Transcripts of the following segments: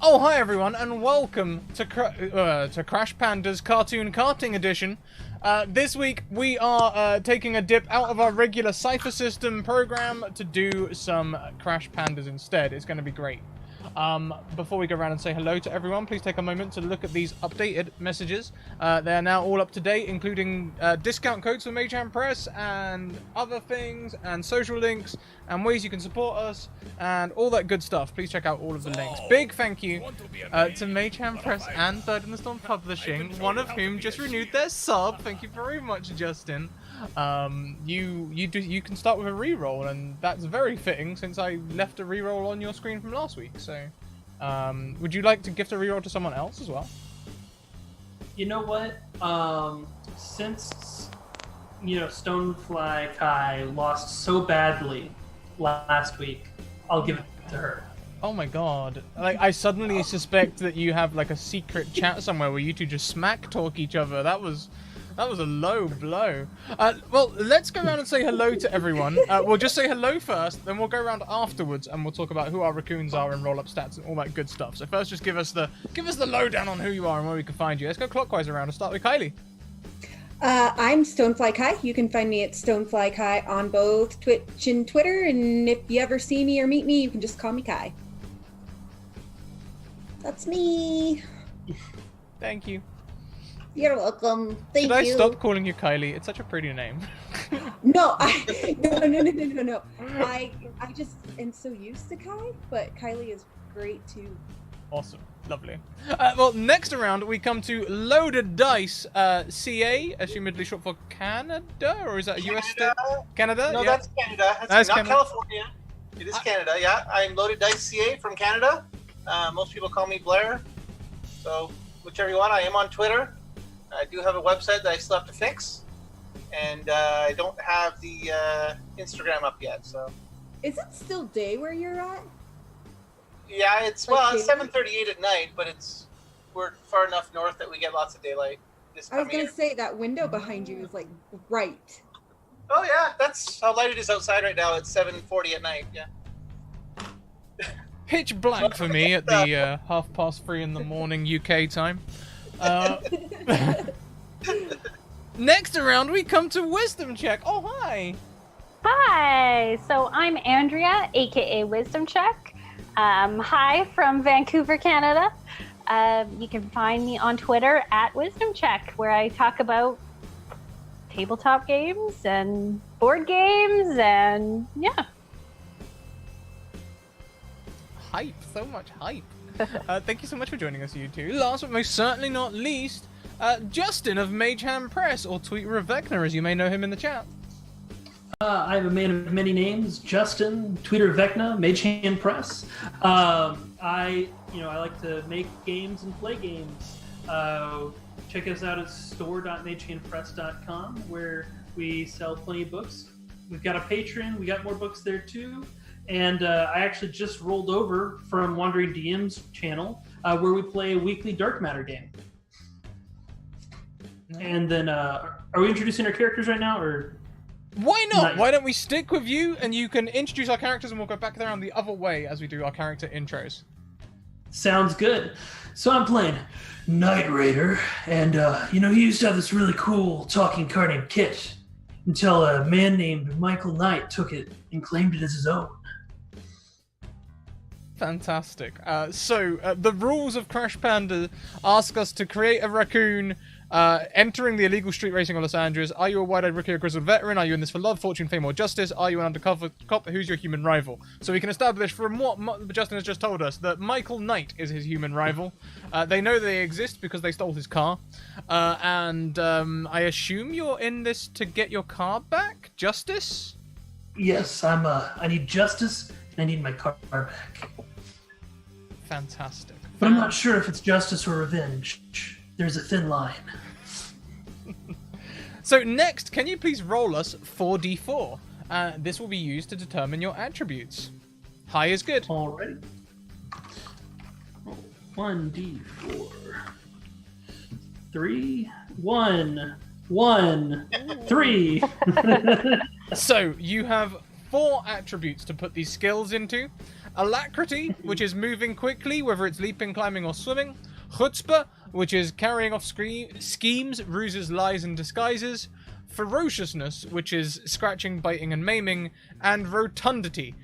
Oh, hi everyone, and welcome to Crash Pandas Cartoon Karting Edition. This week we are taking a dip out of our regular Cypher System program to do some Crash Pandas instead. It's going to be great. Before we go around and say hello to everyone, please take a moment to look at these updated messages. They are now all up to date, including discount codes for Maychan Press and other things, and social links, and ways you can support us, and all that good stuff. Please check out all of the links. Big thank you to Maychan Press and Third in the Storm Publishing, one of whom just renewed their sub. Thank you very much, Justin. You can start with a reroll, and that's very fitting since I left a reroll on your screen from last week. So, would you like to gift a reroll to someone else as well? You know what? Since Stonefly Kai lost so badly last week, I'll give it to her. Oh my god! Like, I suddenly suspect that you have like a secret chat somewhere where you two just smack talk each other. That was a low blow. Well, let's go around and say hello to everyone. We'll just say hello first, then we'll go around afterwards and we'll talk about who our raccoons are and roll up stats and all that good stuff. So first, just give us the lowdown on who you are and where we can find you. Let's go clockwise around and start with Kylie. I'm Stonefly Kai. You can find me at Stonefly Kai on both Twitch and Twitter. And if you ever see me or meet me, you can just call me Kai. That's me. Thank you. You're welcome. Thank you. Should I stop calling you Kylie? It's such a pretty name. No. No. I just am so used to Kai, but Kylie is great too. Awesome. Lovely. Well, next around we come to Loaded Dice CA, assumedly short for Canada, or is that a US state? Canada? No, yeah. That's Canada. That's not Canada. California. It is Canada, yeah. I'm Loaded Dice CA from Canada. Most people call me Blair. So, whichever one. I am on Twitter. I do have a website that I still have to fix. And I don't have the Instagram up yet, so. Is it still day where you're at? Yeah, it's 7:38 at night, but we're far enough north that we get lots of daylight. I was gonna say that window behind you is like bright. Oh yeah, that's how light it is outside right now. It's 7:40 at night. Yeah. Pitch black for me at the 3:30 in the morning UK time. Next around we come to Wisdom Check. Oh hi. Hi. So I'm Andrea, aka Wisdom Check. Hi from Vancouver, Canada. You can find me on Twitter at Wisdom Check, where I talk about tabletop games and board games and yeah. Hype, so much hype. Thank you so much for joining us, you two. Last but most certainly not least, Justin of Maychan Press, or Tweet Vecna, as you may know him in the chat. I'm a man of many names, Justin, Tweeter Vecna, Maychan Press. I like to make games and play games. Check us out at store.maychanpress.com, where we sell plenty of books. We've got a Patreon, we got more books there too. And I actually just rolled over from Wandering DM's channel, where we play a weekly Dark Matter game. And then, are we introducing our characters right now, or? Why not? Why don't we stick with you, and you can introduce our characters, and we'll go back around the other way as we do our character intros. Sounds good. So I'm playing Knight Raider, and he used to have this really cool talking card named Kit, until a man named Michael Knight took it and claimed it as his own. Fantastic. So the rules of Crash Panda ask us to create a raccoon entering the illegal street racing of Los Angeles. Are you a wide-eyed rookie or grizzled veteran? Are you in this for love, fortune, fame, or justice? Are you an undercover cop? Who's your human rival? So we can establish from what Justin has just told us that Michael Knight is his human rival. They know they exist because they stole his car. And I assume you're in this to get your car back? Justice? Yes, I need justice, and I need my car back. Fantastic. But I'm not sure if it's justice or revenge. There's a thin line. So next, can you please roll us 4d4? This will be used to determine your attributes. High is good. Alrighty. 1d4. 3, 1, 1, 3. So you have 4 attributes to put these skills into. Alacrity, which is moving quickly, whether it's leaping, climbing, or swimming. Chutzpah, which is carrying off schemes, ruses, lies, and disguises. Ferociousness, which is scratching, biting, and maiming. And rotundity,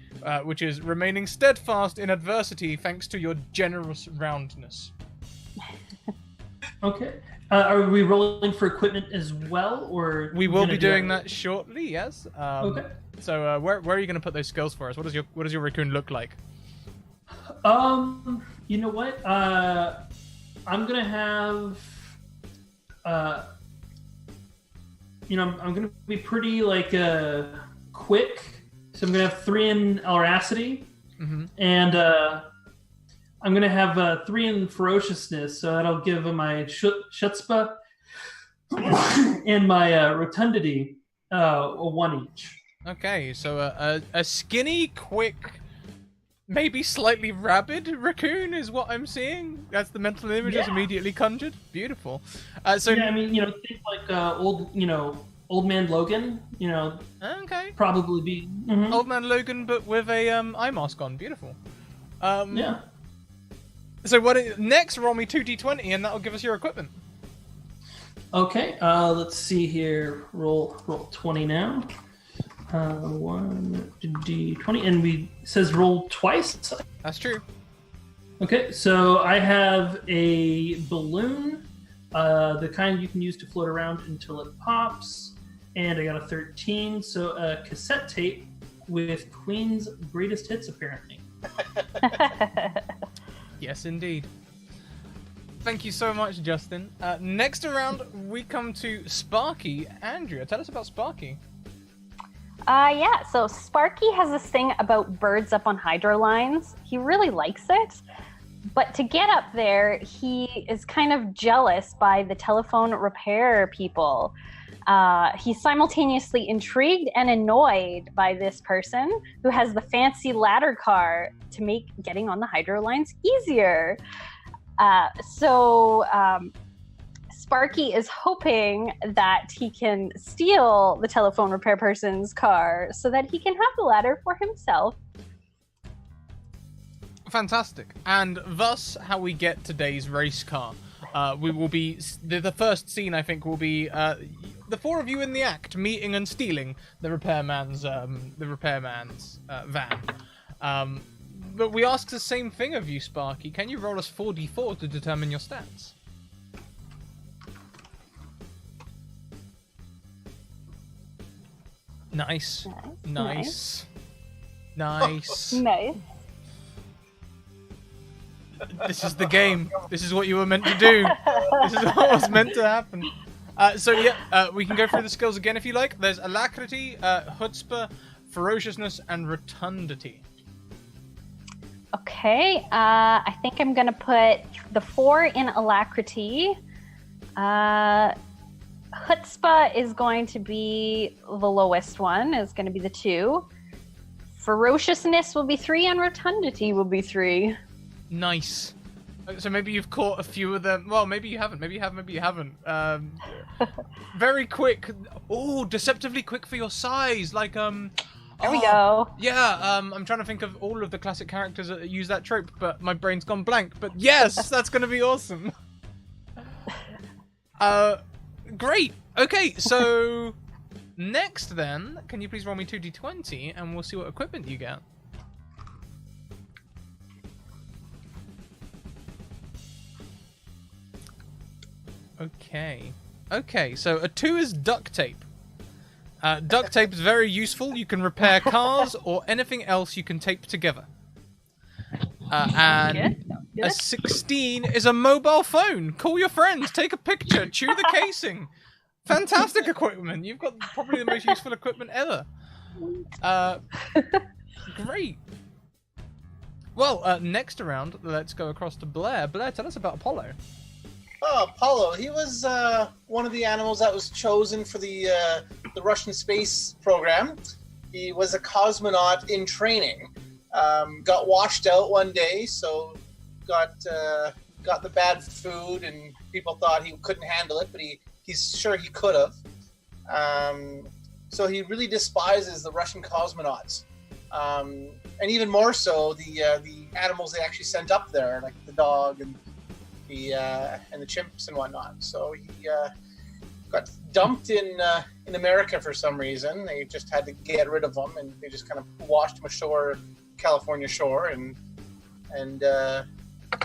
which is remaining steadfast in adversity thanks to your generous roundness. Okay. Are we rolling for equipment as well, or we will be doing that shortly? Yes. Okay. So where are you going to put those skills for us? What does your raccoon look like? You know what? I'm gonna have. I'm gonna be pretty quick. So I'm gonna have 3 in Audacity, and I'm gonna have 3 in Ferociousness. So that'll give my Chutzpah and my Rotundity a 1 each. Okay, so a skinny, quick, maybe slightly rabid raccoon is what I'm seeing. That's the mental image that's immediately conjured. Beautiful. Think like old man Logan. Okay. Probably be Old man Logan, but with a eye mask on. Beautiful. Yeah. So next? Roll me 2d20, and that'll give us your equipment. Okay. Let's see here. Roll 20 now. 1d20, and says roll twice. That's true. Okay, so I have a balloon, the kind you can use to float around until it pops, and I got a 13. So a cassette tape with Queen's greatest hits, apparently. Yes, indeed. Thank you so much, Justin. Next around, we come to Sparky. Andrea, tell us about Sparky. So Sparky has this thing about birds up on hydro lines. He really likes it, but to get up there, he is kind of jealous by the telephone repair people. He's simultaneously intrigued and annoyed by this person who has the fancy ladder car to make getting on the hydro lines easier. Sparky is hoping that he can steal the telephone repair person's car so that he can have the ladder for himself. Fantastic. And thus, how we get today's race car. We will be... The first scene, I think, will be the 4 of you in the act, meeting and stealing the repairman's van. But we ask the same thing of you, Sparky. Can you roll us 4d4 to determine your stats? Nice. Nice. This is the game. This is what you were meant to do. This is what was meant to happen. We can go through the skills again if you like. There's Alacrity, Chutzpah, Ferociousness, and Rotundity. Okay, I think I'm going to put the 4 in Alacrity. Chutzpah is going to be the lowest one. It's going to be the 2. Ferociousness will be 3, and Rotundity will be 3. Nice. So maybe you've caught a few of them. Well, maybe you haven't. Maybe you have, maybe you haven't. Very quick. Oh, deceptively quick for your size. Like, There we go. Yeah, I'm trying to think of all of the classic characters that use that trope, but my brain's gone blank. But yes, that's going to be awesome. Great. Okay, so next then, can you please roll me 2d20 and we'll see what equipment you get. Okay, so a 2 is duct tape. Duct tape is very useful. You can repair cars or anything else you can tape together. And a 16 is a mobile phone. Call your friends, take a picture, chew the casing. Fantastic equipment. You've got probably the most useful equipment ever. Great. Well, next round, let's go across to Blair. Blair, tell us about Apollo. Oh, Apollo. He was one of the animals that was chosen for the Russian space program. He was a cosmonaut in training. Got washed out one day, so got the bad food, and people thought he couldn't handle it, but he's sure he could have. So he really despises the Russian cosmonauts. and even more so the animals they actually sent up there, like the dog and the chimps and whatnot. So he got dumped in America for some reason. They just had to get rid of him, and they just kind of washed him ashore, California shore, and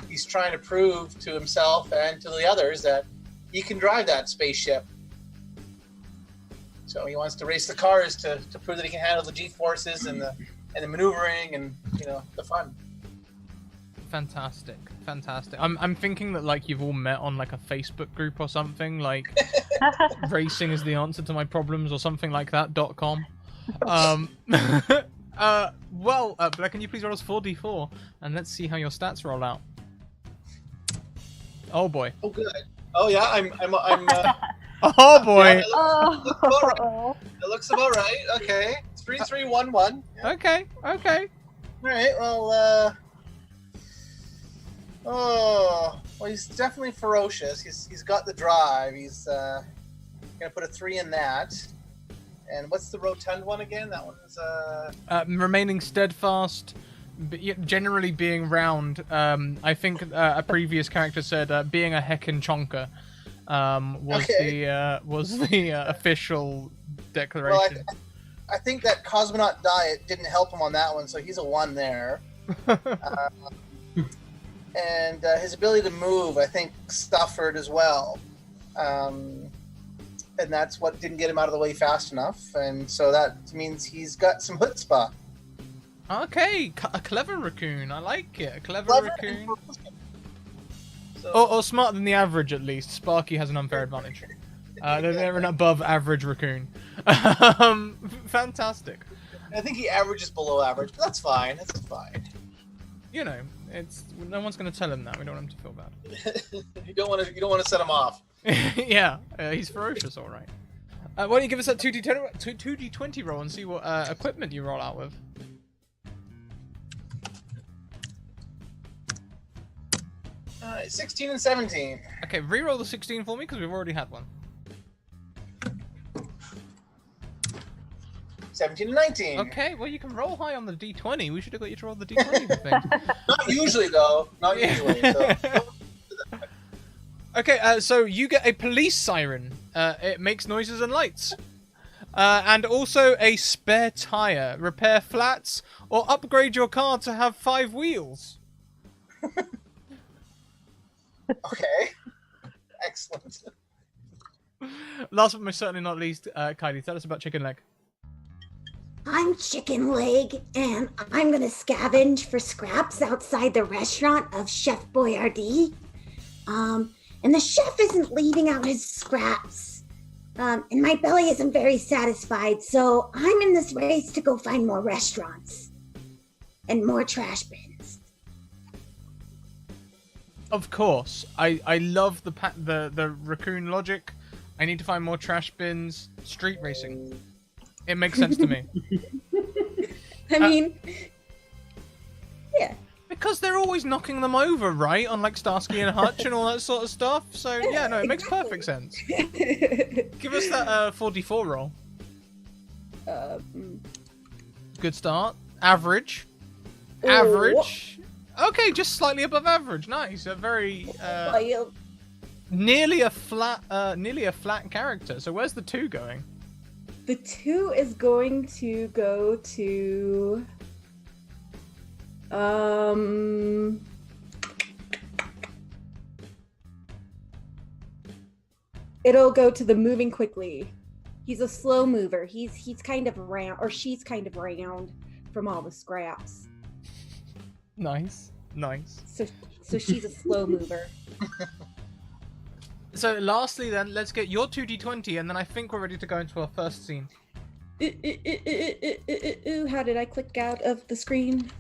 he's trying to prove to himself and to the others that he can drive that spaceship. So he wants to race the cars to prove that he can handle the G-forces and the maneuvering and the fun. Fantastic. I'm thinking that like you've all met on like a Facebook group or something, like racing is the answer to my problems or something like that .com. Blair, can you please roll us 4d4 and let's see how your stats roll out. Oh boy. Oh good. Oh yeah, I'm oh boy. Yeah, it looks about right. Okay. 3-3-1-1. Yeah. Okay. All right. Well, he's definitely ferocious. He's got the drive. He's gonna put a 3 in that. And what's the rotund one again? That one's remaining steadfast, generally being round. I think a previous character said being a heckin' chonker was the official declaration. Well, I think that cosmonaut diet didn't help him on that one, so he's a 1 there. And his ability to move, I think, suffered as well. And that's what didn't get him out of the way fast enough. And so that means he's got some chutzpah. Okay, a clever raccoon. I like it. A clever raccoon. So, Or smarter than the average, at least. Sparky has an unfair advantage. They're an above average raccoon. Fantastic. I think he averages below average, but that's fine. That's fine. No one's going to tell him that. We don't want him to feel bad. You don't want to set him off. Yeah, he's ferocious, all right. Why don't you give us that 2d20 roll and see what equipment you roll out with? All right, 16 and 17. Okay, re-roll the 16 for me because we've already had one. 17 and 19. Okay, well you can roll high on the d20. We should have got you to roll the d20 for things. Not usually, though. Not usually. So. Okay, so you get a police siren. It makes noises and lights. And also a spare tire. Repair flats or upgrade your car to have 5 wheels. Okay. Excellent. Last but most certainly not least, Kylie, tell us about Chicken Leg. I'm Chicken Leg, and I'm gonna scavenge for scraps outside the restaurant of Chef Boyardee. And the chef isn't leaving out his scraps. And my belly isn't very satisfied, so I'm in this race to go find more restaurants. And more trash bins. Of course. I love the raccoon logic. I need to find more trash bins. Street racing. It makes sense to me. I mean, yeah. Because they're always knocking them over, right? On like Starsky and Hutch and all that sort of stuff. So yeah, no, it makes perfect sense. Give us that 4d4 roll. Good start. Average. Average. Okay, just slightly above average. Nice. A very nearly a flat character. So where's the 2 going? The 2 is going to go to it'll go to the moving quickly. He's a slow mover. He's kind of round, or she's kind of round from all the scraps. Nice. So she's a slow mover. So lastly then, let's get your 2d20 and then I think we're ready to go into our first scene. How did I click out of the screen?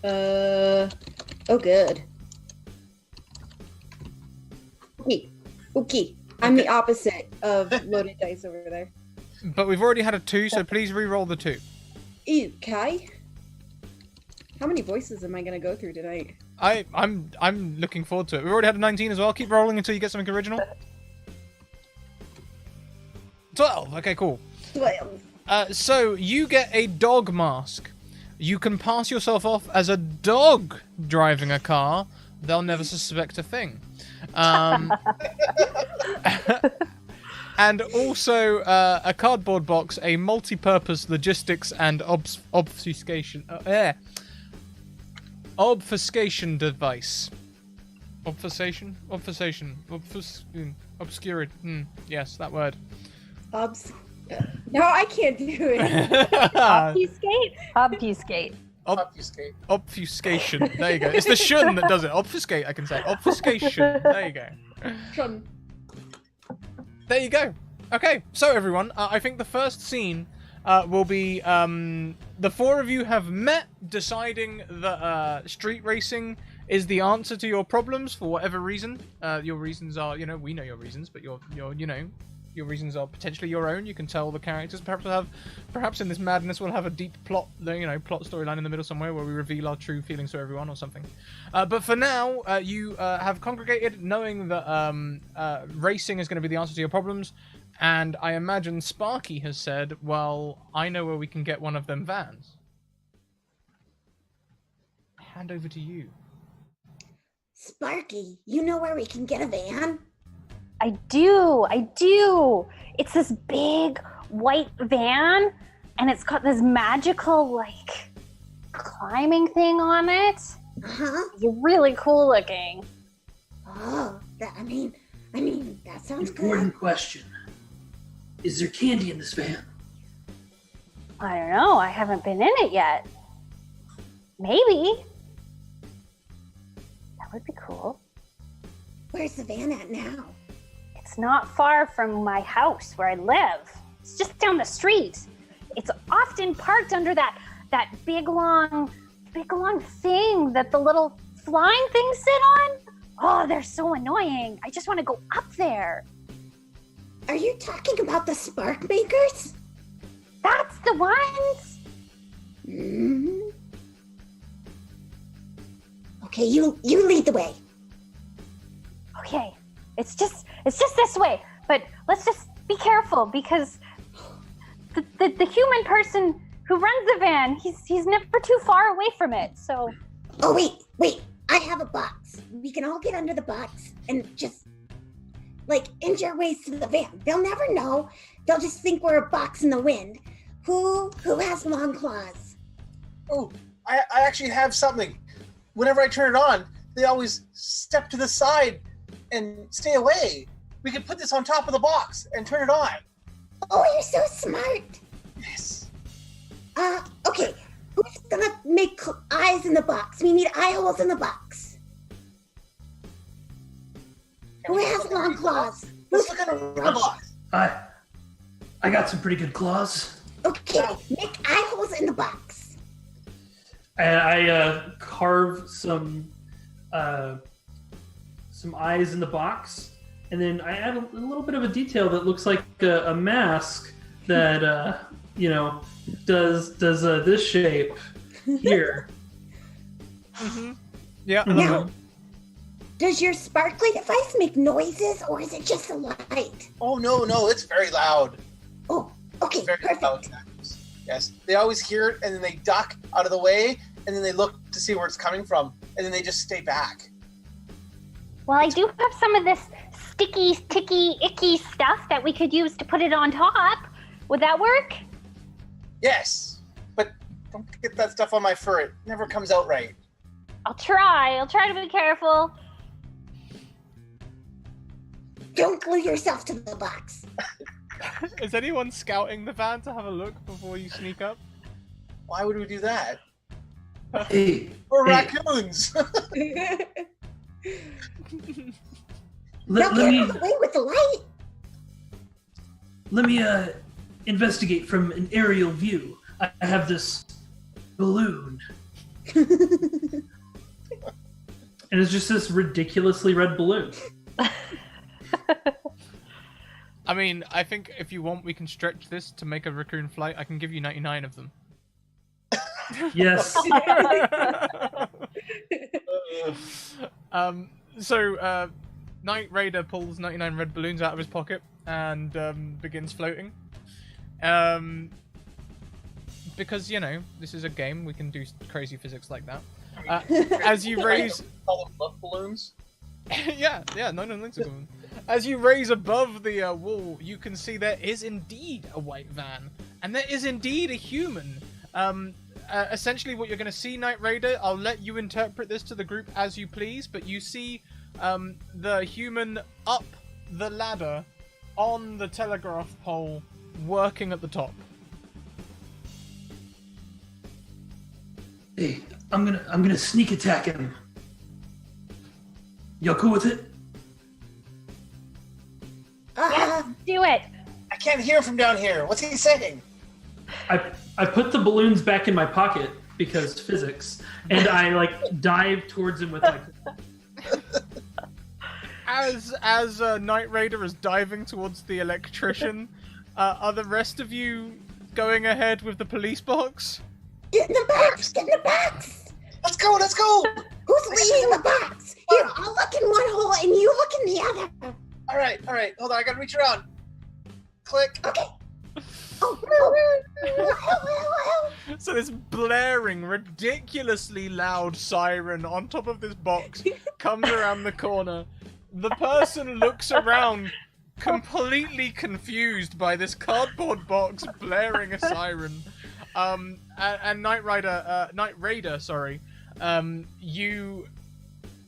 Oh good. Okay. I'm the opposite of loaded dice over there. But we've already had a 2, so please re-roll the 2. Okay. How many voices am I gonna go through tonight? I'm looking forward to it. We've already had a 19 as well. Keep rolling until you get something original. 12. Okay, cool. 12. So you get a dog mask. You can pass yourself off as a dog driving a car. They'll never suspect a thing. And also a cardboard box, a multi-purpose logistics and obfuscation device. Obfuscation? Obscured. Yes, that word. No, I can't do it. Obfuscate. Obfuscate. Obfuscate. Obfuscation. There you go. It's the shun that does it. Obfuscate, I can say. Obfuscation. There you go. Shun. There you go. Okay, so everyone, I think the first scene will be the four of you have met, deciding that street racing is the answer to your problems for whatever reason. Your reasons are, we know your reasons, but your reasons are potentially your own. You can tell the characters. Perhaps in this madness we'll have a deep plot, plot storyline in the middle somewhere where we reveal our true feelings to everyone or something. But for now, you have congregated knowing that racing is going to be the answer to your problems. And I imagine Sparky has said, well, I know where we can get one of them vans. Hand over to you. Sparky, you know where we can get a van? I do. It's this big white van, and it's got this magical, climbing thing on it. Uh-huh. You're really cool looking. Oh, that sounds good. Important question. Is there candy in this van? I don't know. I haven't been in it yet. Maybe. That would be cool. Where's the van at now? It's not far from my house where I live. It's just down the street. It's often parked under that big long thing that the little flying things sit on. Oh, they're so annoying. I just want to go up there. Are you talking about the spark makers? That's the ones. Mm-hmm. Okay, you lead the way. Okay, it's just this way. But let's just be careful because the human person who runs the van, he's never too far away from it. So. Oh wait! I have a box. We can all get under the box and just inch our ways to the van. They'll never know. They'll just think we're a box in the wind. Who has long claws? Oh, I actually have something. Whenever I turn it on, they always step to the side and stay away. We could put this on top of the box and turn it on. Oh, you're so smart. Yes. Okay. Who's gonna make eyes in the box? We need eye holes in the box. Who has long claws? Let's look at the box. I got some pretty good claws. Okay, make eye holes in the box. And I carve some eyes in the box, and then I add a little bit of a detail that looks like a mask that does this shape here. Mm-hmm. Yeah. Now, does your sparkly device make noises, or is it just a light? Oh no, it's very loud. Oh, okay, Very perfect. loud. Yes, they always hear it and then they duck out of the way and then they look to see where it's coming from and then they just stay back. Well, I do have some of this sticky, ticky, icky stuff that we could use to put it on top. Would that work? Yes, but don't get that stuff on my fur. It never comes out right. I'll try to be careful. Don't glue yourself to the box. Is anyone scouting the van to have a look before you sneak up? Why would we do that? Hey, We're raccoons. Now get out of the way with the light. Let me investigate from an aerial view. I have this balloon. And it's just this ridiculously red balloon. I mean, I think if you want, we can stretch this to make a raccoon flight. I can give you 99 of them. Yes. So Knight Raider pulls 99 red balloons out of his pocket and begins floating. Because, you know, this is a game, we can do crazy physics like that. As you raise... Call them buff balloons? yeah, no links are coming. As you raise above the wall, you can see there is indeed a white van. And there is indeed a human. Essentially what you're going to see, Knight Raider, I'll let you interpret this to the group as you please, but you see the human up the ladder on the telegraph pole, working at the top. Hey, I'm gonna sneak attack him. Y'all cool with it? Yes, do it. I can't hear from down here. What's he saying? I put the balloons back in my pocket because physics, and I like dive towards him with like. As Knight Raider is diving towards the electrician, are the rest of you going ahead with the police box? Get in the box! Get in the box! Let's go! Who's leading the box? Here, I'll look in one hole and you look in the other. All right. Hold on, I gotta reach around. Click. Okay. Oh. So this blaring, ridiculously loud siren on top of this box comes around the corner. The person looks around, completely confused by this cardboard box blaring a siren. And Knight Raider, sorry. I'm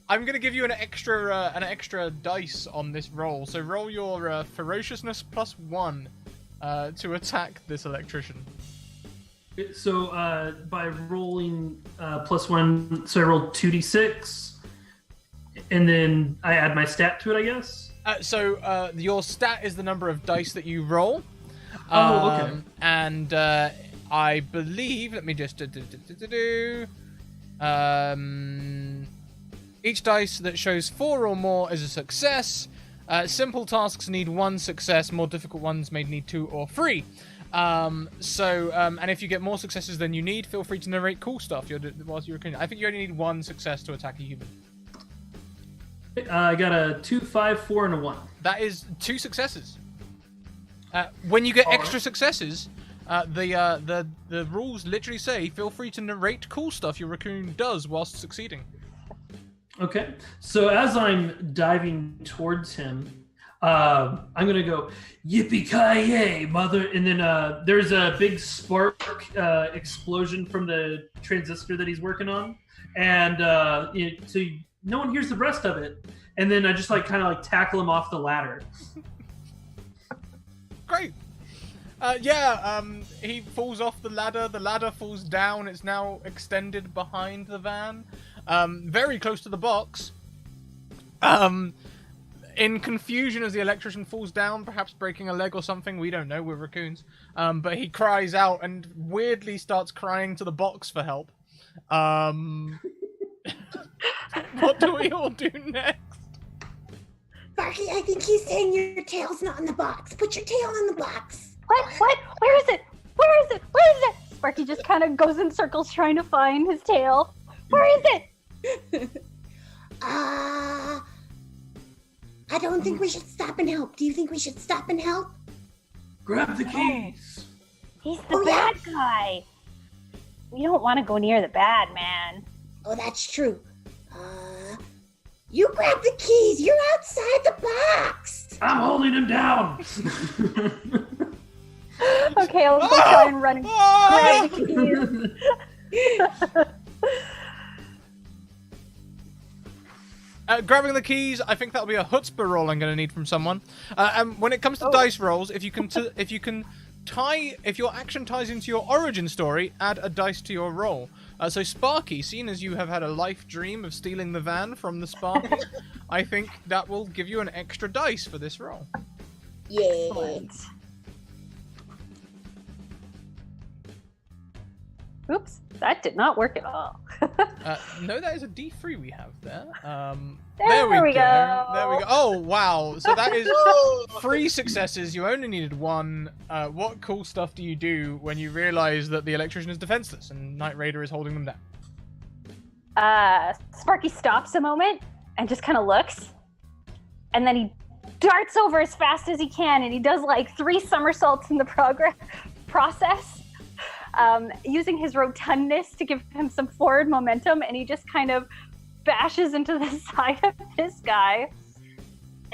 gonna give you an extra dice on this roll. So roll your ferociousness +1 to attack this electrician. So by rolling +1, so I roll 2d6, and then I add my stat to it, I guess. So your stat is the number of dice that you roll. Oh, okay. And I believe, let me just each dice that shows 4 or more is a success. Simple tasks need 1 success. More difficult ones may need 2 or 3. And if you get more successes than you need, feel free to narrate cool stuff whilst you're recording. I think you only need 1 success to attack a human. I got a 2, 5, 4, and a 1. That is 2 successes. When you get extra successes, the rules literally say feel free to narrate cool stuff your raccoon does whilst succeeding. Okay, so as I'm diving towards him, I'm gonna go yippee-ki-yay, mother, and then there's a big spark explosion from the transistor that he's working on, and so no one hears the rest of it, and then I just kind of tackle him off the ladder. Great. He falls off the ladder falls down, it's now extended behind the van, very close to the box. In confusion as the electrician falls down, perhaps breaking a leg or something, we don't know, we're raccoons. But he cries out and weirdly starts crying to the box for help. What do we all do next? Sparky, I think he's saying your tail's not in the box. Put your tail in the box. What? Where is it? Where is it? Sparky just kind of goes in circles trying to find his tail. Where is it? I don't think we should stop and help. Do you think we should stop and help? Grab the keys. He's the bad guy. We don't want to go near the bad man. Oh, that's true. You grab the keys. You're outside the box. I'm holding him down. Okay, I'll go try and run and grab the keys. Grabbing the keys, I think that'll be a chutzpah roll I'm going to need from someone. And when it comes to dice rolls, if your action ties into your origin story, add a dice to your roll. So Sparky, seeing as you have had a life dream of stealing the van from the Sparky, I think that will give you an extra dice for this roll. Yeah. Oops, that did not work at all. No, that is a D3 we have there. There we go. There we go. Oh, wow. So that is 3 successes. You only needed 1. What cool stuff do you do when you realize that the electrician is defenseless and Knight Raider is holding them down? Sparky stops a moment and just kind of looks. And then he darts over as fast as he can, and he does like 3 somersaults in the process, using his rotundness to give him some forward momentum, and he just kind of bashes into the side of this guy.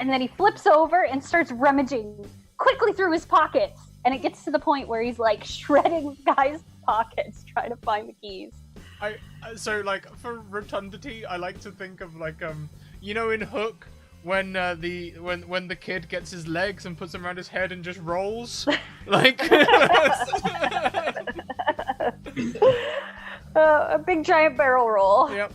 And then he flips over and starts rummaging quickly through his pockets. And it gets to the point where he's like shredding guys' pockets trying to find the keys. So like for rotundity, I like to think of like you know in Hook when the kid gets his legs and puts them around his head and just rolls like a big giant barrel roll. Yep.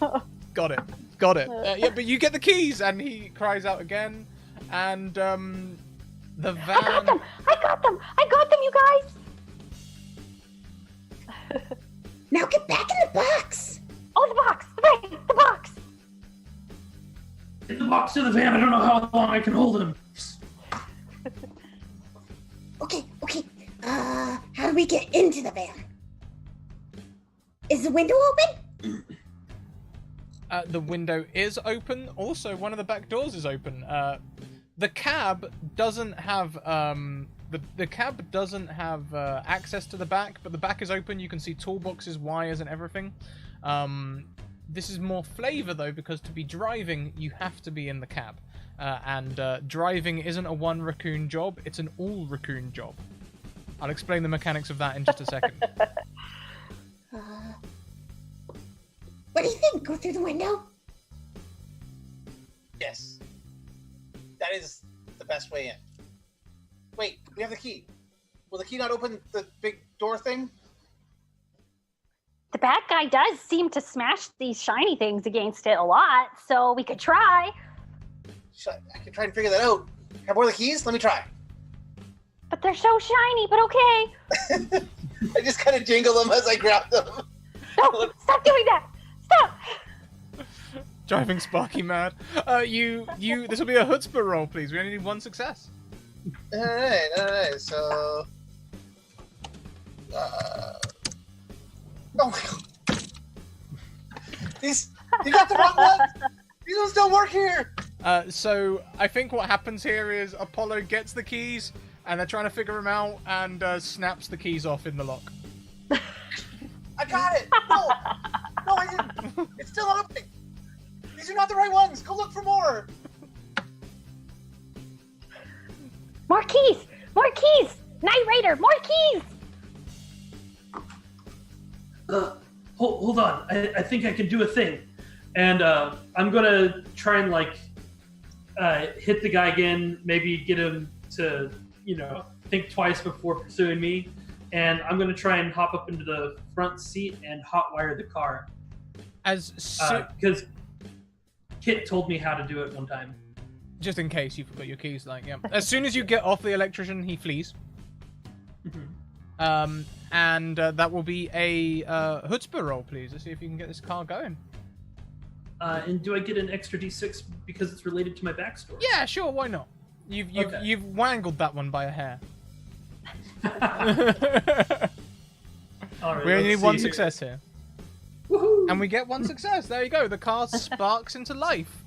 Got it. Yeah, but you get the keys, and he cries out again, and the van. I got them, you guys. Now get back in the box. Oh, the box, the box. In the box to the van. I don't know how long I can hold him. Okay. How do we get into the van? Is the window open? The window is open. Also, one of the back doors is open. The cab doesn't have the cab doesn't have access to the back, but the back is open. You can see toolboxes, wires, and everything. This is more flavor though, because to be driving, you have to be in the cab, and driving isn't a one raccoon job; it's an all raccoon job. I'll explain the mechanics of that in just a second. What do you think? Go through the window? Yes. That is the best way in. Wait, we have the key. Will the key not open the big door thing? The bad guy does seem to smash these shiny things against it a lot, so we could try. I can try and figure that out. Have more of the keys? Let me try. But they're so shiny, but okay. I just kind of jingle them as I grab them. No, stop doing that! Stop! Driving Sparky mad. This will be a chutzpah roll, please. We only need 1 success. Alright, so... oh my god. You got the wrong ones? These ones don't work here! So, I think what happens here is Apollo gets the keys, and they're trying to figure them out, and snaps the keys off in the lock. I got it! No, I didn't! It's still not opening! These are not the right ones! Go look for more! More keys! More keys! Knight Raider, more keys! Hold on. I think I can do a thing. And I'm going to try and, like, hit the guy again, maybe get him to, think twice before pursuing me. And I'm going to try and hop up into the front seat and hotwire the car. Because Kit told me how to do it one time. Just in case you forgot your keys, As soon as you get off the electrician, he flees. Mm-hmm. And that will be a chutzpah roll, please. Let's see if you can get this car going. And do I get an extra D6 because it's related to my backstory? Yeah, sure. Why not? You've wangled that one by a hair. All right, we only need 1 success here. Woohoo! And we get 1 success. There you go. The car sparks into life.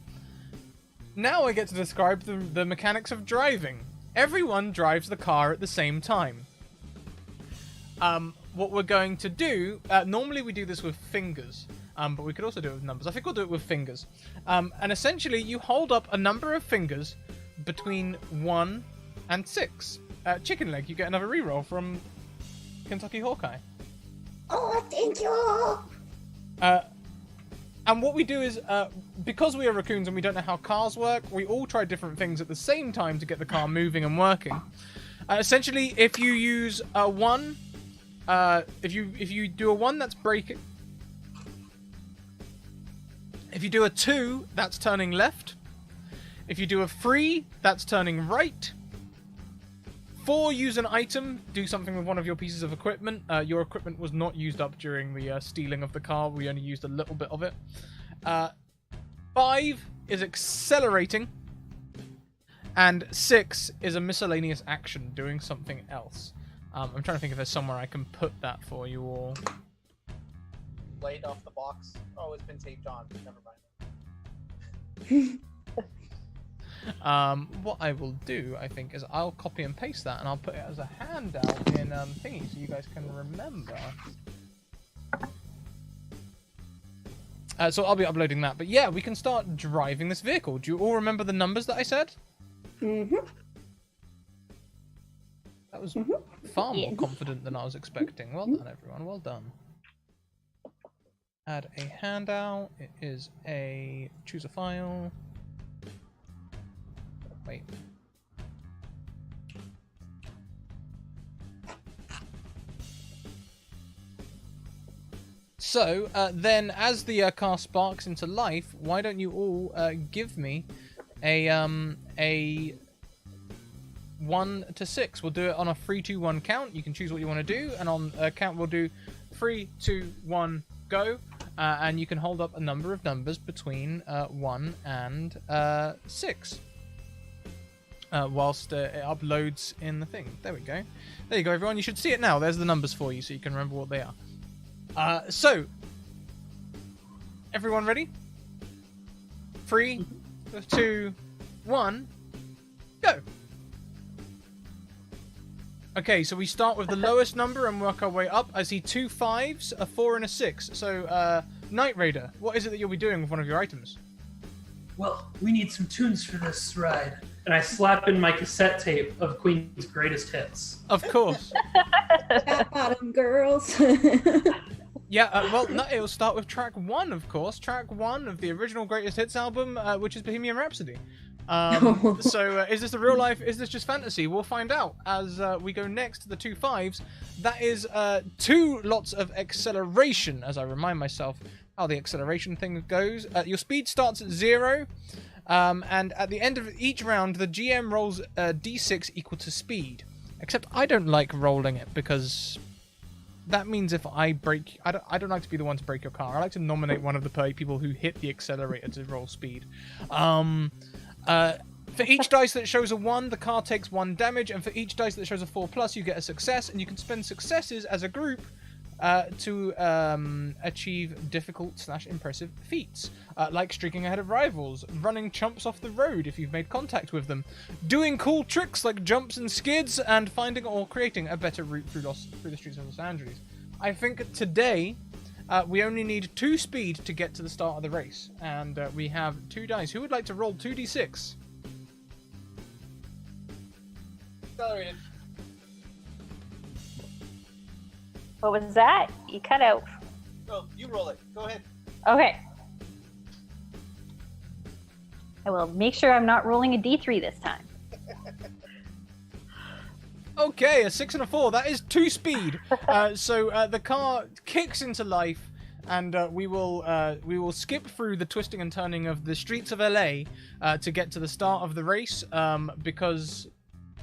Now I get to describe the mechanics of driving. Everyone drives the car at the same time. What we're going to do... normally we do this with fingers. But we could also do it with numbers. I think we'll do it with fingers. And essentially, you hold up a number of fingers between 1 and 6. Chicken Leg, you get another reroll from Kentucky Hawkeye. Oh, thank you. And what we do is, because we are raccoons and we don't know how cars work, we all try different things at the same time to get the car moving and working. Essentially, if you use a 1, if you do a 1, that's braking. If you do a 2, that's turning left. If you do a 3, that's turning right. 4, use an item. Do something with one of your pieces of equipment. Your equipment was not used up during the stealing of the car. We only used a little bit of it. 5 is accelerating. And 6 is a miscellaneous action, doing something else. I'm trying to think if there's somewhere I can put that for you all. Light off the box. Oh, it's been taped on. Never mind. What I will do, I think, is I'll copy and paste that, and I'll put it as a handout in thingy, so you guys can remember. So I'll be uploading that. But yeah, we can start driving this vehicle. Do you all remember the numbers that I said? Mm-hmm. That was far more confident than I was expecting. Well done, everyone. Well done. Add a handout. It is a choose a file. Wait. So, then, as the car sparks into life, why don't you all give me a 1 to 6? We'll do it on a 3, 2, 1 count. You can choose what you want to do, and on a count we'll do 3, 2, 1, go. And you can hold up a number of numbers between 1 and 6. Whilst it uploads in the thing. There we go. There you go, everyone. You should see it now. There's the numbers for you, so you can remember what they are. So, everyone ready? 3, 2, 1, go! Okay, so we start with the lowest number and work our way up. I see 2 5s, a 4, and a 6. So, Night Raider, what is it that you'll be doing with one of your items? Well, we need some tunes for this ride. And I slap in my cassette tape of Queen's greatest hits. Of course. Fat bottom girls. Yeah, well, no, it'll start with track 1, of course. Track 1 of the original Greatest Hits album, which is Bohemian Rhapsody. So, is this the real life? Is this just fantasy? We'll find out as we go next to the 2 5s. That is 2 lots of acceleration, as I remind myself how the acceleration thing goes. Your speed starts at 0, and at the end of each round, the GM rolls d6 equal to speed. Except I don't like rolling it because that means if I break... I don't like to be the one to break your car. I like to nominate one of the people who hit the accelerator to roll speed. For each dice that shows a 1, the car takes 1 damage, and for each dice that shows a 4+, you get a success, and you can spend successes as a group to achieve difficult/impressive feats, like streaking ahead of rivals, running chumps off the road if you've made contact with them, doing cool tricks like jumps and skids, and finding or creating a better route through the streets of Los Angeles. I think today we only need 2 speed to get to the start of the race, and we have 2 dice. Who would like to roll 2d6? Accelerated. What was that? You cut out. No, you roll it. Go ahead. Okay. I will make sure I'm not rolling a d3 this time. Okay, a 6 and a 4. That is 2 speed. So the car kicks into life, and we will skip through the twisting and turning of the streets of LA to get to the start of the race, because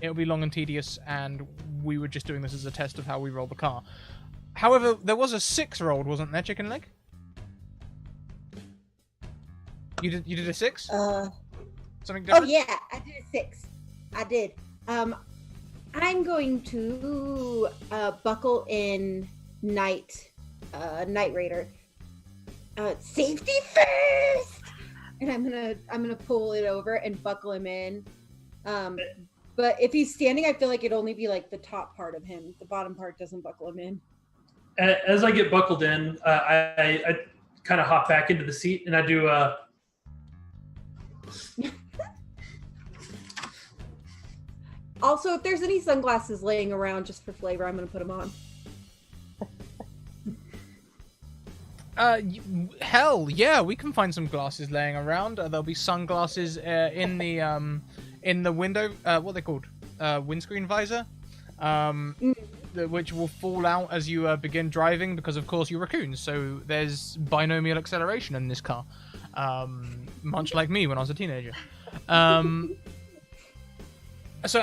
it'll be long and tedious, and we were just doing this as a test of how we roll the car. However, there was a 6 rolled, wasn't there, Chicken Leg? You did a 6? Something different? Oh yeah, I did a 6. I did. I'm going to buckle in Night Raider. Safety first, and I'm gonna pull it over and buckle him in. But if he's standing, I feel like it'd only be like the top part of him. The bottom part doesn't buckle him in. As I get buckled in, I kind of hop back into the seat and I do Also, if there's any sunglasses laying around just for flavor, I'm going to put them on. Hell yeah, we can find some glasses laying around. There'll be sunglasses in the window. What are they called? Windscreen visor. Which will fall out as you begin driving, because of course you're raccoons. So there's binomial acceleration in this car, much like me when I was a teenager. So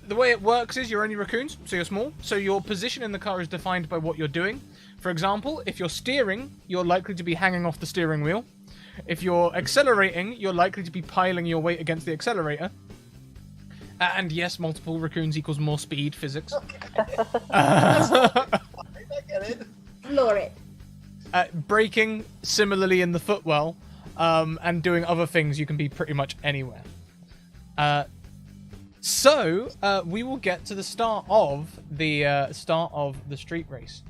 the way it works is you're only raccoons, so you're small. So your position in the car is defined by what you're doing. For example, if you're steering, you're likely to be hanging off the steering wheel. If you're accelerating, you're likely to be piling your weight against the accelerator. And yes, multiple raccoons equals more speed, physics. I get it. Floor it. Braking, similarly in the footwell, and doing other things, you can be pretty much anywhere. So we will get to the start of the street race.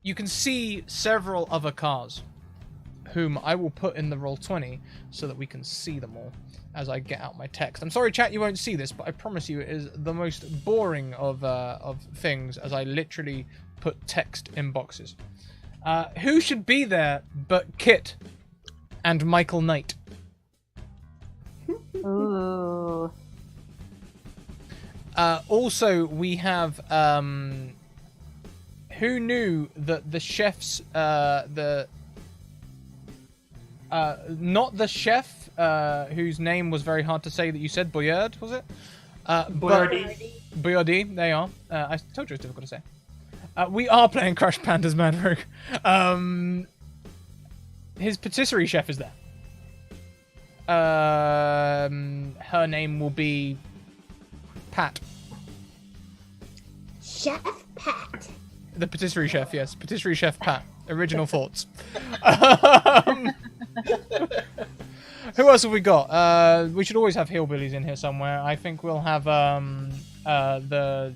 You can see several other cars, whom I will put in the Roll20 so that we can see them all as I get out my text. I'm sorry, chat, you won't see this, but I promise you it is the most boring of things, as I literally put text in boxes. Who should be there but Kit and Michael Knight? Ooh. Also, we have who knew that the chef's not the chef whose name was very hard to say that you said Boyard, was it? Boyardi, they are. I told you it's difficult to say. We are playing Crash Pandas Mad Rogue. His patisserie chef is there. Her name will be Pat. Chef Pat. The patisserie chef, yes. Patisserie chef Pat. Original thoughts. Who else have we got? We should always have hillbillies in here somewhere. I think we'll have the...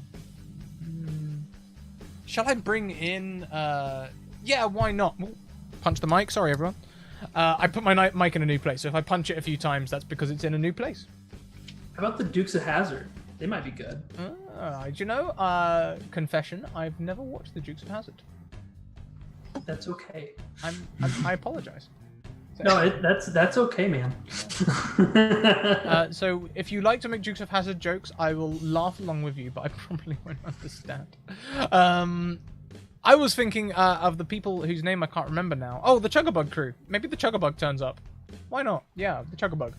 Shall I bring in... Yeah, why not? Ooh, punch the mic. Sorry, everyone. I put my mic in a new place, so if I punch it a few times, that's because it's in a new place. How about the Dukes of Hazzard? They might be good. Do you know, confession, I've never watched the Dukes of Hazzard. That's okay. I apologize. No, that's okay, man. So if you like to make Dukes of Hazzard jokes, I will laugh along with you, but I probably won't understand. I was thinking of the people whose name I can't remember now. Oh, the Chuggabug crew. Maybe the Chuggabug turns up. Why not? Yeah, the Chuggabug.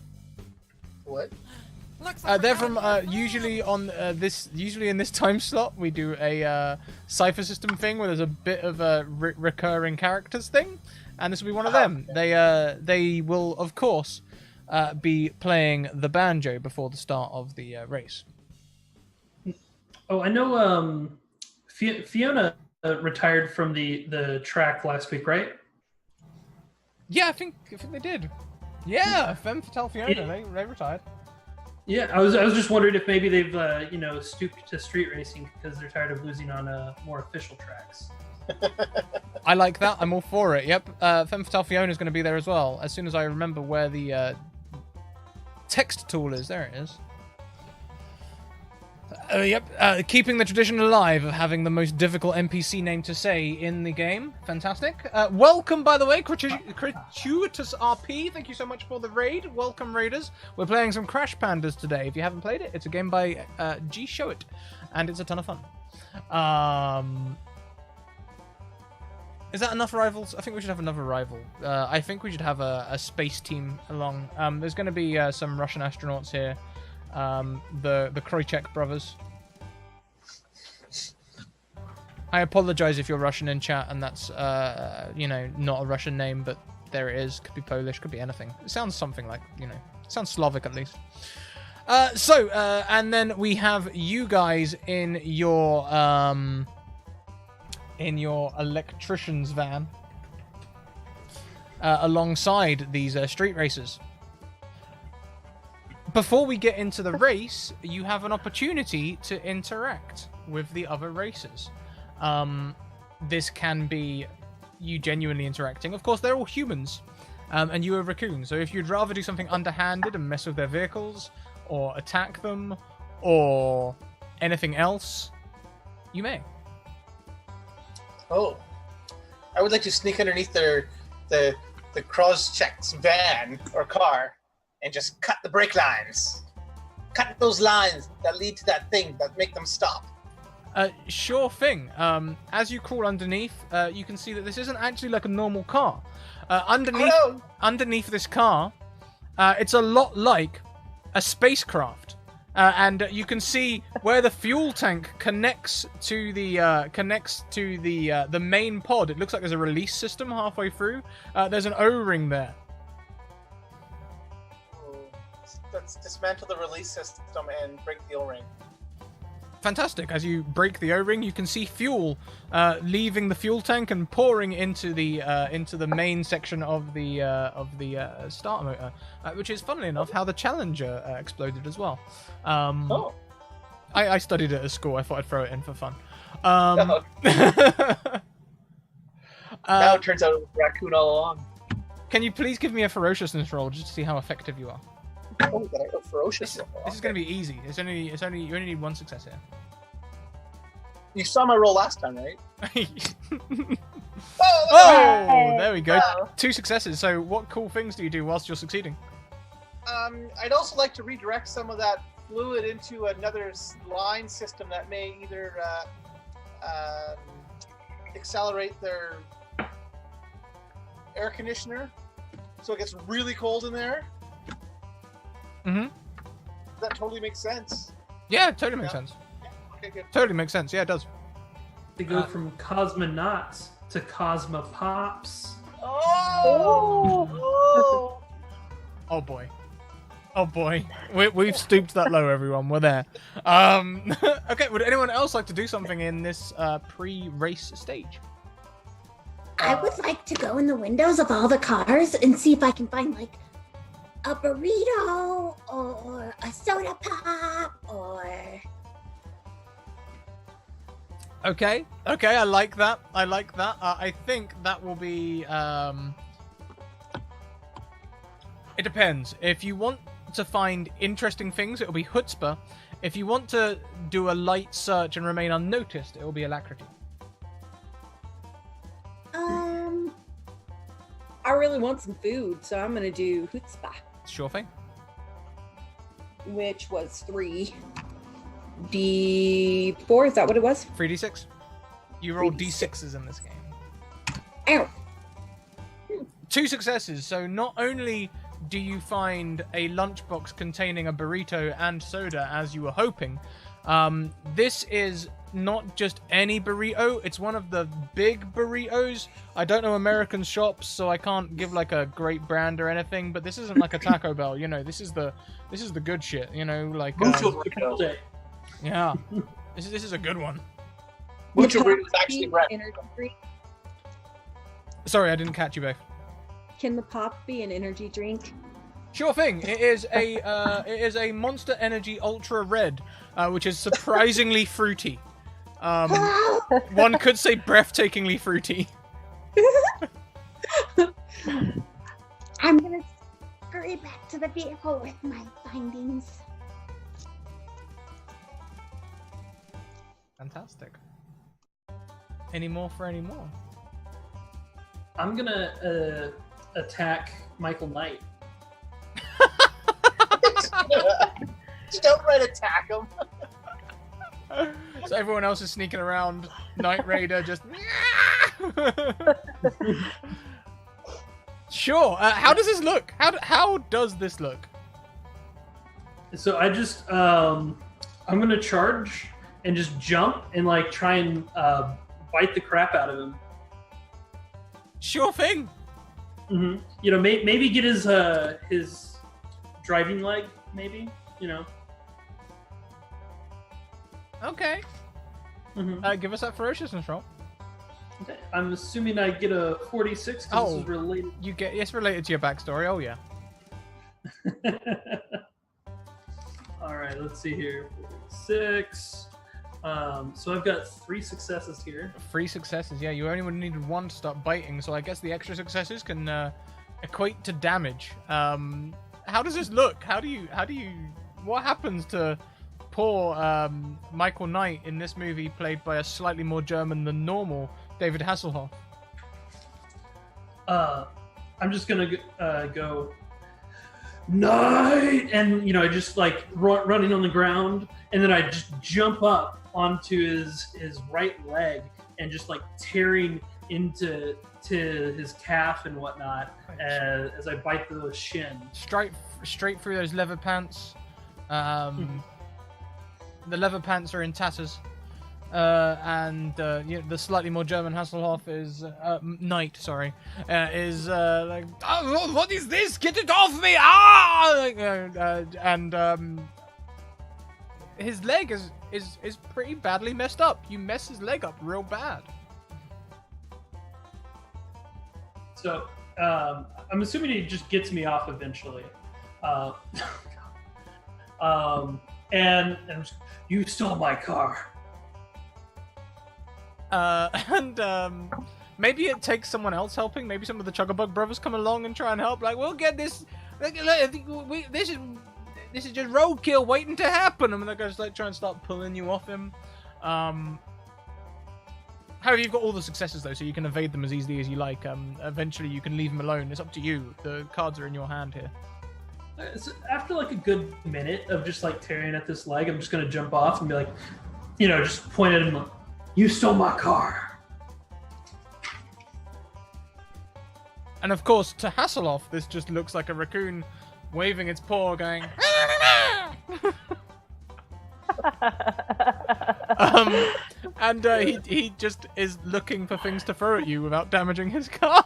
What? They're from usually in this time slot we do a cipher system thing where there's a bit of a recurring characters thing, and this will be one of them. They will of course be playing the banjo before the start of the race. Oh, I know. Fiona retired from the track last week, right? Yeah, I think they did. Yeah, Femme Fatale Fiona, they retired. Yeah, I was just wondering if maybe they've stooped to street racing because they're tired of losing on more official tracks. I like that. I'm all for it. Yep. Femme Fatale Fiona is going to be there as well. As soon as I remember where the text tool is, there it is. Yep. Keeping the tradition alive of having the most difficult NPC name to say in the game. Fantastic. Welcome, by the way, Gratuitous RP. Thank you so much for the raid. Welcome, raiders. We're playing some Crash Pandas today. If you haven't played it, it's a game by G Showit, and it's a ton of fun. Is that enough rivals? I think we should have another rival. I think we should have a space team along. There's going to be some Russian astronauts here. The Kroichek brothers. I apologize if you're Russian in chat and that's not a Russian name, but there it is. Could be Polish, could be anything. It sounds something like, it sounds Slavic at least. And then we have you guys in your electrician's van alongside these street racers. Before we get into the race, you have an opportunity to interact with the other racers. This can be you genuinely interacting. Of course, they're all humans, and you are raccoons. So if you'd rather do something underhanded and mess with their vehicles, or attack them, or anything else, you may. Oh, I would like to sneak underneath the Crosscheck's van or car and just cut the brake lines. Cut those lines that lead to that thing that make them stop. Sure thing. As you crawl underneath, you can see that this isn't actually like a normal car. Underneath this car, it's a lot like a spacecraft. And you can see where the fuel tank connects to the main pod. It looks like there's a release system halfway through. There's an O-ring there. Let's dismantle the release system and break the O-ring. fantastic. As you break the O-ring, you can see fuel leaving the fuel tank and pouring into the main section of the starter motor, which is, funnily enough, how the Challenger exploded as well. I studied it at school. I thought I'd throw it in for fun. Now it turns out it was a raccoon all along. Can you please give me a ferociousness roll just to see how effective you are? Oh, did I go ferocious? This is going to be easy. You only need one success here. You saw my roll last time, right? Oh, there we go. Wow. 2 successes. So what cool things do you do whilst you're succeeding? I'd also like to redirect some of that fluid into another line system that may either accelerate their air conditioner, so it gets really cold in there. Mm-hmm. That totally makes sense. Yeah, it totally makes sense. Yeah. Okay, good. Totally makes sense. Yeah, it does. They go from cosmonauts to cosmopops. Oh! Oh boy. Oh boy. We've stooped that low, everyone. We're there. Okay, would anyone else like to do something in this pre-race stage? I would like to go in the windows of all the cars and see if I can find like a burrito or a soda pop or... Okay, I like that. I think that will be... It depends. If you want to find interesting things, it'll be chutzpah. If you want to do a light search and remain unnoticed, it'll be alacrity. I really want some food, so I'm gonna do chutzpah, Sure thing. which was 3d4. Is that what it was? 3d6. You roll d6s in this game. Ow. 2 successes. So not only do you find a lunchbox containing a burrito and soda as you were hoping, this is not just any burrito. It's one of the big burritos. I don't know American shops, so I can't give like a great brand or anything, but this isn't like a Taco Bell, you know. This is the good shit, you know, like Mucho Chipotle. yeah. This is a good one. Mucho burrito is actually red. Energy drink? Sorry, I didn't catch you both. Can the pop be an energy drink? Sure thing. It is a Monster Energy Ultra Red, which is surprisingly fruity. One could say breathtakingly fruity. I'm gonna scurry back to the vehicle with my findings. Fantastic. Any more for any more? I'm gonna attack Michael Knight. Just outright attack him. So everyone else is sneaking around. Knight Raider just. Sure. How does this look? How does this look? So I just I'm gonna charge and just jump and like try and bite the crap out of him. Sure thing. Mm-hmm. You know, maybe get his driving leg. Maybe, you know. Okay. Mm-hmm. Give us that ferociousness roll. Okay. I'm assuming I get a 46 because this is related. You get it's related to your backstory. Oh yeah. All right. Let's see here. 46. So I've got 3 successes here. 3 successes. Yeah, you only needed 1 to start biting. So I guess the extra successes can equate to damage. How does this look? How do you? What happens to poor Michael Knight in this movie, played by a slightly more German than normal David Hasselhoff? I'm just gonna go Knight, and you know, I just like running on the ground, and then I just jump up onto his right leg and just like tearing into his calf and whatnot as I bite the shin. Straight through those leather pants. The leather pants are in tatters. And you know, the slightly more German Hasselhoff is Knight. Sorry, is like, oh, what is this? Get it off me! Ah! his leg is pretty badly messed up. You mess his leg up real bad. So, I'm assuming he just gets me off eventually. And you stole my car. Maybe it takes someone else helping. Maybe some of the Chuggabug brothers come along and try and help. Like, we'll get this. This is just roadkill waiting to happen. And they're going to try and start pulling you off him. However, you've got all the successes though, so you can evade them as easily as you like. Eventually, you can leave him alone. It's up to you. The cards are in your hand here. So after like a good minute of just like tearing at this leg, I'm just gonna jump off and be like, just point at him. Like, you stole my car. And of course, to Hasselhoff, this just looks like a raccoon waving its paw, going. He just is looking for things to throw at you without damaging his car.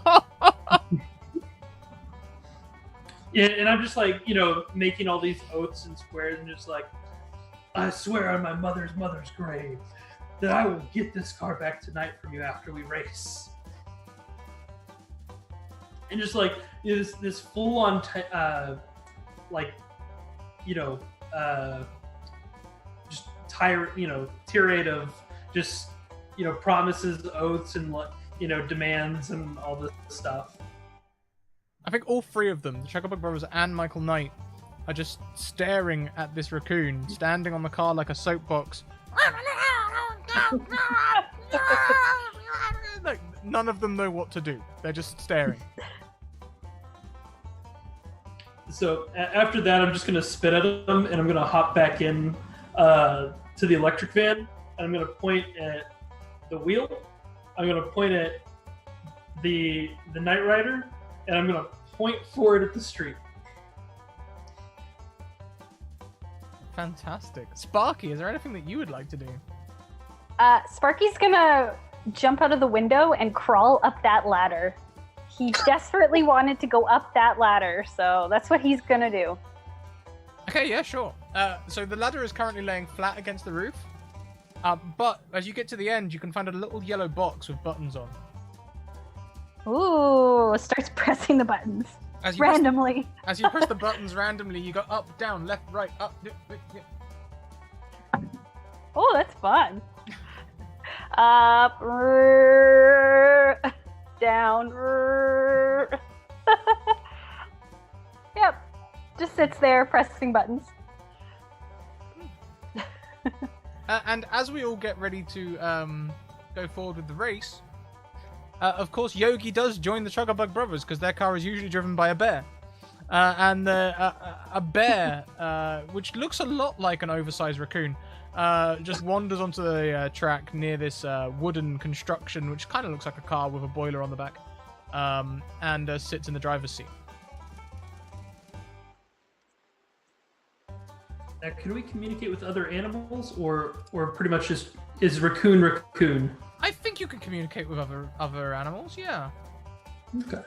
Yeah, and I'm just like, making all these oaths and swears and just like, I swear on my mother's grave that I will get this car back tonight from you after we race. And just like, this full on, just tirade of just, promises, oaths, and demands and all this stuff. I think all three of them, the Chuggabug brothers and Michael Knight, are just staring at this raccoon, standing on the car like a soapbox. Like, none of them know what to do. They're just staring. So after that, I'm just going to spit at them, and I'm going to hop back in to the electric van, and I'm going to point at the wheel. I'm going to point at the Knight Rider, and I'm going to point forward at the street. Fantastic. Sparky, is there anything that you would like to do? Sparky's gonna jump out of the window and crawl up that ladder. He desperately wanted to go up that ladder, so that's what he's gonna do. Okay, yeah, sure. So the ladder is currently laying flat against the roof, but as you get to the end, you can find a little yellow box with buttons on. Ooh, starts pressing the buttons randomly. As you press the buttons randomly, you go up, down, left, right, up. Oh, that's fun. Up, down. Yep, just sits there pressing buttons. And as we all get ready to go forward with the race, of course, Yogi does join the Chuggabug brothers because their car is usually driven by a bear. And a bear, which looks a lot like an oversized raccoon, just wanders onto the track near this wooden construction, which kind of looks like a car with a boiler on the back, and sits in the driver's seat. Now, can we communicate with other animals, or pretty much just is raccoon? I think you can communicate with other animals, yeah. Okay.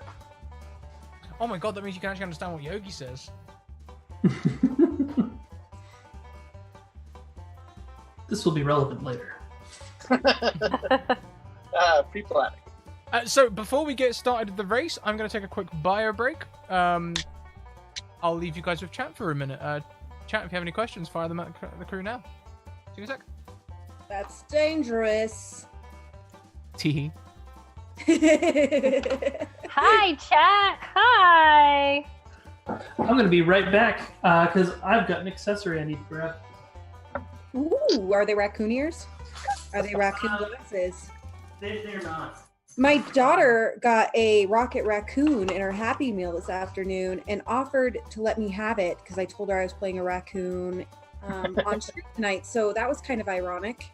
Oh my god, that means you can actually understand what Yogi says. This will be relevant later. Pre-planning. So before we get started with the race, I'm going to take a quick bio break. I'll leave you guys with chat for a minute. Chat, if you have any questions, fire them at the crew now. See you in a sec. That's dangerous. Teehee. Hi, chat. Hi. I'm going to be right back because I've got an accessory I need to grab. Ooh, are they raccoon ears? Are they raccoon glasses? They're not. My daughter got a rocket raccoon in her Happy Meal this afternoon and offered to let me have it because I told her I was playing a raccoon on stream tonight. So that was kind of ironic.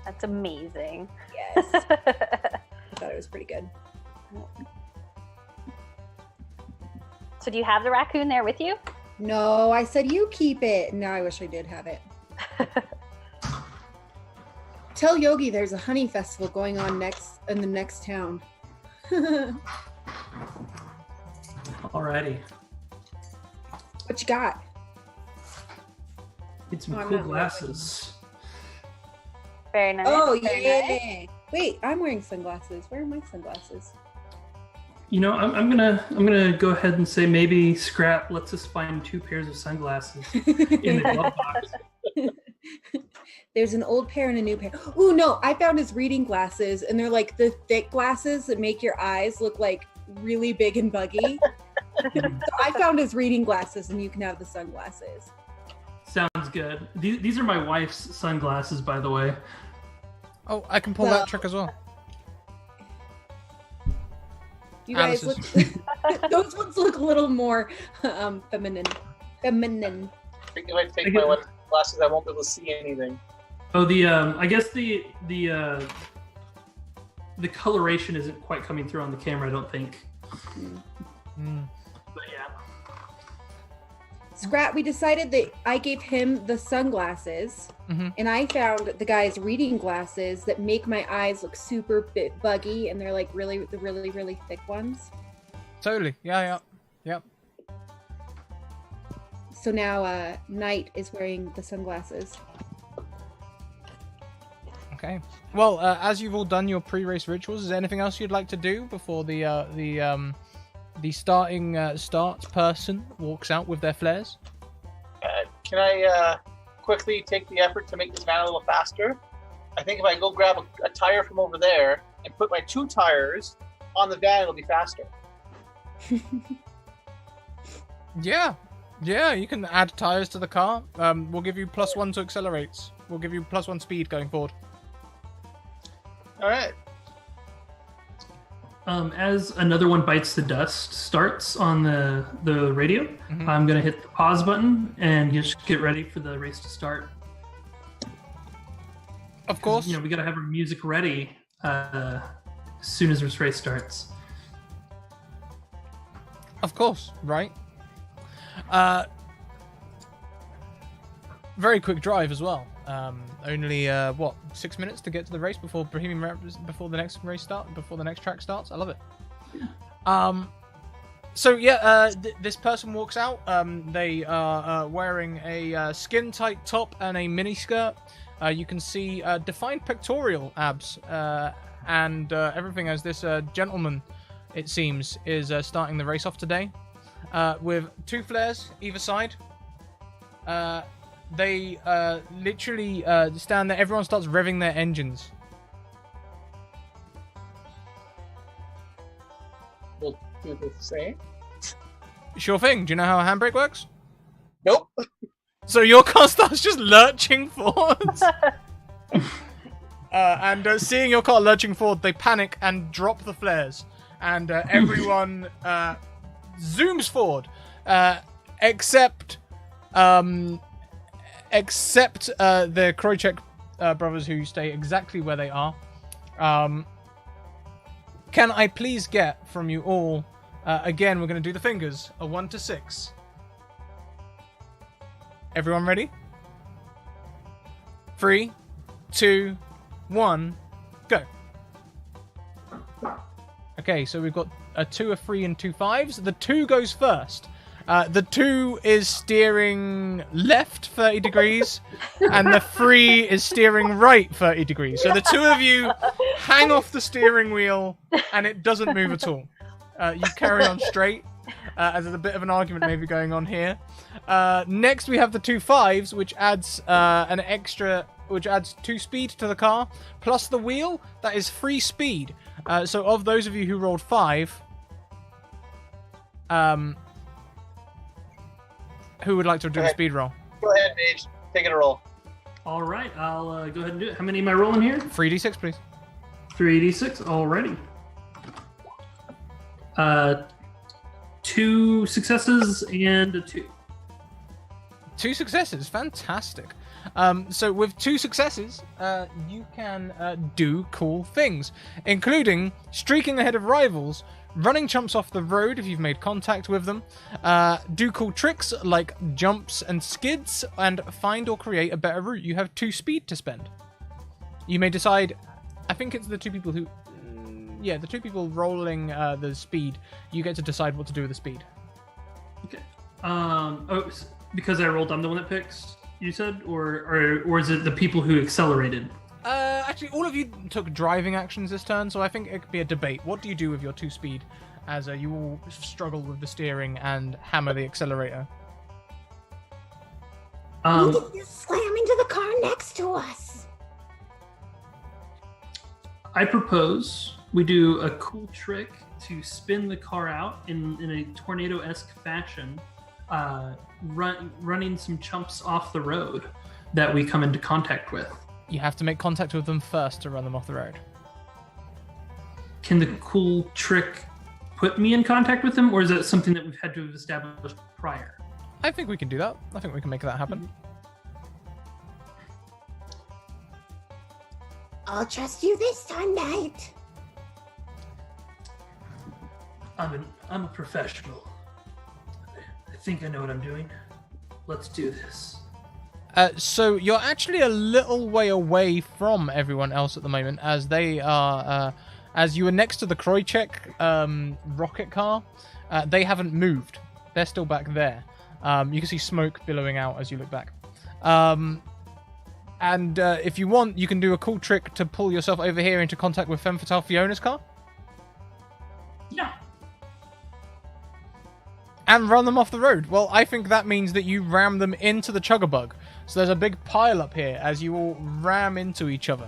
That's amazing. Yes. I thought it was pretty good. So do you have the raccoon there with you? No, I said you keep it. No, I wish I did have it. Tell Yogi there's a honey festival going on in the next town. Alrighty. What you got? Get some Oh, I'm cool not glasses. Very nice. Oh very yeah. nice. Wait, I'm wearing sunglasses. Where are my sunglasses? You know, I'm gonna go ahead and say maybe Scrap lets us find 2 pairs of sunglasses in the glove box. There's an old pair and a new pair. Oh no, I found his reading glasses, and they're like the thick glasses that make your eyes look like really big and buggy. So I found his reading glasses, and you can have the sunglasses. Sounds good. These are my wife's sunglasses, by the way. Oh, I can pull Well- that trick as well. You guys Alice's. look. Those ones look a little more feminine. Feminine. I think if I take my wife's glasses, I won't be able to see anything. Oh, I guess the coloration isn't quite coming through on the camera, I don't think. Mm. But yeah. Scrat, we decided that I gave him the sunglasses, Mhm. and I found the guy's reading glasses that make my eyes look super buggy, and they're like really thick ones. Totally. Yeah. So now Knight is wearing the sunglasses. Okay. Well, as you've all done your pre-race rituals, is there anything else you'd like to do before the starting starts person walks out with their flares? Can I quickly take the effort to make this van a little faster? I think if I go grab a tire from over there and put my 2 tires on the van, it'll be faster. Yeah, you can add tires to the car. We'll give you +1 to accelerates. We'll give you +1 speed going forward. All right. As another one bites the dust starts on the radio, I'm gonna hit the pause button and just get ready for the race to start. Of course. You know, we gotta have our music ready as soon as this race starts. Of course, right? Very quick drive as well. Only 6 minutes to get to the race before the next race before the next track starts. I love it. So yeah, this person walks out. They are wearing a skin-tight top and a mini skirt. You can see defined pectoral abs and everything as this gentleman, it seems, is starting the race off today with 2 flares either side. They literally stand there. Everyone starts revving their engines. We'll do the same. Sure thing. Do you know how a handbrake works? Nope. So your car starts just lurching forwards. And seeing your car lurching forward, they panic and drop the flares. And everyone zooms forward. Except the Krochek brothers, who stay exactly where they are. Can I please get from you all, again, we're going to do the fingers, a 1 to 6. Everyone ready? 3, 2, 1, go. Okay, so we've got a 2, a 3, and 2 5s. The 2 goes first. The 2 is steering left 30 degrees, and the 3 is steering right 30 degrees. So the 2 of you hang off the steering wheel, and it doesn't move at all. You carry on straight, as there's a bit of an argument maybe going on here. Next, we have the 2 5s, which adds which adds 2 speed to the car, plus the wheel. That is 3 speed. So of those of you who rolled 5, who would like to do a speed roll? Go ahead, Paige. Take it a roll. All right, I'll go ahead and do it. How many am I rolling here? 3d6, please. 3d6, alrighty. 2 successes and a 2. 2 successes, fantastic. So with 2 successes, you can do cool things, including streaking ahead of rivals, running chumps off the road if you've made contact with them, do cool tricks like jumps and skids, and find or create a better route. You have 2 speed to spend. You may decide, I think it's the 2 people who, the 2 people rolling the speed, you get to decide what to do with the speed. Okay. Because I rolled, I'm the one that picks? you said, or is it the people who accelerated? Actually, all of you took driving actions this turn, so I think it could be a debate. What do you do with your 2-speed as you all struggle with the steering and hammer the accelerator? We can just slam into the car next to us. I propose we do a cool trick to spin the car out in a tornado-esque fashion, running some chumps off the road that we come into contact with. You have to make contact with them first to run them off the road. Can the cool trick put me in contact with them, or is that something that we've had to have established prior? I think we can do that. I think we can make that happen. I'll trust you this time, Knight. I'm a professional. I think I know what I'm doing. Let's do this. So you're actually a little way away from everyone else at the moment, as they are, as you were next to the Kroychek rocket car, they haven't moved. They're still back there. You can see smoke billowing out as you look back. And if you want, you can do a cool trick to pull yourself over here into contact with Femme Fatale Fiona's car. Yeah. And run them off the road. Well, I think that means that you ram them into the Chuggabug. So there's a big pile up here as you all ram into each other.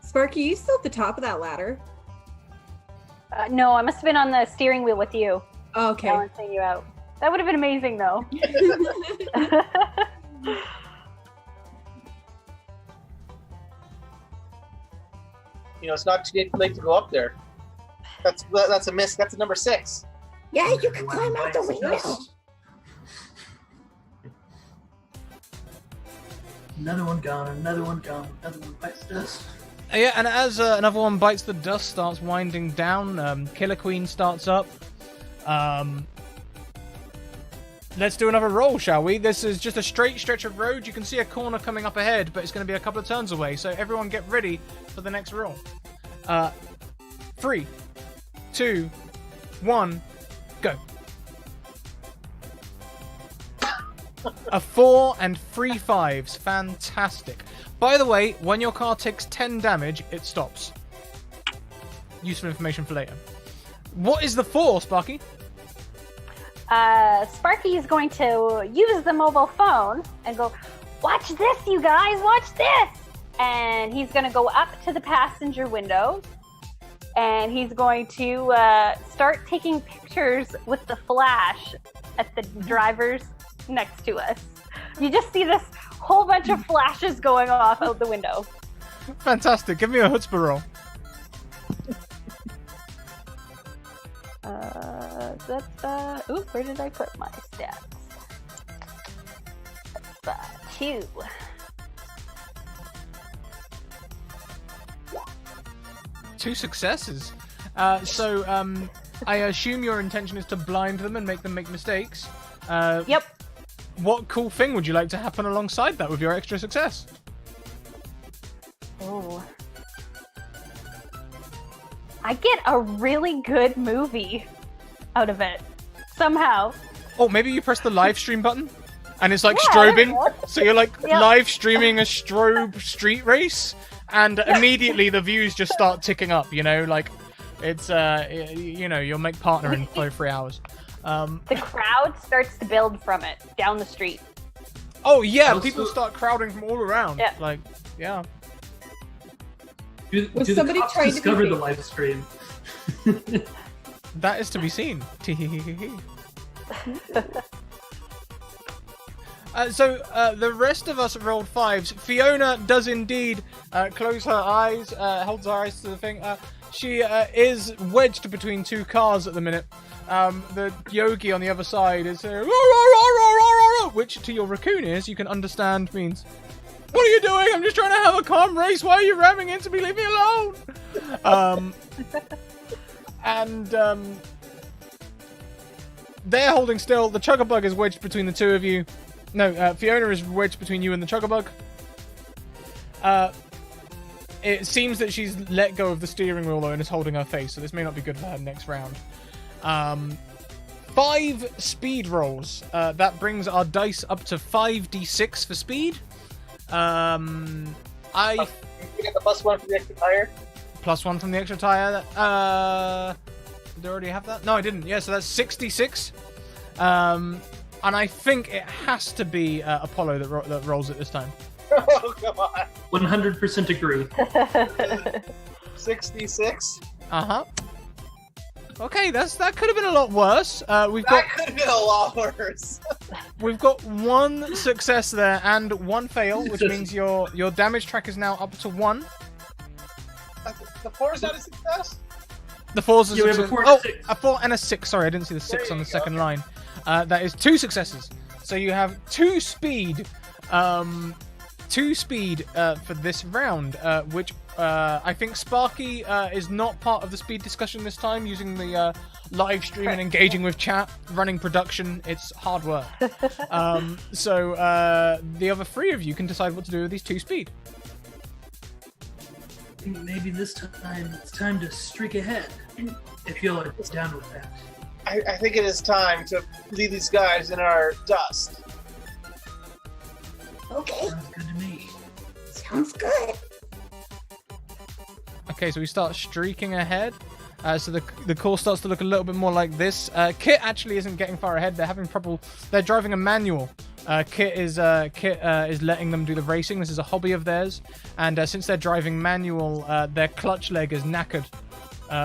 Sparky, you still at the top of that ladder? No, I must have been on the steering wheel with you. Oh, okay. Balancing you out. That would have been amazing, though. It's not too late to go up there. That's a miss. That's a number 6. Yeah, you can climb out the window. Another one gone, another one gone, another one bites dust. Yeah, and as another one bites the dust, starts winding down, Killer Queen starts up. Let's do another roll, shall we? This is just a straight stretch of road. You can see a corner coming up ahead, but it's going to be a couple of turns away. So everyone get ready for the next roll. 3, 2, 1, go. A 4 and 3 5s. Fantastic. By the way, when your car takes 10 damage, it stops. Useful information for later. What is the 4, Sparky? Sparky is going to use the mobile phone and go, "Watch this, you guys, watch this!" And he's going to go up to the passenger window, and he's going to start taking pictures with the flash at the drivers next to us. You just see this whole bunch of flashes going off out the window. Fantastic. Give me a chutzpah roll. Where did I put my stats? That's 2. Two successes. So I assume your intention is to blind them and make them make mistakes. Yep. What cool thing would you like to happen alongside that with your extra success? Oh. I get a really good movie out of it. Somehow. Oh, maybe you press the live stream button and it's like Yeah, strobing. So you're like Yep. live streaming a strobe street race and immediately the views just start ticking up, like it's, you'll make partner in 3 hours. The crowd starts to build from it down the street. Oh yeah, Also- people start crowding from all around. Yeah. Like, yeah. Do Was the somebody cops trying to discover be the fake? live stream? That is to be seen. So the rest of us rolled 5s. Fiona does indeed close her eyes, holds her eyes to the thing. She is wedged between 2 cars at the minute. The yogi on the other side is saying, which to your raccoon ears you can understand means, "What are you doing? I'm just trying to have a calm race. Why are you ramming into me? Leave me alone." They're holding still. The Chuggabug is wedged between the 2 of you. No, Fiona is wedged between you and the Chuggabug. It seems that she's let go of the steering wheel though and is holding her face, so this may not be good for her next round. 5 speed rolls. That brings our dice up to 5d6 for speed. You get the +1 for the extra tire. +1 from the extra tire. Did I already have that? No, I didn't. Yeah, so that's 66. And I think it has to be Apollo that rolls it this time. Oh, come on. 100% agree. 66. Uh-huh. Okay, that could have been a lot worse. That could have been a lot worse. We've got 1 success there and 1 fail, which means your damage track is now up to 1. The 4 is not a success? The 4's a Yeah, we have success. a 4 and a 6. A 4 and a 6. Sorry, I didn't see the 6 on the second line. That is 2 successes. So you have 2 speed. 2 speed for this round, which I think Sparky is not part of the speed discussion this time, using the live stream and engaging with chat, running production. It's hard work. So the other 3 of you can decide what to do with these 2 speed. I think maybe this time it's time to streak ahead. If you're down with that. I think it is time to leave these guys in our dust. Okay, Sounds good to me. sounds good. Okay, so we start streaking ahead. So the course starts to look a little bit more like this. Kit actually isn't getting far ahead. They're having trouble. They're driving a manual. Kit is letting them do the racing. This is a hobby of theirs, and since they're driving manual, their clutch leg is knackered,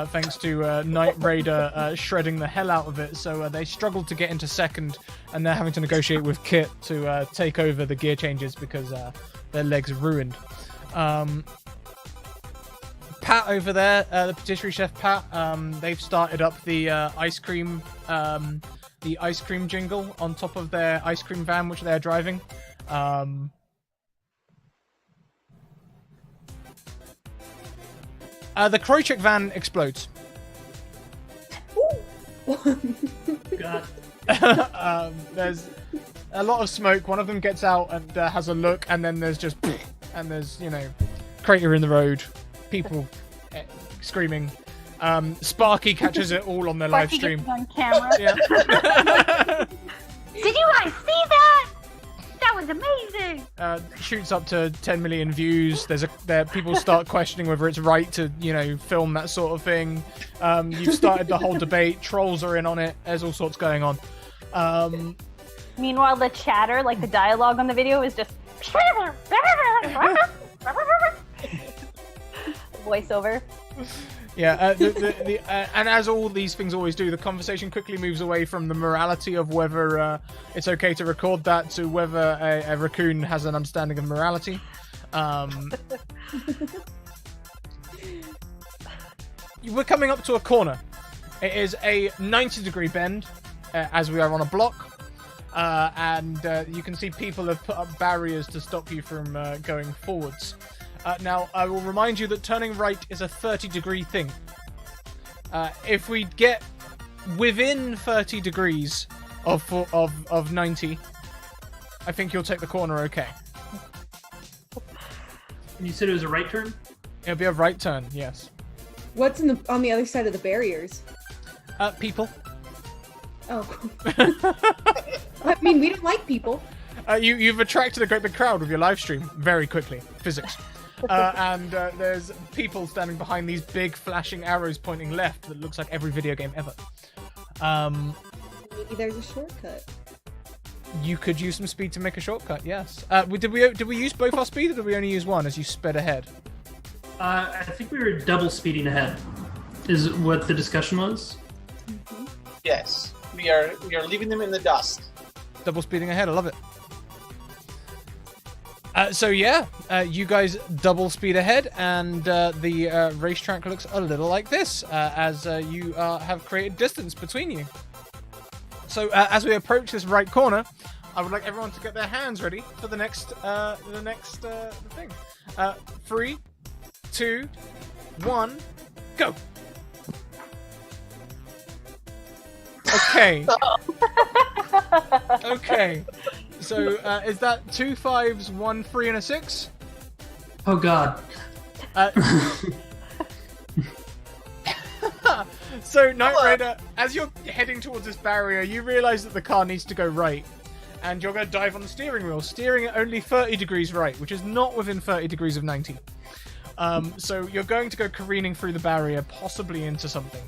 thanks to Night Raider shredding the hell out of it. So they struggle to get into second, and they're having to negotiate with Kit to take over the gear changes because their legs are ruined. Pat over there, the patisserie chef Pat, they've started up the ice cream jingle on top of their ice cream van, which they're driving. The Kroichik van explodes. God. There's a lot of smoke. One of them gets out and has a look, and then there's just and there's crater in the road. People screaming. Sparky catches it all on their live stream. Gets on camera. Yeah. Did you guys see that? That was amazing. Shoots up to 10 million views. People start questioning whether it's right to film that sort of thing. You've started the whole debate. Trolls are in on it. There's all sorts going on. Meanwhile, the chatter, like the dialogue on the video, is just voiceover. Yeah, and as all these things always do, the conversation quickly moves away from the morality of whether it's okay to record that to whether a raccoon has an understanding of morality. We're coming up to a corner. It is a 90-degree bend, as we are on a block, and you can see people have put up barriers to stop you from going forwards. Now, I will remind you that turning right is a 30-degree thing. If we get within 30 degrees of 90, I think you'll take the corner okay. And you said it was a right turn? It'll be a right turn, yes. What's on the other side of the barriers? People. Oh. I mean, we don't like people. You've attracted a great big crowd with your live stream very quickly. Physics. And there's people standing behind these big flashing arrows pointing left that looks like every video game ever. Maybe there's a shortcut. You could use some speed to make a shortcut, yes. Did we use both our speed, or did we only use one as you sped ahead? I think we were double speeding ahead, is what the discussion was. Mm-hmm. Yes, we are leaving them in the dust. Double speeding ahead, I love it. So yeah, you guys double speed ahead, and the racetrack looks a little like this, as you have created distance between you. So as we approach this right corner, I would like everyone to get their hands ready for the next thing. 3, 2, 1, go. Okay. Okay. So is that 2 5s, 1 3, and a 6? Oh God. So, Knight Rider, as you're heading towards this barrier, you realize that the car needs to go right. And you're going to dive on the steering wheel, steering at only 30 degrees right, which is not within 30 degrees of 90. So you're going to go careening through the barrier, possibly into something.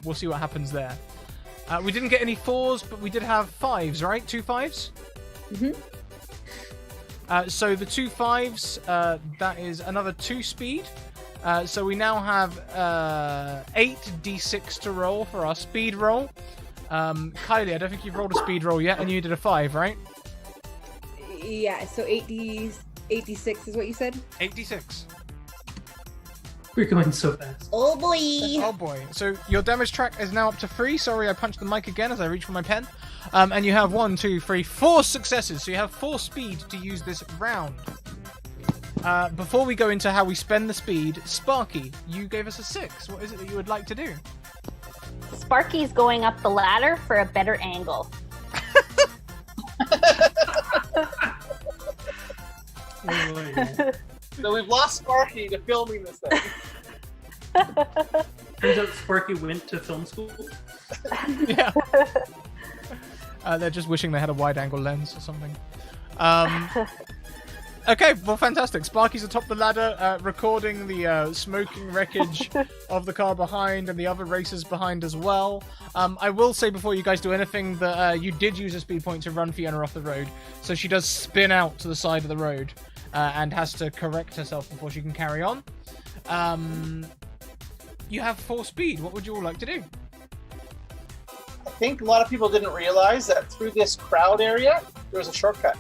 We'll see what happens there. We didn't get any 4s, but we did have 5s, right? 2 5s? Mm-hmm. So the 2 5s, that is another 2 speed. So we now have 8 d6 to roll for our speed roll. Kylie, I don't think you've rolled a speed roll yet, and you did a 5, right? Yeah, so 8d6 is what you said? 8d6. We're going so fast. Oh boy. Oh boy. So your damage track is now up to 3. Sorry, I punched the mic again as I reach for my pen. And you have 1, 2, 3, 4 successes. So you have 4 speed to use this round. Before we go into how we spend the speed, Sparky, you gave us a 6. What is it that you would like to do? Sparky's going up the ladder for a better angle. So we've lost Sparky to filming this thing. Turns out Sparky went to film school. Yeah. They're just wishing they had a wide-angle lens or something. Okay, well, fantastic. Sparky's atop the ladder, recording the smoking wreckage of the car behind and the other racers behind as well. I will say before you guys do anything that you did use a speed point to run Fiona off the road, so she does spin out to the side of the road and has to correct herself before she can carry on. You have 4 speed. What would you all like to do? I think a lot of people didn't realize that through this crowd area, there was a shortcut.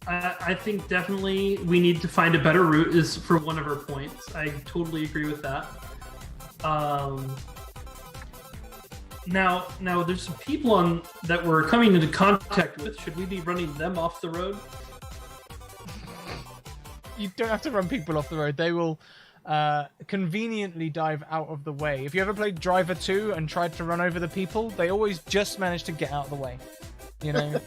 I think definitely we need to find a better route is for one of our points. I totally agree with that. Now there's some people that we're coming into contact with. Should we be running them off the road? You don't have to run people off the road. They will conveniently dive out of the way. If you ever played Driver 2 and tried to run over the people, they always just manage to get out of the way. You know?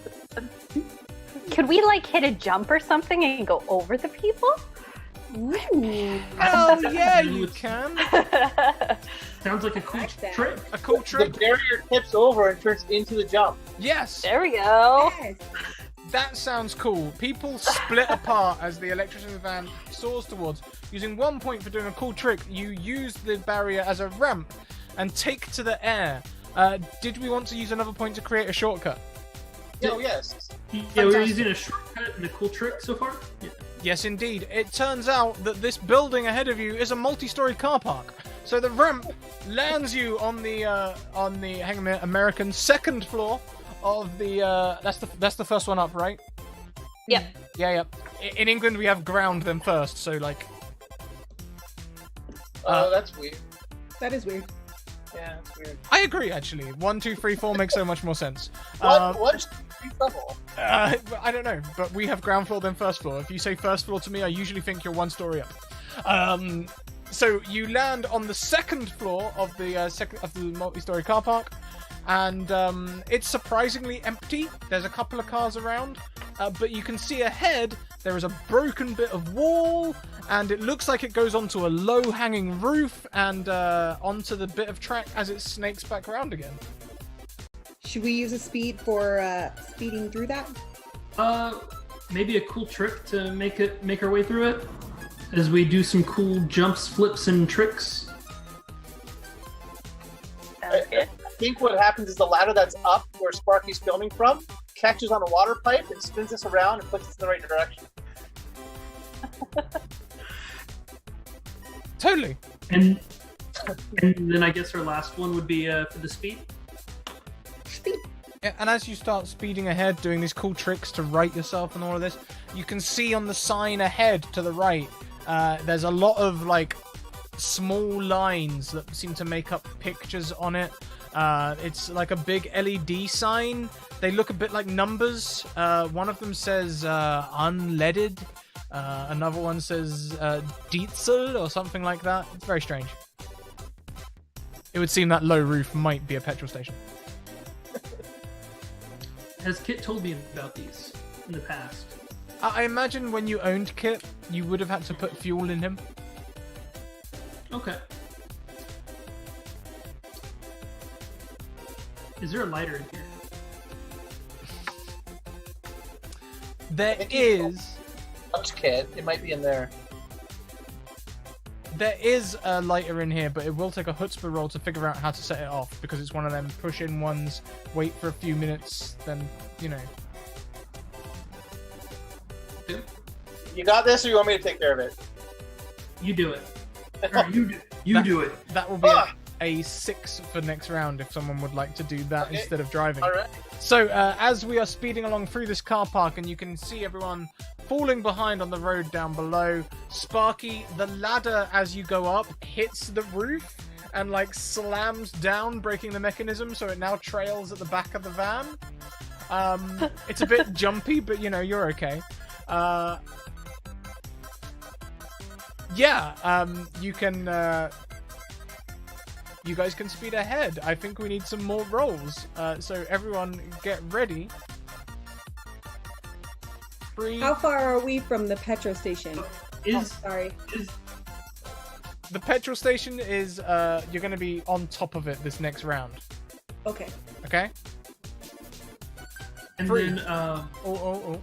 Could we hit a jump or something and go over the people? Ooh. Oh yeah, you can. Sounds like a cool trick. A cool trick. The barrier tips over and turns into the jump. Yes. There we go. Yes. That sounds cool. People split apart as the electrician van soars towards. Using 1 point for doing a cool trick, you use the barrier as a ramp and take to the air. Did we want to use another point to create a shortcut? Oh, yes. Yeah, we're using a shortcut and a cool trick so far? Yeah. Yes, indeed. It turns out that this building ahead of you is a multi-story car park. So the ramp lands you on the hang on a minute, American second floor of the that's the first one up, right? Yep. Yeah. In England we have ground them first, so That's weird. That is weird. Yeah, that's weird. I agree, actually. 1, 2, 3, 4 makes so much more sense. What's level? I don't know, but we have ground floor then first floor. If you say first floor to me, I usually think you're 1 story up. So you land on the second floor of the multi-story car park, and it's surprisingly empty. There's a couple of cars around, but you can see ahead there is a broken bit of wall, and it looks like it goes onto a low-hanging roof and onto the bit of track as it snakes back around again. Should we use a speed for speeding through that? Maybe a cool trick to make our way through it, as we do some cool jumps, flips, and tricks. I think what happens is the ladder that's up where Sparky's filming from catches on a water pipe and spins us around and puts us in the right direction. Totally. And then I guess our last one would be for the speed. Speed. Yeah, and as you start speeding ahead, doing these cool tricks to right yourself and all of this, you can see on the sign ahead to the right, there's a lot of small lines that seem to make up pictures on it. It's like a big LED sign. They look a bit like numbers. One of them says unleaded. Another one says diesel or something like that. It's very strange. It would seem that low roof might be a petrol station. Has Kit told me about these in the past? I imagine when you owned Kit, you would have had to put fuel in him. Okay. Is there a lighter in here? There is. Lunch kit. It might be in there. There is a lighter in here, but it will take a chutzpah roll to figure out how to set it off, because it's one of them push-in ones, wait for a few minutes, then, you know. You got this, or you want me to take care of it? You do it. Or you do it. That will be a 6 for next round if someone would like to do that instead of driving. All right. So, as we are speeding along through this car park, and you can see everyone falling behind on the road down below, Sparky, the ladder as you go up hits the roof and like slams down, breaking the mechanism, so it now trails at the back of the van. It's a bit jumpy, but you know, you're okay. You can you guys can speed ahead. I think we need some more rolls. So everyone get ready. How far are we from the petrol station? Sorry. The petrol station is you're going to be on top of it this next round. Okay. Okay? And 3. then Oh.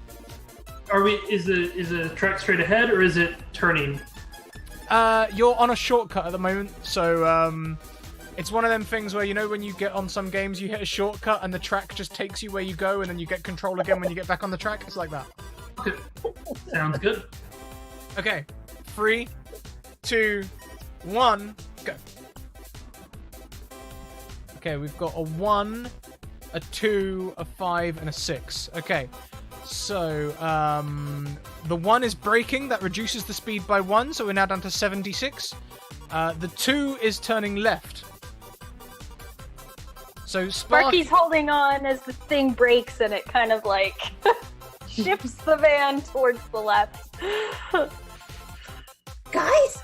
are we is the track straight ahead or is it turning? You're on a shortcut at the moment, so it's one of them things where, you know, when you get on some games, you hit a shortcut and the track just takes you where you go, and then you get control again when you get back on the track. It's like that. Okay. Sounds good. Okay. 3, 2, 1, go. Okay, we've got a 1, a 2, a 5, and a 6. Okay. So, the 1 is braking. That reduces the speed by 1, so we're now down to 76. The 2 is turning left. So Sparky's holding on as the thing breaks, and it kind of like shifts the van towards the left. Guys,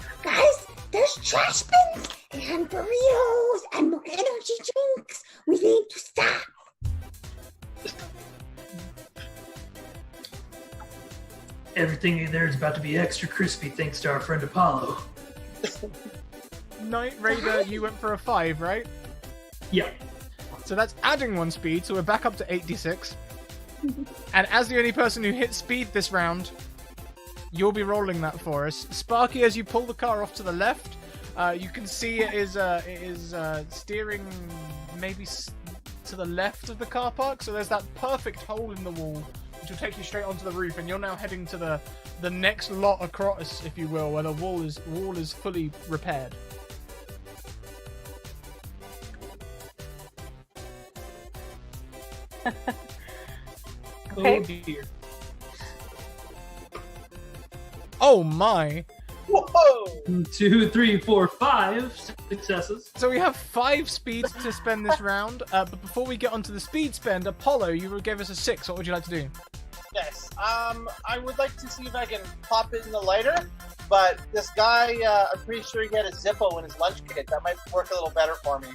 there's trash bins and burritos and more energy drinks. We need to stop. Everything in there is about to be extra crispy thanks to our friend Apollo. Night Raider, you went for a 5, right? Yeah. So that's adding 1 speed, so we're back up to 86. And as the only person who hit speed this round, you'll be rolling that for us. Sparky, as you pull the car off to the left, you can see it is steering maybe to the left of the car park. So there's that perfect hole in the wall, which will take you straight onto the roof, and you're now heading to the next lot across, if you will, where the wall is fully repaired. Okay. Oh dear. Oh my! Whoa! 1, 2, 3, 4, 5 successes. So we have 5 speeds to spend this round, but before we get onto the speed spend, Apollo, you gave us a 6. What would you like to do? Yes. I would like to see if I can pop it in the lighter, but this guy, I'm pretty sure he had a Zippo in his lunch kit. That might work a little better for me.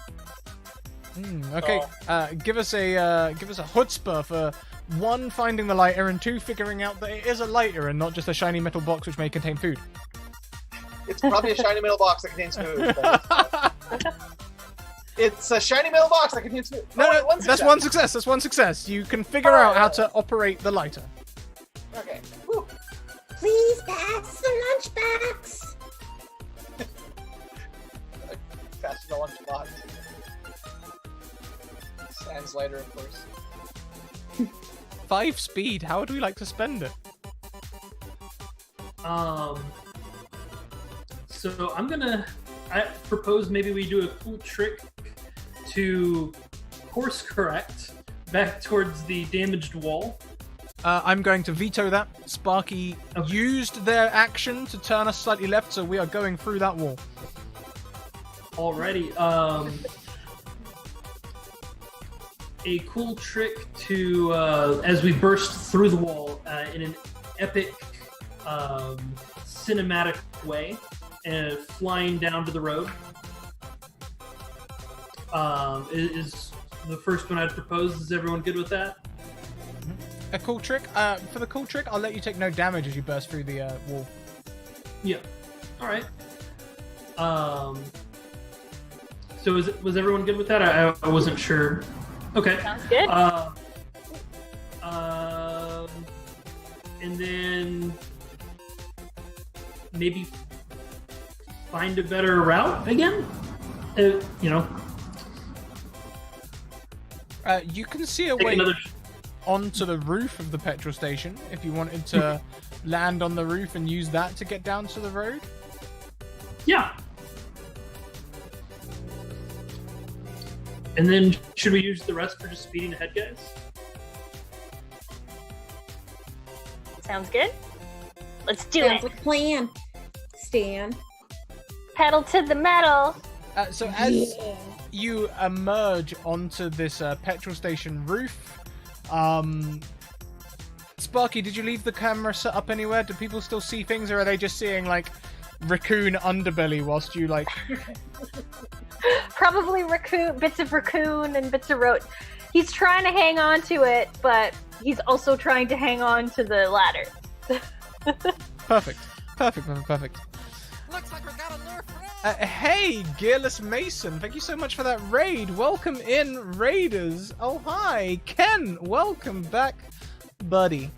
Okay. Give us a chutzpah for 1, finding the lighter, and 2, figuring out that it is a lighter and not just a shiny metal box which may contain food. It's probably a shiny metal box that contains food. It's a shiny metal box that contains food. No, that's 1 success. That's 1 success. You can figure out how to operate the lighter. Okay. Please pass the lunchbox. Pass the lunchbox. Sans lighter, of course. 5 speed. How would we like to spend it? So I propose maybe we do a cool trick to course correct back towards the damaged wall. I'm going to veto that. Sparky used their action to turn us slightly left, so we are going through that wall. Alrighty. A cool trick to, as we burst through the wall in an epic cinematic way, and flying down to the road, is the first one I'd propose. Is everyone good with that? A cool trick? For the cool trick, I'll let you take no damage as you burst through the wall. Yeah. Alright. So was everyone good with that? I wasn't sure. Okay. Sounds good. And then maybe find a better route again. You know. You can see a Take way another. onto the roof of the petrol station if you wanted to land on the roof and use that to get down to the road. Yeah. And then should we use the rest for just speeding ahead, guys? Sounds good. Let's do Sounds it. like a plan. Stan. Pedal to the metal. So as you emerge onto this petrol station roof, Sparky, did you leave the camera set up anywhere? Do people still see things, or are they just seeing like raccoon underbelly whilst you like? Probably bits of raccoon and bits of road. He's trying to hang on to it, but he's also trying to hang on to the ladder. Perfect. Looks like we got a new friend. Hey, Gearless Mason, thank you so much for that raid. Welcome in, Raiders. Oh, hi. Ken, welcome back, buddy.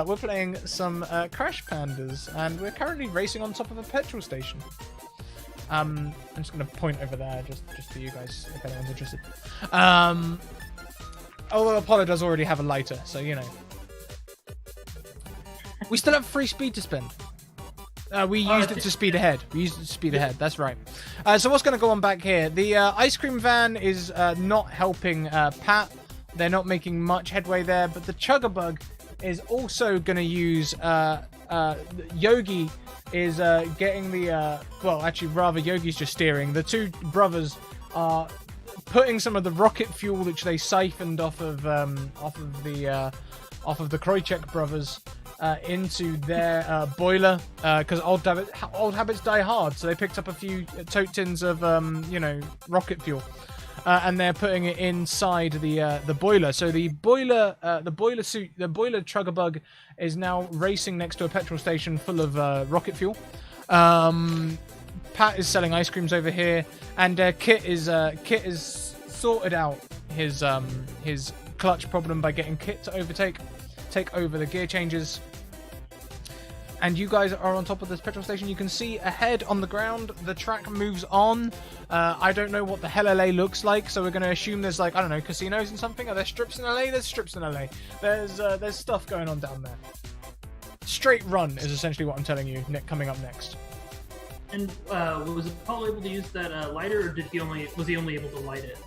We're playing some Crash Pandas, and we're currently racing on top of a petrol station. I'm just going to point over there, just for you guys, if anyone's interested. Although Apollo does already have a lighter, so, you know. We still have free speed to spend. We used it to speed ahead. That's right. So what's going to go on back here? The ice cream van is not helping Pat. They're not making much headway there. But the Chuggabug is also going to use... Yogi is getting the... well, actually, rather, Yogi's just steering. The two brothers are putting some of the rocket fuel which they siphoned off of the Kroychek brothers into their boiler, because old habits die hard. So they picked up a few tote tins of rocket fuel, and they're putting it inside the boiler. So the boiler Chuggabug is now racing next to a petrol station full of rocket fuel. Pat is selling ice creams over here, and Kit is sorted out his clutch problem by getting Kit to take over the gear changes. And you guys are on top of this petrol station. You can see ahead on the ground, the track moves on. I don't know what the hell LA looks like, so we're going to assume there's, like, I don't know, casinos and something. Are there strips in LA? There's strips in LA. There's stuff going on down there. Straight run is essentially what I'm telling you, Nick, coming up next. And was Apollo able to use that lighter, or was he only able to light it?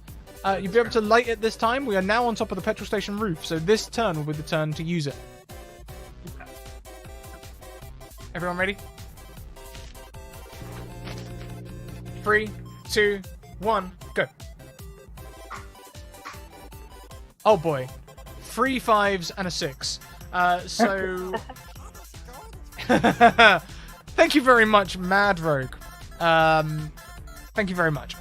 You'll be able to light it this time. We are now on top of the petrol station roof, so this turn will be the turn to use it. Okay. Everyone ready? 3, 2, 1, go. Oh boy. 3 5s and a 6. So... Thank you very much, Mad Rogue. Thank you very much.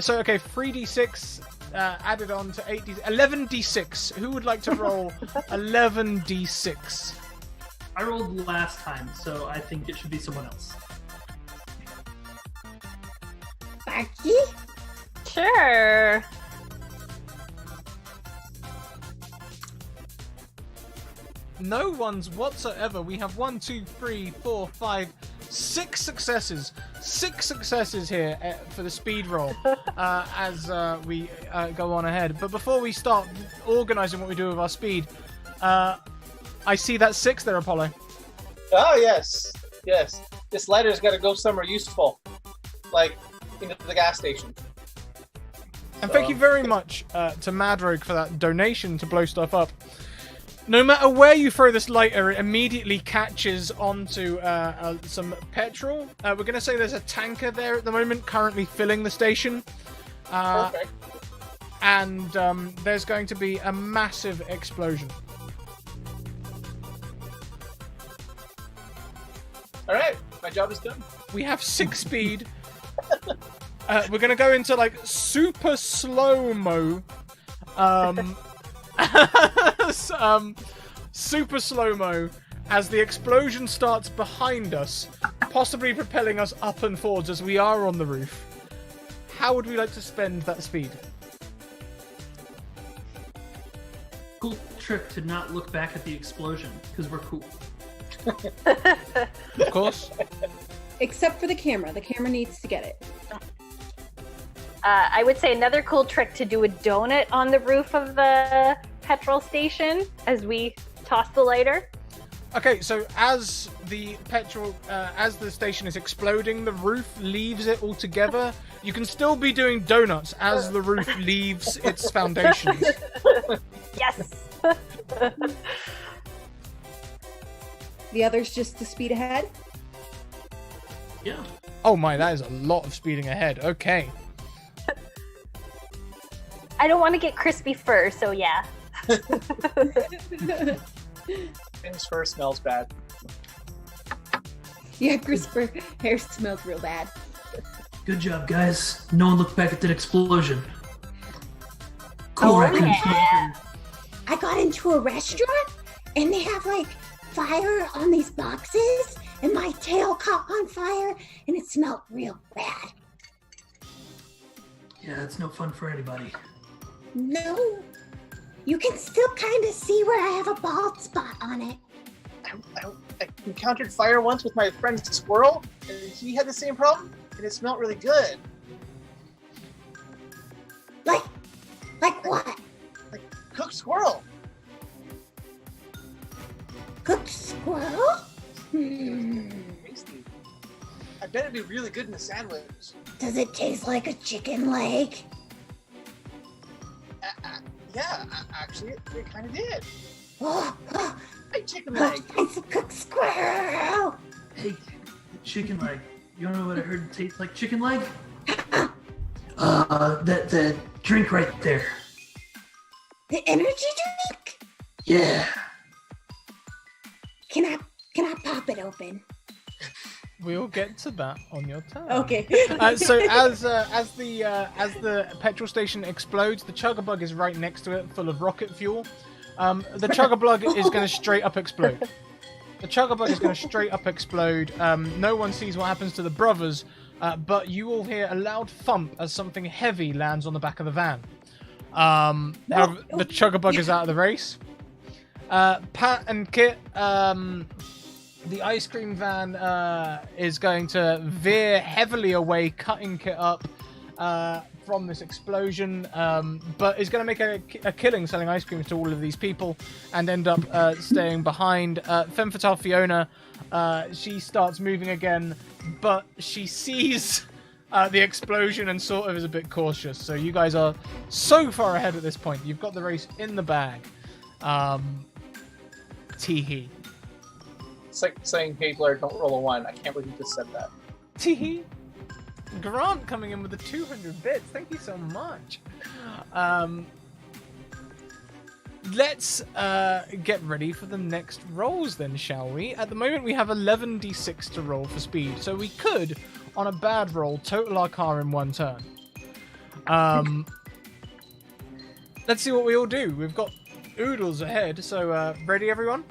So, okay, 3d6 added on to 8d... 11d6. Who would like to roll 11d6? I rolled last time, so I think it should be someone else. Sparky? Sure. No ones whatsoever. We have 1, 2, 3, 4, 5, 6 successes. 6 successes here for the speed roll as we go on ahead. But before we start organising what we do with our speed, I see that 6 there, Apollo. Oh, yes. Yes. This lighter's got to go somewhere useful, like into the gas station. And thank you very much to Mad Rogue for that donation to blow stuff up. No matter where you throw this lighter, it immediately catches onto some petrol. We're going to say there's a tanker there at the moment, currently filling the station. Perfect. And there's going to be a massive explosion. All right, my job is done. We have 6 speed. We're going to go into, like, super slow-mo. Super slow-mo as the explosion starts behind us, possibly propelling us up and forwards as we are on the roof. How would we like to spend that speed? Cool trick to not look back at the explosion, because we're cool. Of course. Except for the camera. The camera needs to get it. I would say another cool trick to do a donut on the roof of the petrol station as we toss the lighter. Okay, so as the station is exploding, the roof leaves it altogether. You can still be doing donuts as the roof leaves its foundations. Yes. The other's just to speed ahead. Yeah. Oh my, that is a lot of speeding ahead. Okay. I don't want to get crispy fur, so yeah. Things first smells bad. Yeah, Crisper hair smells real bad. Good job, guys. No one looked back at that explosion. Cool, Oh, raccoon. yeah. I got into a restaurant and they have like fire on these boxes and my tail caught on fire and it smelled real bad. Yeah, it's no fun for anybody. No, you can still kind of see where I have a bald spot on it. I encountered fire once with my friend Squirrel, and he had the same problem, and it smelled really good. Like what? Like cooked squirrel. Cooked squirrel? Tasty. I bet it'd be really good in a sandwich. Does it taste like a chicken leg? Yeah, actually, it kind of did. Oh, Hey, chicken leg. it's a cooked squirrel. Hey, chicken leg. You don't know what I heard tastes like chicken leg? That drink right there. The energy drink? Yeah. Can I pop it open? We'll get to that on your turn. Okay. So as the petrol station explodes, the chugga-bug is right next to it, full of rocket fuel. The chugga-bug is going to straight up explode. The chugga-bug is going to straight up explode. No one sees what happens to the brothers, but you will hear a loud thump as something heavy lands on the back of the van. However, the chugga-bug is out of the race. Pat and Kit, the ice cream van is going to veer heavily away, cutting Kit up from this explosion, but is going to make a killing selling ice cream to all of these people and end up staying behind. Femme Fatale Fiona, she starts moving again, but she sees the explosion and sort of is a bit cautious. So you guys are so far ahead at this point. You've got the race in the bag. Teehee. It's like saying, hey, Blair, don't roll a 1. I can't believe you just said that. Teehee. Grant coming in with the 200 bits. Thank you so much. Let's get ready for the next rolls then, shall we? At the moment, we have 11d6 to roll for speed, so we could, on a bad roll, total our car in one turn. Let's see what we all do. We've got oodles ahead, so ready, everyone?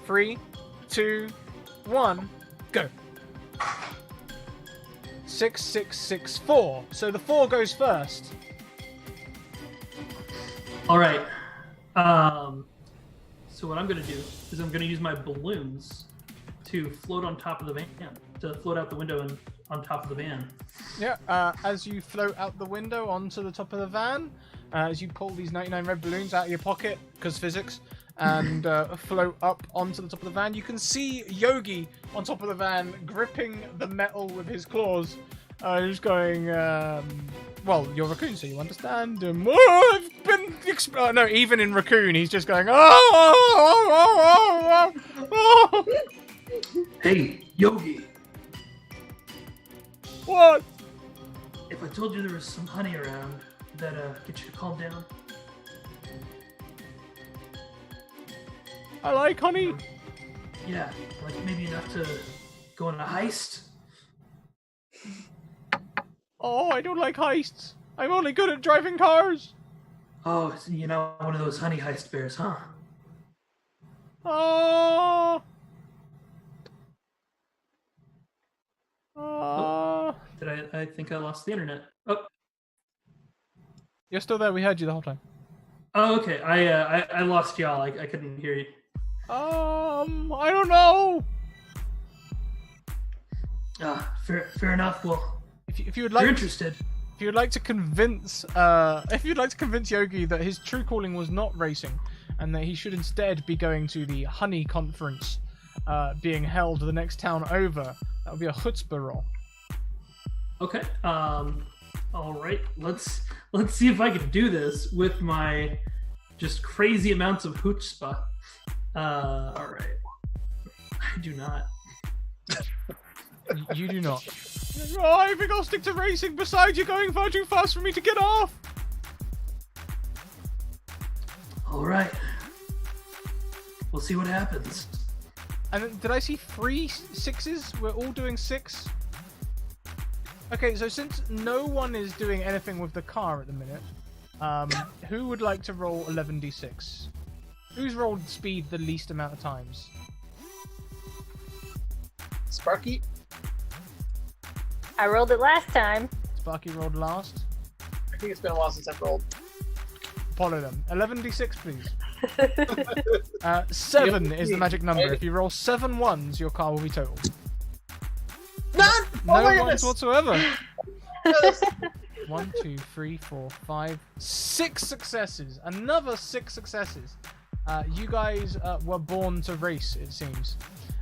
3, 2, 1, go. 6, 6, 6, 4. So the 4 goes first. All right. So what I'm going to do is I'm going to use my balloons to float on top of the van, to float out the window and on top of the van. Yeah, as you float out the window onto the top of the van, as you pull these 99 red balloons out of your pocket, because physics, and float up onto the top of the van, you can see Yogi on top of the van, gripping the metal with his claws. Just going, well, you're Raccoon, so you understand. Oh, I've been no, even in Raccoon, he's just going, oh. Hey, Yogi. What? If I told you there was some honey around, would that get you to calm down? I like honey. Yeah, like maybe enough to go on a heist? Oh, I don't like heists. I'm only good at driving cars. Oh, so you're not one of those honey heist bears, huh? Oh. I think I lost the internet. Oh, You're still there. We heard you the whole time. Oh, okay. I lost y'all. I couldn't hear you. I don't know. Fair enough. Well, If you would you're like, interested. if you would like to convince, Yogi that his true calling was not racing, and that he should instead be going to the Honey Conference, being held the next town over, that would be a chutzpah roll. Okay. All right. Let's see if I can do this with my just crazy amounts of chutzpah. All right. I do not. You do not. Oh, I think I'll stick to racing. Besides, you're going far too fast for me to get off. All right. We'll see what happens. And then, did I see 3 6s? We're all doing 6. Okay, so since no one is doing anything with the car at the minute, who would like to roll 11d6? Who's rolled speed the least amount of times? Sparky. I rolled it last time. Sparky rolled last. I think it's been a while since I've rolled. Follow them. 11d6, please. 7 is the magic number. If you roll 7 ones, your car will be totaled. None! No Oh my ones goodness! whatsoever. 1, 2, 3, 4, 5, 6 successes. Another 6 successes. You guys were born to race, it seems.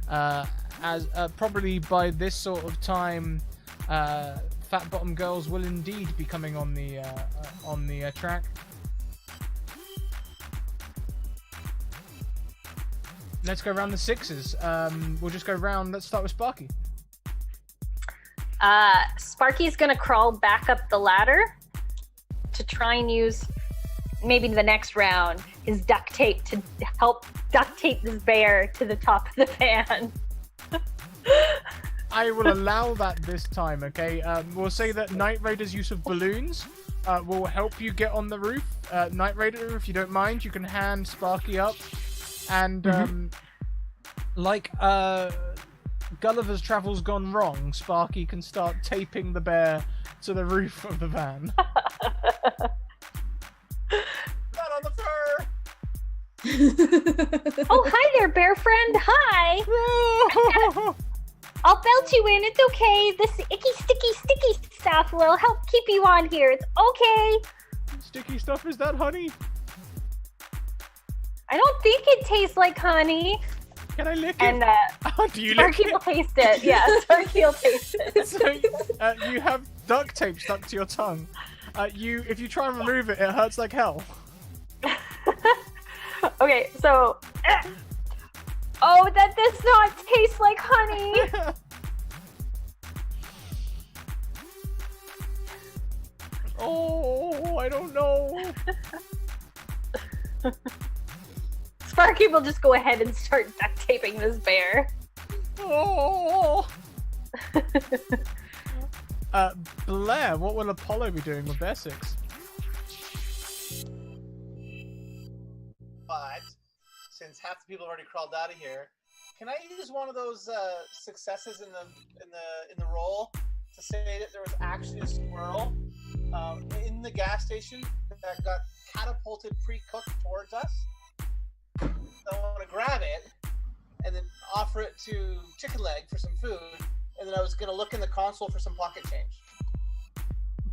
As probably by this sort of time, fat bottom girls will indeed be coming on the track. Let's go around the 6s. We'll just go round. Let's start with Sparky. Sparky's gonna crawl back up the ladder to try and use maybe the next round his duct tape to help duct tape this bear to the top of the van. I will allow that this time, okay? We'll say that Night Raider's use of balloons will help you get on the roof. Night Raider, if you don't mind, you can hand Sparky up. And, like Gulliver's Travels Gone Wrong, Sparky can start taping the bear to the roof of the van. Not on the fur! Oh, hi there, bear friend. Hi. I'll belt you in. It's okay. This icky, sticky stuff will help keep you on here. It's okay. Sticky stuff, is that honey? I don't think it tastes like honey. Can I lick it? And do you lick Sparky it? will taste it. Yeah, Sparky will taste it. So, you have duct tape stuck to your tongue. If you try and remove it, it hurts like hell. Okay, so... Oh, that does not taste like honey. Oh, I don't know. Sparky will just go ahead and start duct taping this bear. Oh. Blair, what will Apollo be doing with their 6? But since half the people have already crawled out of here, can I use one of those successes in the roll to say that there was actually a squirrel in the gas station that got catapulted pre-cooked towards us? I want to grab it and then offer it to Chicken Leg for some food, and then I was going to look in the console for some pocket change.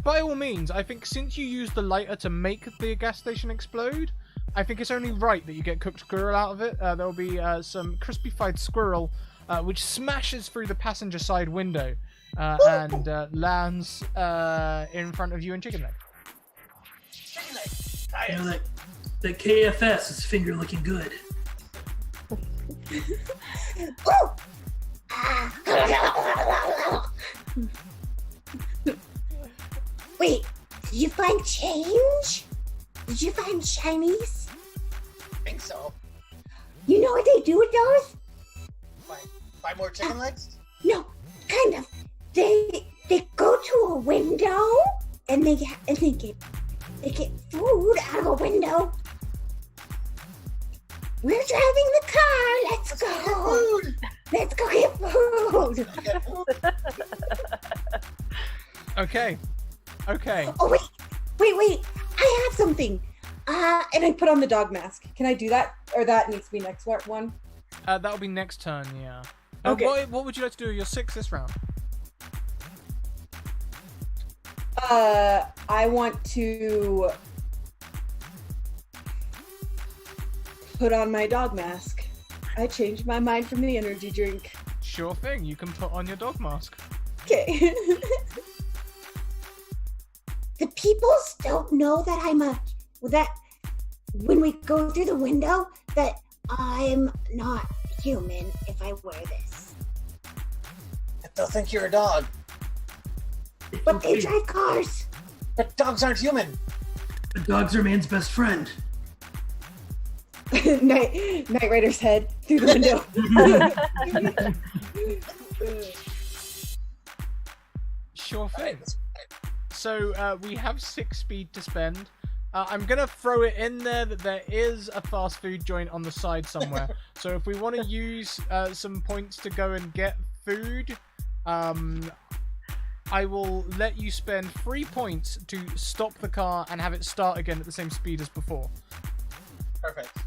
By all means, I think since you used the lighter to make the gas station explode, I think it's only right that you get cooked squirrel out of it. There'll be some crispy-fried squirrel, which smashes through the passenger side window and lands in front of you and Chicken Leg. Chicken Leg! You know, that KFS is finger looking good. Ooh! Wait, did you find change? Did you find shinies? I think so. You know what they do with those? Buy more chicken legs? No, kind of. They go to a window and they get food out of a window. We're driving the car. Let's go. Let's go get food. Okay. Oh wait. I have something. And I put on the dog mask. Can I do that? Or that needs to be next one? That'll be next turn, yeah. Okay. What would you like to do? You're 6 this round. I want to put on my dog mask. I changed my mind from the energy drink. Sure thing, you can put on your dog mask. Okay. The peoples don't know that that when we go through the window, that I'm not human if I wear this. They'll think you're a dog. But they drive cars. But dogs aren't human. The dogs are man's best friend. Knight Rider's head through the window. Sure thing. So we have 6 speed to spend. I'm gonna throw it in there that there is a fast food joint on the side somewhere. So if we want to use some points to go and get food, I will let you spend 3 points to stop the car and have it start again at the same speed as before. Perfect.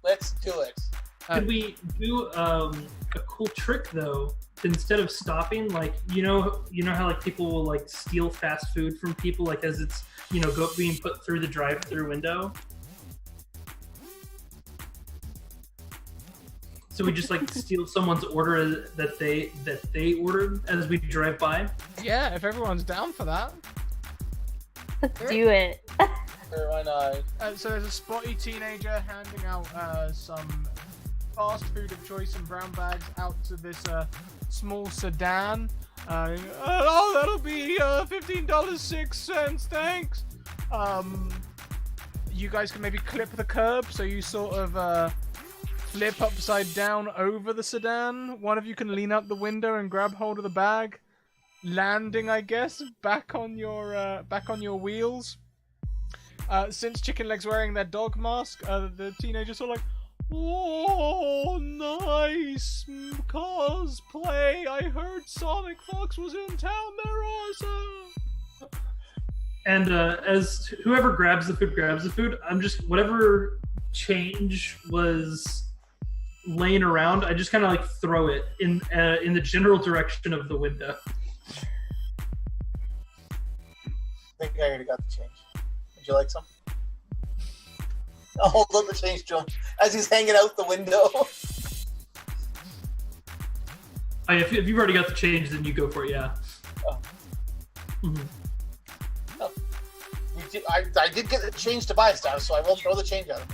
Let's do it. Could we do a cool trick though? Instead of stopping, like you know how like people will like steal fast food from people, like as it's being put through the drive-through window. So we just like steal someone's order that they ordered as we drive by. Yeah, if everyone's down for that. Let's do it. Sure, why not? So there's a spotty teenager handing out some fast food of choice in brown bags out to this small sedan. Oh, that'll be $15.06, thanks. You guys can maybe clip the curb so you sort of flip upside down over the sedan. One of you can lean out the window and grab hold of the bag, landing, I guess, back on your wheels. Since Chicken Leg's wearing their dog mask, the teenager's sort of like, "Oh, nice cosplay! I heard Sonic Fox was in town. They're awesome." And as whoever grabs the food, I'm just whatever change was laying around, I just kind of like throw it in the general direction of the window. I think I already got the change. Would you like some? I'll hold up the change to him as he's hanging out the window. If you've already got the change, then you go for it, yeah. Oh. Mm-hmm. Oh. I did get the change to buy stuff, so I will throw the change at him.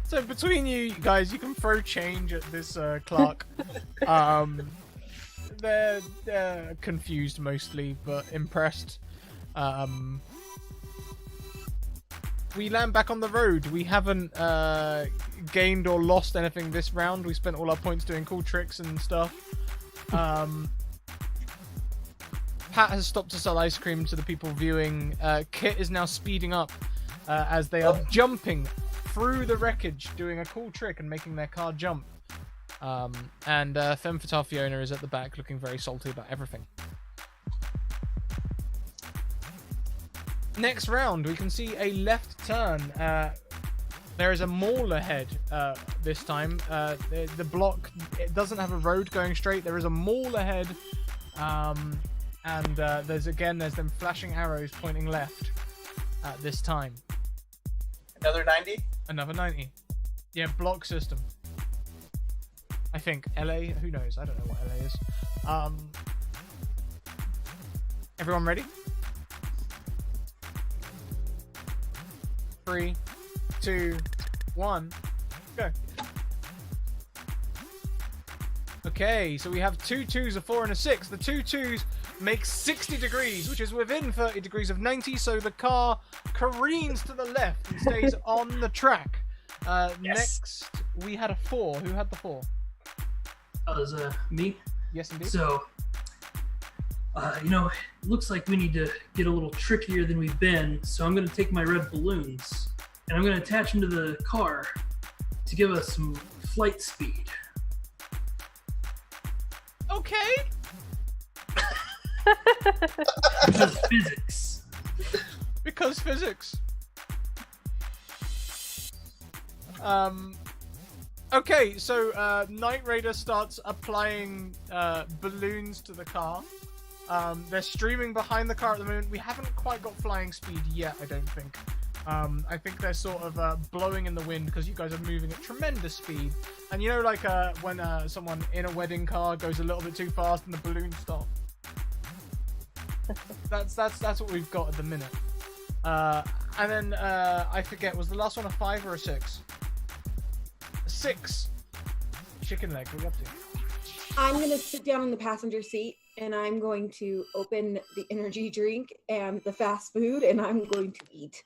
So between you guys, you can throw change at this clerk. They're confused mostly, but impressed. We land back on the road. We haven't gained or lost anything this round. We spent all our points doing cool tricks and stuff. Pat has stopped to sell ice cream to the people viewing. Kit is now speeding up as they are jumping through the wreckage, doing a cool trick and making their car jump. And Femme Fatale Fiona is at the back looking very salty about everything. Next round, we can see a left turn. There is a mall ahead this time. The block, it doesn't have a road going straight. There is a mall ahead. And there's them flashing arrows pointing left this time. Another 90? Another 90. Yeah, block system. I think. LA? Who knows? I don't know what LA is. Everyone ready? 3, 2, 1, go. Okay, so we have 2 2s, a 4, and a 6. The 2 2s make 60 degrees, which is within 30 degrees of 90, so the car careens to the left and stays on the track. Yes. Next, we had a 4. Who had the 4? That was me. Yes, indeed. So, it looks like we need to get a little trickier than we've been, so I'm going to take my red balloons, and I'm going to attach them to the car to give us some flight speed. Okay. Because physics. because physics. Okay, so Night Raider starts applying balloons to the car. They're streaming behind the car at the moment. We haven't quite got flying speed yet, I don't think. I think they're sort of blowing in the wind because you guys are moving at tremendous speed. And you know, like when someone in a wedding car goes a little bit too fast and the balloons stop. That's what we've got at the minute. And then I forget, was the last one a 5 or a 6? A 6. Chicken leg. What are you up to? I'm gonna sit down in the passenger seat and I'm going to open the energy drink and the fast food and I'm going to eat.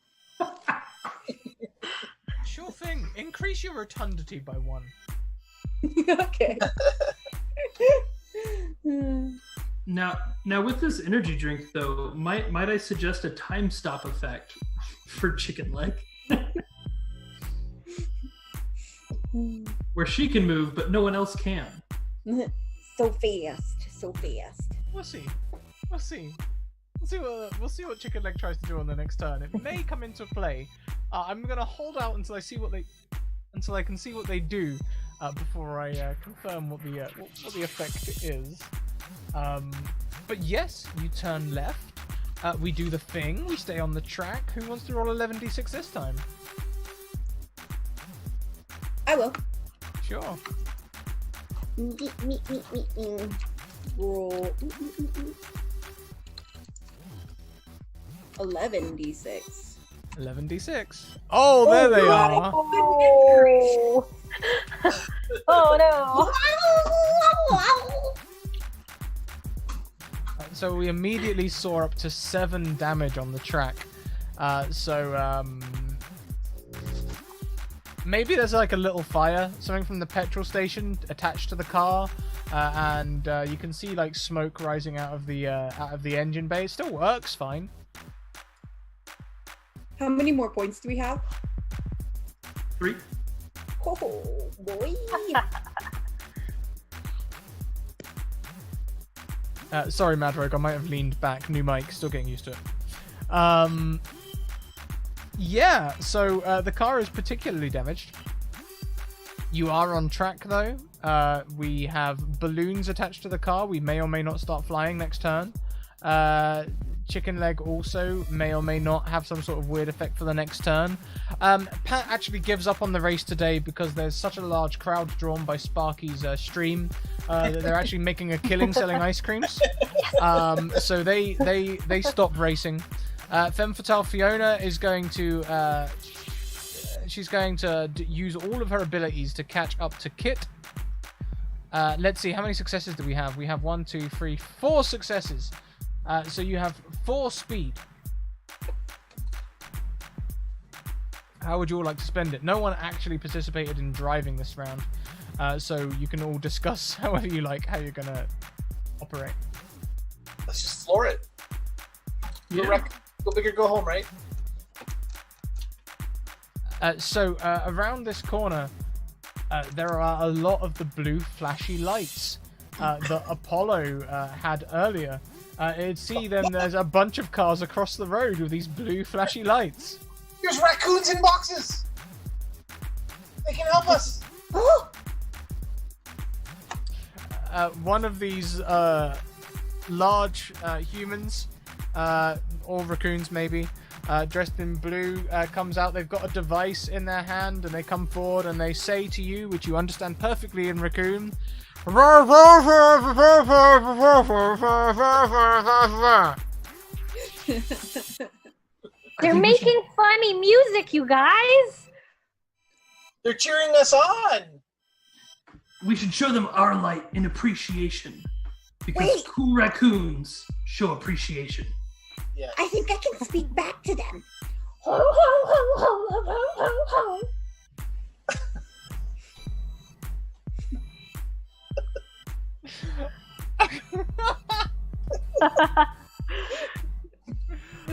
Sure thing. Increase your rotundity by 1. Okay. Now with this energy drink though, might I suggest a time stop effect for chicken leg? Where she can move, but no one else can. So fast. We'll see. We'll see what Chicken Leg tries to do on the next turn. It may come into play. I'm gonna hold out until I can see what they do before I confirm what the effect is. But yes, you turn left. We do the thing. We stay on the track. Who wants to roll 11d6 this time? I will. Sure. Roll 11d6. 11d6. Oh, there they are. Oh, oh no. So we immediately saw up to 7 damage on the track. Maybe there's like a little fire, something from the petrol station attached to the car, and you can see like smoke rising out of the engine bay. It still works fine. How many more points do we have? 3. Oh boy. Sorry, Mad Rogue, I might have leaned back. New mic, still getting used to it. Yeah, so the car is particularly damaged. You are on track though. We have balloons attached to the car. We may or may not start flying next turn. Chicken Leg also may or may not have some sort of weird effect for the next turn. Pat actually gives up on the race today because there's such a large crowd drawn by Sparky's stream that they're actually making a killing selling ice creams. So they stop racing. Femme Fatale Fiona is going to she's going to use all of her abilities to catch up to Kit. Let's see, how many successes do we have? We have 1, 2, 3, 4 successes. So you have 4 speed. How would you all like to spend it? No one actually participated in driving this round, so you can all discuss however you like how you're gonna operate. Let's just floor it. Yeah. Go big or go home, right? So around this corner, there are a lot of the blue flashy lights that Apollo had earlier. See them, there's a bunch of cars across the road with these blue flashy lights. There's raccoons in boxes. They can help us. One of these large humans, or raccoons maybe, dressed in blue, comes out. They've got a device in their hand and they come forward and they say to you, which you understand perfectly in raccoon, They're making funny music, you guys. They're cheering us on. We should show them our light in appreciation. Because Wait. cool raccoons show appreciation. Yes. I think I can speak back to them. Ho, ho, ho, ho, ho, ho, ho.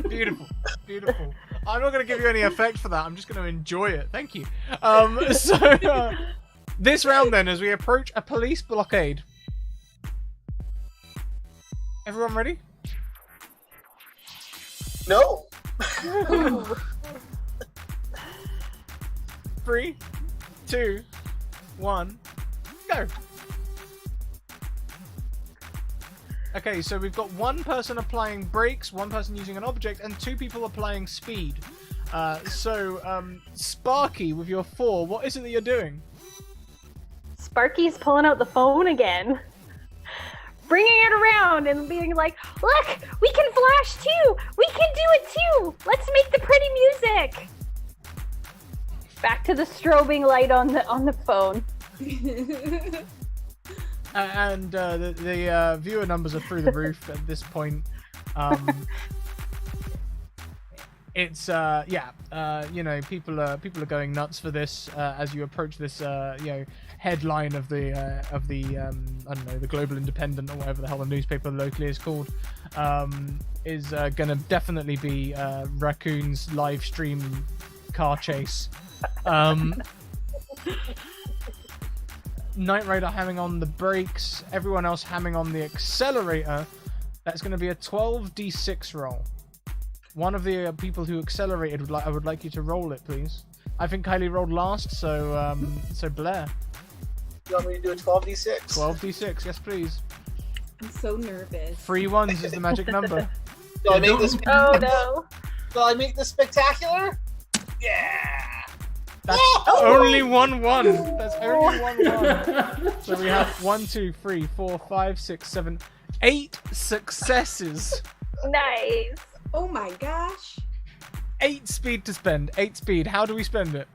Beautiful, beautiful. I'm not going to give you any effect for that. I'm just going to enjoy it. Thank you. This round then, as we approach a police blockade. Everyone ready? No. 3, 2, 1, go. Okay, so we've got one person applying brakes, one person using an object, and 2 people applying speed. Sparky, with your 4, what is it that you're doing? Sparky's pulling out the phone again, bringing it around and being like, "Look, we can flash too. We can do it too. Let's make the pretty music." Back to the strobing light on the phone. The viewer numbers are through the roof at this point. It's people are going nuts for this as you approach this headline of the I don't know, the Global Independent or whatever the hell the newspaper locally is called, is gonna definitely be Raccoon's live stream car chase. Knight Rider hamming on the brakes, everyone else hamming on the accelerator. That's going to be a 12d6 roll. One of the people who accelerated I would like you to roll it, please. I think Kylie rolled last, so Blair. You want me to do a 12d6? 12d6, yes please. I'm so nervous. 3 1s is the magic number. Do I make this? Oh no! Do I make this spectacular? Yeah. That's only 1 1. That's only 1 1. So we have 1, 2, 3, 4, 5, 6, 7, 8 successes. Nice. Oh my gosh. 8 speed to spend. 8 speed. How do we spend it?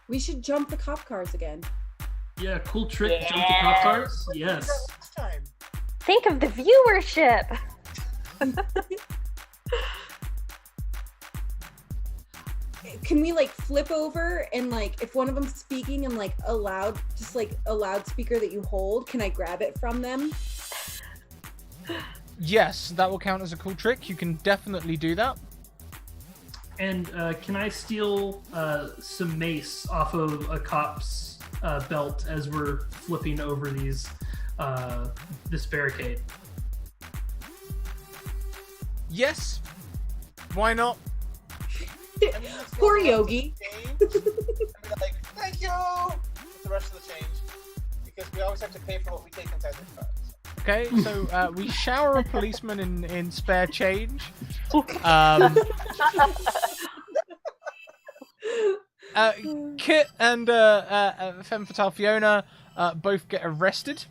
We should jump the cop cars again. Yeah, cool trick. Jump the cop cars. Yes. Next time. Think of the viewership. Can we like flip over and like if one of them's speaking and like a loudspeaker that you hold, can I grab it from them? Yes, that will count as a cool trick. You can definitely do that. And can I steal some mace off of a cop's belt as we're flipping over this barricade? Yes. Why not? Poor Yogi. And be like, thank you! With the rest of the change. Because we always have to pay for what we take inside the cars. Okay, so we shower a policeman in spare change. Kit and Femme Fatale Fiona both get arrested.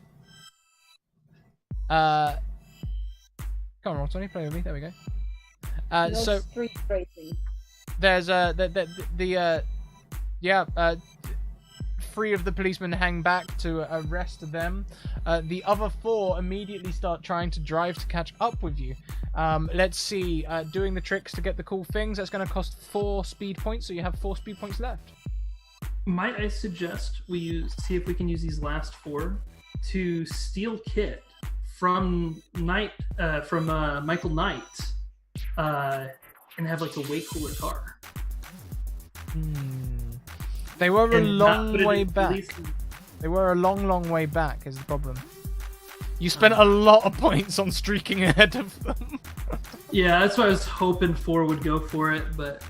Come on, roll 20, play with me. There we go. So street racing. there's 3 of the policemen hang back to arrest them. The other 4 immediately start trying to drive to catch up with you. Let's see, doing the tricks to get the cool things, that's going to cost 4 speed points, so you have 4 speed points left. Might I suggest see if we can use these last 4 to steal Kit from Michael Knight, and have like a way cooler car. They were a long way back. They were a long way back is the problem. You spent a lot of points on streaking ahead of them. Yeah, that's what I was hoping 4 would go for it, but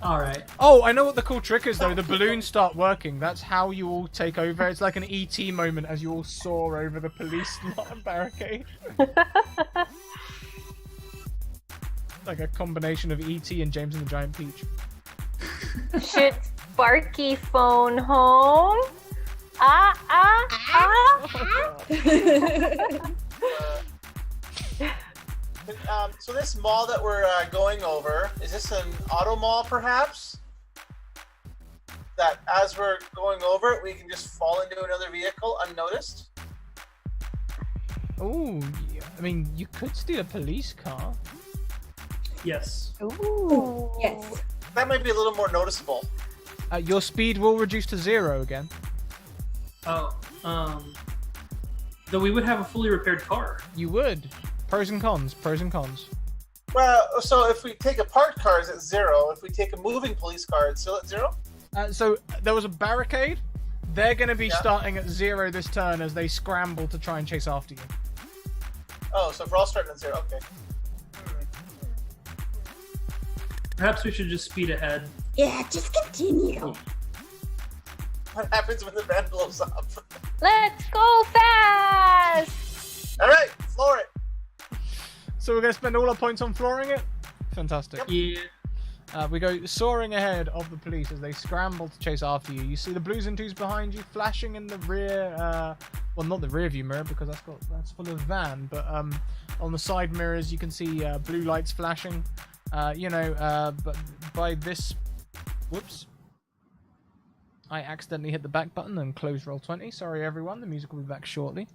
alright. Oh, I know what the cool trick is though. The balloons start working. That's how you all take over. It's like an ET moment as you all soar over the police barricade. Like a combination of ET and James and the Giant Peach. Should Sparky phone home? So this mall that we're going over, is this an auto mall perhaps? That as we're going over it, we can just fall into another vehicle unnoticed? Oh, yeah. I mean, you could steal a police car. Yes. Ooh. Yes. That might be a little more noticeable. Your speed will reduce to 0 again. Oh, though we would have a fully repaired car. You would. Pros and cons. Pros and cons. Well, so if we take a parked car, it's at 0. If we take a moving police car, it's still at 0? So there was a barricade. They're going to be starting at 0 this turn as they scramble to try and chase after you. Oh, so if we're all starting at 0, okay. Perhaps we should just speed ahead. Yeah, just continue. What happens when the van blows up? Let's go fast! All right, floor it. So we're going to spend all our points on flooring it? Fantastic. Yeah. We go soaring ahead of the police as they scramble to chase after you. You see the blues and twos behind you, flashing in the rear. Well, not the rear view mirror because that's full of van, but on the side mirrors you can see blue lights flashing. But by this, whoops, I accidentally hit the back button and closed roll 20. Sorry, everyone. The music will be back shortly.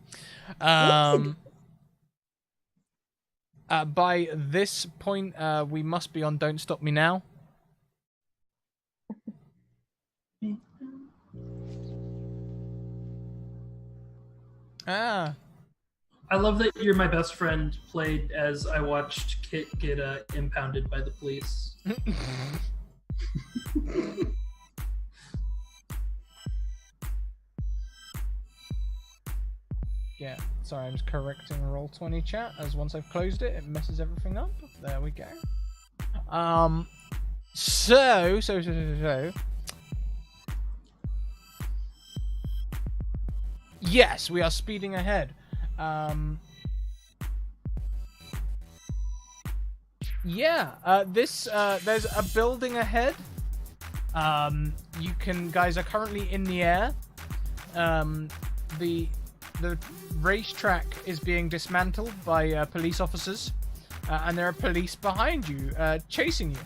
By this point, we must be on Don't Stop Me Now. I love that you're my best friend played as I watched Kit get impounded by the police. Yeah, sorry, I'm just correcting roll 20 chat, as once I've closed it, it messes everything up. There we go. So. Yes, we are speeding ahead. There's a building ahead. Guys are currently in the air. The racetrack is being dismantled by police officers, and there are police behind you, chasing you.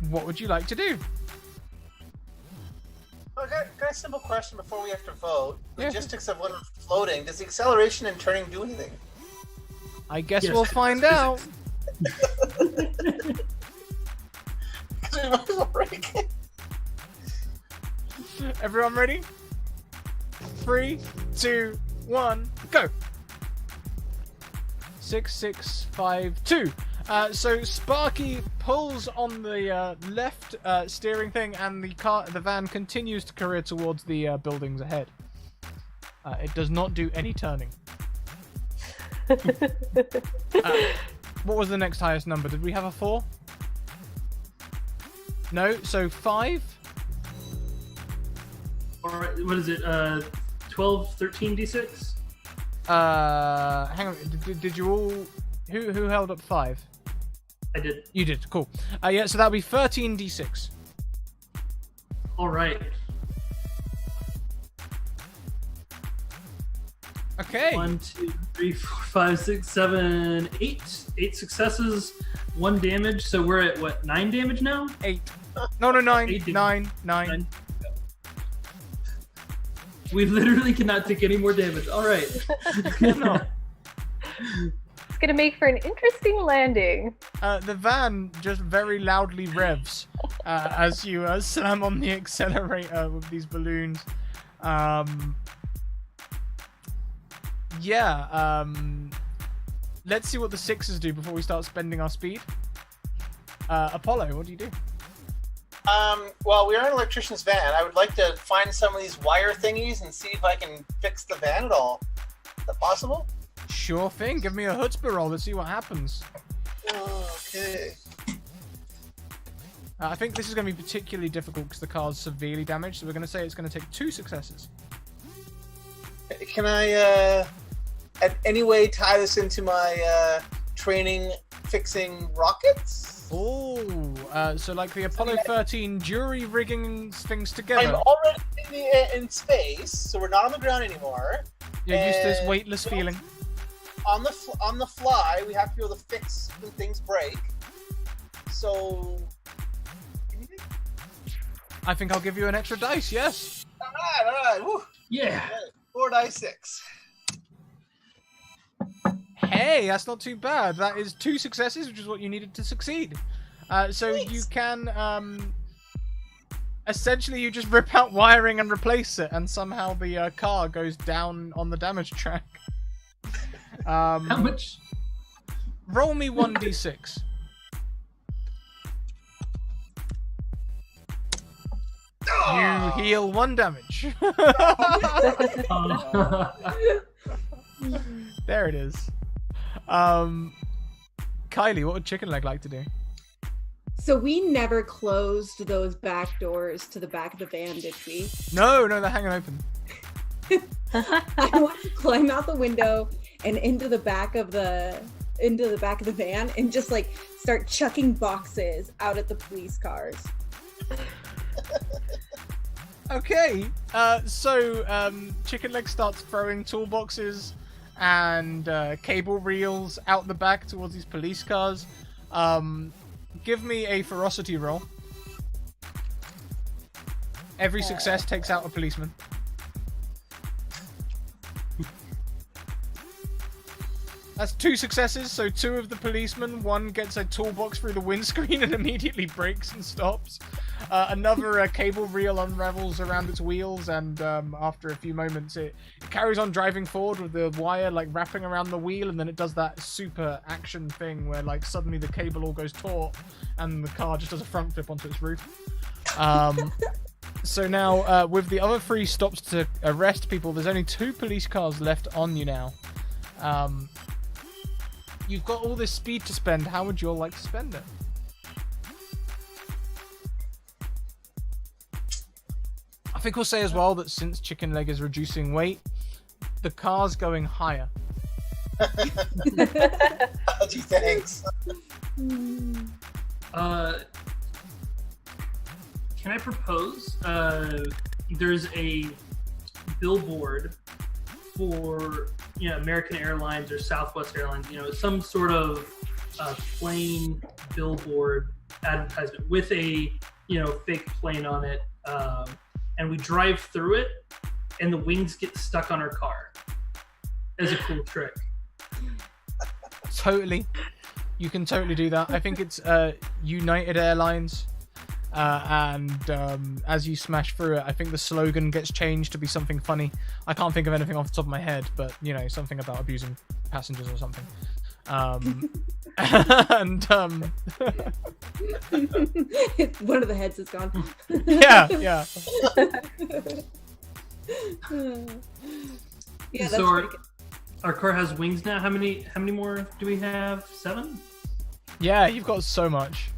What would you like to do? Okay, got a simple question before we have to vote. Yeah. Logistics of when we're floating. Does the acceleration and turning do anything? I guess Yes. we'll find out. We might as well break it. Everyone ready? 3, 2, 1, go! 6, 6, 5, 2. So Sparky pulls on the left steering thing, and the van continues to career towards the buildings ahead. It does not do any turning. What was the next highest number? Did we have a 4? No, so 5. All right, what is it? 12, 13 d6? Hang on. Did you all? Who held up 5? I did. You did. Cool. Yeah. So that'll be 13 d6. All right. Okay. 1, 2, 3, 4, 5, 6, 7, 8. 8 successes, 1 damage. So we're at what? 9 damage now? 8. No, 9. 8 9. We literally cannot take any more damage. All right. No. It's gonna make for an interesting landing. The van just very loudly revs as you slam on the accelerator with these balloons. Let's see what the 6s do before we start spending our speed. Apollo, what do you do? Well, we are an electrician's van. I would like to find some of these wire thingies and see if I can fix the van at all. Is that possible? Sure thing. Give me a chutzpah roll. Let's see what happens. Okay. I think this is going to be particularly difficult because the car's severely damaged, so we're going to say it's going to take 2 successes. Can I, in any way tie this into my training fixing rockets? Oh, so like the Apollo 13 jury rigging things together. I'm already in space, so we're not on the ground anymore. You're used to this And weightless feeling. On the fly, we have to be able to fix when things break. So, I think I'll give you an extra dice, yes. all right. Woo. Yeah. 4 dice 6. Hey, that's not too bad. That is 2 successes, which is what you needed to succeed. So Thanks. you can, essentially you just rip out wiring and replace it, and somehow the car goes down on the damage track. How much? Roll me 1d6. You heal 1 damage. There it is. Kylie, what would Chicken Leg like to do? So we never closed those back doors to the back of the van, did we? No, they're hanging open. I want to climb out the window and into the back of the van and just like start chucking boxes out at the police cars. Okay, so Chicken Leg starts throwing toolboxes and cable reels out the back towards these police cars. Give me a ferocity roll. Every success takes out a policeman. That's 2 successes, so 2 of the policemen, 1 gets a toolbox through the windscreen and immediately brakes and stops. Another cable reel unravels around its wheels, and after a few moments it carries on driving forward with the wire like wrapping around the wheel, and then it does that super action thing where like suddenly the cable all goes taut and the car just does a front flip onto its roof. So now with the other 3 stops to arrest people, there's only 2 police cars left on you now. You've got all this speed to spend. How would you all like to spend it? I think we'll say as well that since Chicken Leg is reducing weight, the car's going higher. Oh, gee, thanks. Can I propose? There's a billboard for American Airlines or Southwest Airlines, some sort of plane billboard advertisement with a fake plane on it, and we drive through it, and the wings get stuck on our car as a cool trick. Totally, you can totally do that. I think it's United Airlines. And as you smash through it, I think the slogan gets changed to be something funny. I can't think of anything off the top of my head, but something about abusing passengers or something. And one of the heads is gone. yeah. Yeah, that's So pretty good. our car has wings now. How many more do we have? 7? Yeah, you've got so much.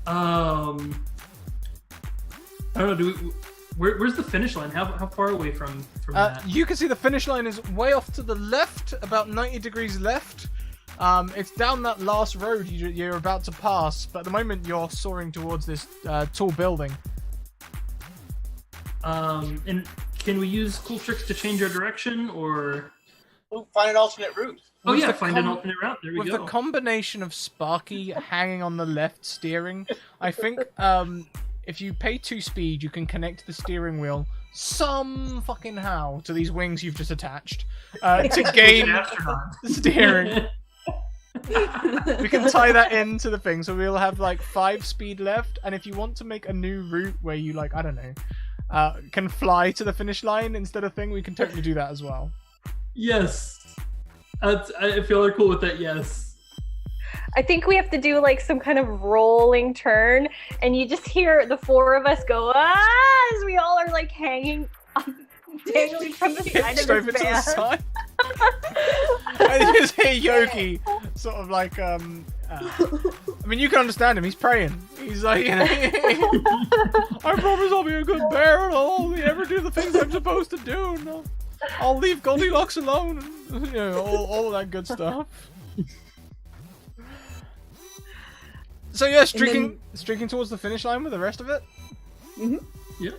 I don't know. Where's the finish line? How far away from that? You can see the finish line is way off to the left, about 90 degrees left. It's down that last road you're about to pass, but at the moment you're soaring towards this tall building. And can we use cool tricks to change our direction, or? We'll find an alternate route. Oh With yeah, the find an alternate route. There we With go. the combination of Sparky hanging on the left steering, I think if you pay 2 speed, you can connect the steering wheel some fucking how to these wings you've just attached to gain steering. We can tie that into the thing, so we'll have like 5 speed left, and if you want to make a new route where you like, I don't know, can fly to the finish line instead of thing, we can totally do that as well. Yes. I feel cool with that, yes. I think we have to do like some kind of rolling turn, and you just hear the 4 of us go, as we all are like hanging, dangling from the side of over this to the van. side. I just hear Yogi sort of like I mean, you can understand him, he's praying. He's like, I promise I'll be a good bear and I'll only ever do the things I'm supposed to do, and I'll leave Goldilocks alone, and all that good stuff. So yeah, streaking towards the finish line with the rest of it. Mm-hmm. Yeah.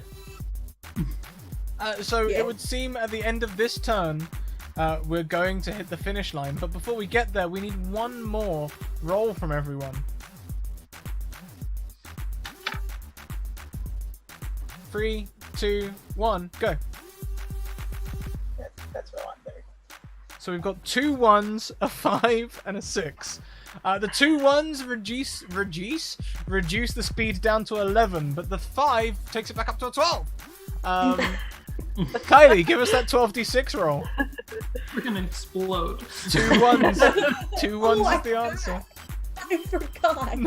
It would seem at the end of this turn, we're going to hit the finish line. But before we get there, we need one more roll from everyone. 3, 2, 1, go. That's what I want there. So we've got 2 1s, a 5, and a 6. The 2 1s reduce the speed down to 11, but the 5 takes it back up to a 12. Kylie, give us that 12d6 roll. We're gonna explode. 2 1s. 2 1s is the answer. I forgot.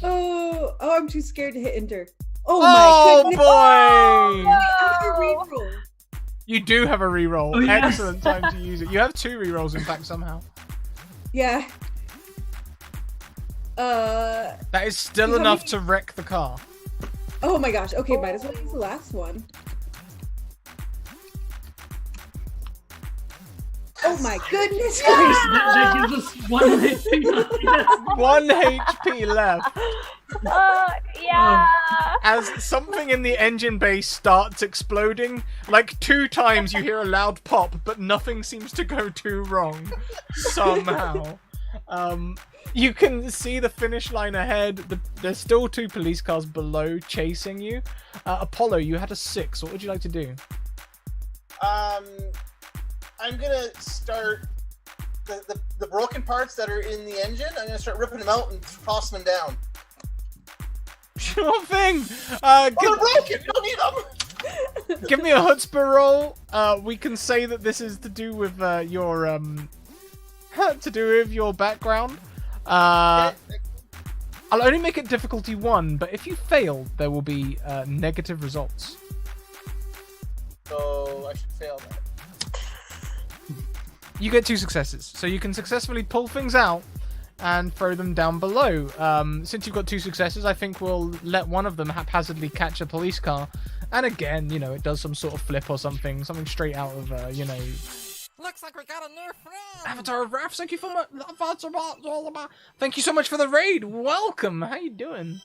oh, I'm too scared to hit enter. Oh my goodness. boy! I have a reroll. You do have a reroll. Oh, yes. Excellent time to use it. You have 2 rerolls, in fact, somehow. Yeah. That is still How enough many- to wreck the car. Oh my gosh. Okay, might as well use the last one. Oh my goodness gracious. That gives us 1 HP. Yes. 1 HP left. Yeah. As something in the engine bay starts exploding, like 2 times you hear a loud pop, but nothing seems to go too wrong. Somehow. You can see the finish line ahead. There's still 2 police cars below chasing you. Apollo, you had a 6. What would you like to do? I'm gonna start the broken parts that are in the engine. I'm gonna start ripping them out and tossing them down. Sure thing. They're broken. You don't need them. Give me a chutzpah roll. We can say that this is to do with your background. I'll only make it difficulty 1, but if you fail, there will be negative results. So I should fail that. You get 2 successes, so you can successfully pull things out and throw them down below. Since you've got 2 successes, I think we'll let one of them haphazardly catch a police car, and again, it does some sort of flip or something straight out of, Looks like we got a new friend. Avatar of Wrath. Thank you for Thank you so much for the raid. Welcome. How you doing?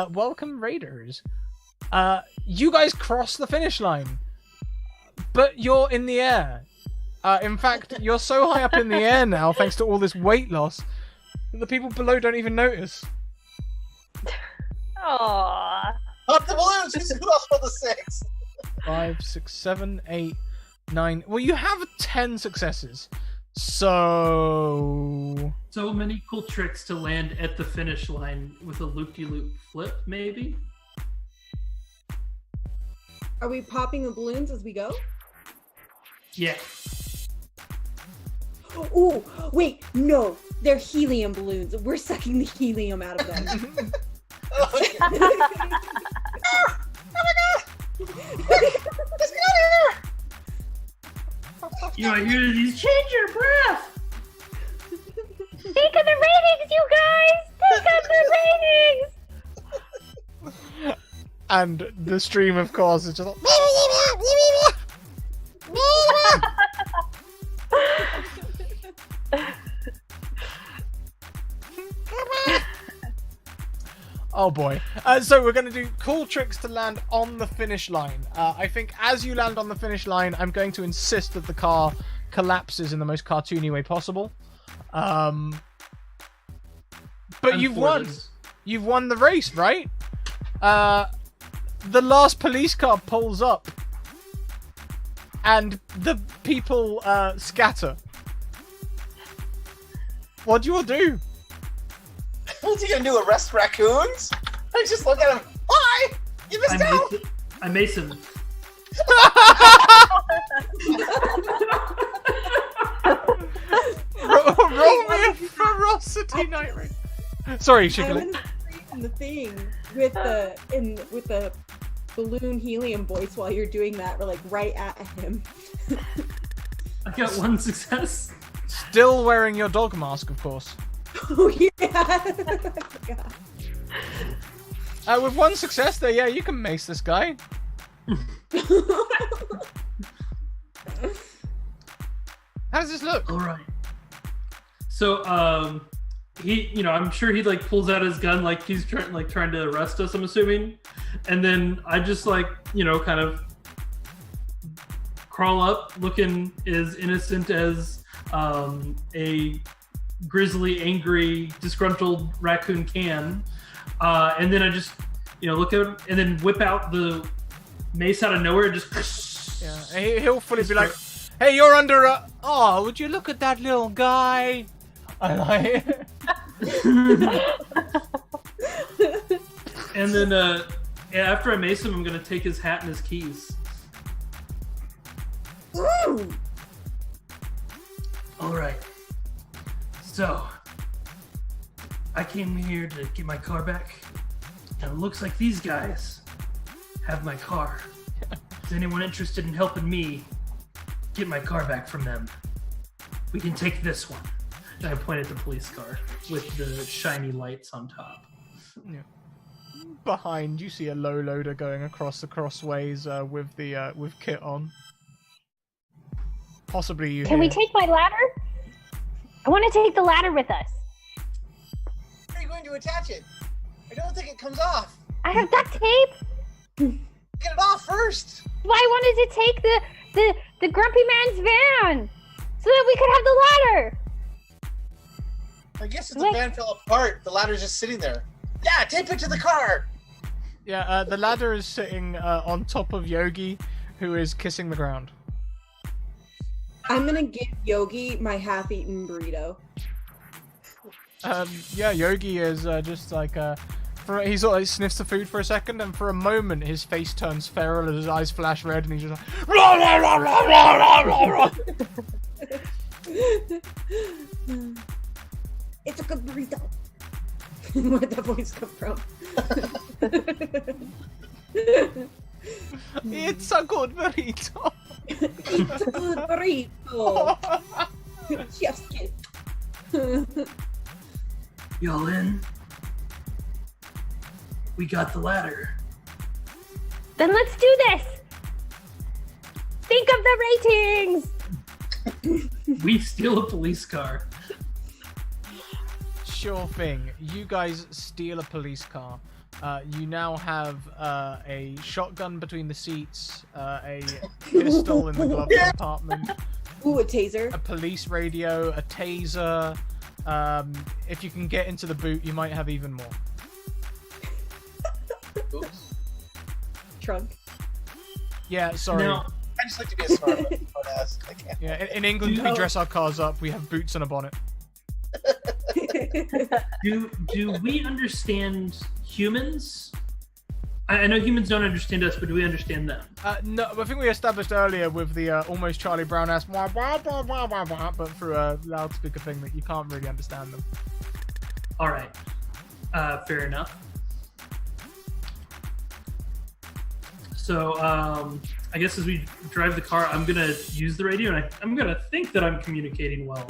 Welcome, raiders. You guys cross the finish line, but you're in the air. In fact, you're so high up in the air now, thanks to all this weight loss, that the people below don't even notice. Aww. Pop the balloons. Who else rolled a 6? 5, 6, 7, 8, 9. Well, you have 10 successes. So Many cool tricks to land at the finish line with a loop-de-loop flip, maybe? Are we popping the balloons as we go? Yeah. Oh, wait, no. They're helium balloons. We're sucking the helium out of them. Oh my god! Let's get out of here! You know, I hear these change your breath. Think of the ratings, you guys! Think of the ratings! and the stream, of course, is just like, oh boy. So we're going to do cool tricks to land on the finish line. I think as you land on the finish line, I'm going to insist that the car collapses in the most cartoony way possible. But you've won. This. You've won the race, right? The last police car pulls up. And the people scatter. What do you all do? What's he gonna do? Arrest raccoons? I just look at him. Hi! You missed out! I mace him. Roll me a ferocity night raid. Sorry, I Shiggly. was in the thing with the balloon helium voice while you're doing that. We're like right at him. I got 1 success. Still wearing your dog mask, of course. Oh yeah. I forgot. With 1 success there, yeah, you can mace this guy. How does this look? All right. So, he, I'm sure he pulls out his gun like he's trying to arrest us. I'm assuming, and then I just kind of crawl up, looking as innocent as a grizzly, angry, disgruntled raccoon can, and then I just look at him and then whip out the mace out of nowhere and just Yeah, he'll fully be like, "Hey, you're under a. Oh, would you look at that little guy?" I like. And then after I mace him, I'm gonna take his hat and his keys. Ooh. All right. So I came here to get my car back, and it looks like these guys have my car. Is anyone interested in helping me get my car back from them? We can take this one. And I point at the police car with the shiny lights on top. Yeah. Behind, you see a low loader going across the crossways with Kit on. Possibly you. Can we take my ladder? I want to take the ladder with us. How are you going to attach it? I don't think it comes off. I have duct tape. Get it off first. Well, I wanted to take the grumpy man's van so that we could have the ladder. I guess if the van fell apart, the ladder's just sitting there. Yeah, tape it to the car. Yeah, the ladder is sitting on top of Yogi, who is kissing the ground. I'm gonna give Yogi my half-eaten burrito. Yeah, Yogi is just like he sort of sniffs the food for a second, and for a moment his face turns feral, his eyes flash red, and he's just like, rah, rah, rah, rah, rah, rah, rah. It's a good burrito. Where'd that voice come from? It's a good burrito. It's a good burrito. Chef's kiss. Y'all in? We got the ladder. Then let's do this. Think of the ratings. We steal a police car. Sure thing. You guys steal a police car. You now have a shotgun between the seats, a pistol in the glove compartment. Ooh, a taser. A police radio, a taser. If you can get into the boot, you might have even more. Oops. Trunk. Yeah, sorry. Now, I just like to be a smart ass. I can't. Yeah, in England, we dress our cars up. We have boots and a bonnet. do we understand humans? I know humans don't understand us, but do we understand them? No, I think we established earlier with the almost Charlie Brown-ass but through a loudspeaker thing that you can't really understand them. All right. Fair enough. So, I guess as we drive the car, I'm going to use the radio, and I'm going to think that I'm communicating well.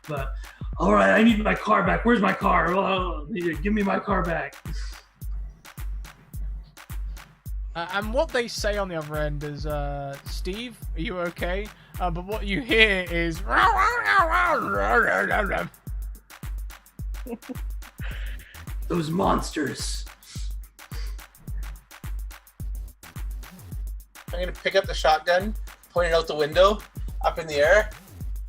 But, all right, I need my car back. Where's my car? Oh, give me my car back. And what they say on the other end is, Steve, are you okay? But what you hear is... Those monsters. I'm gonna pick up the shotgun, point it out the window, up in the air,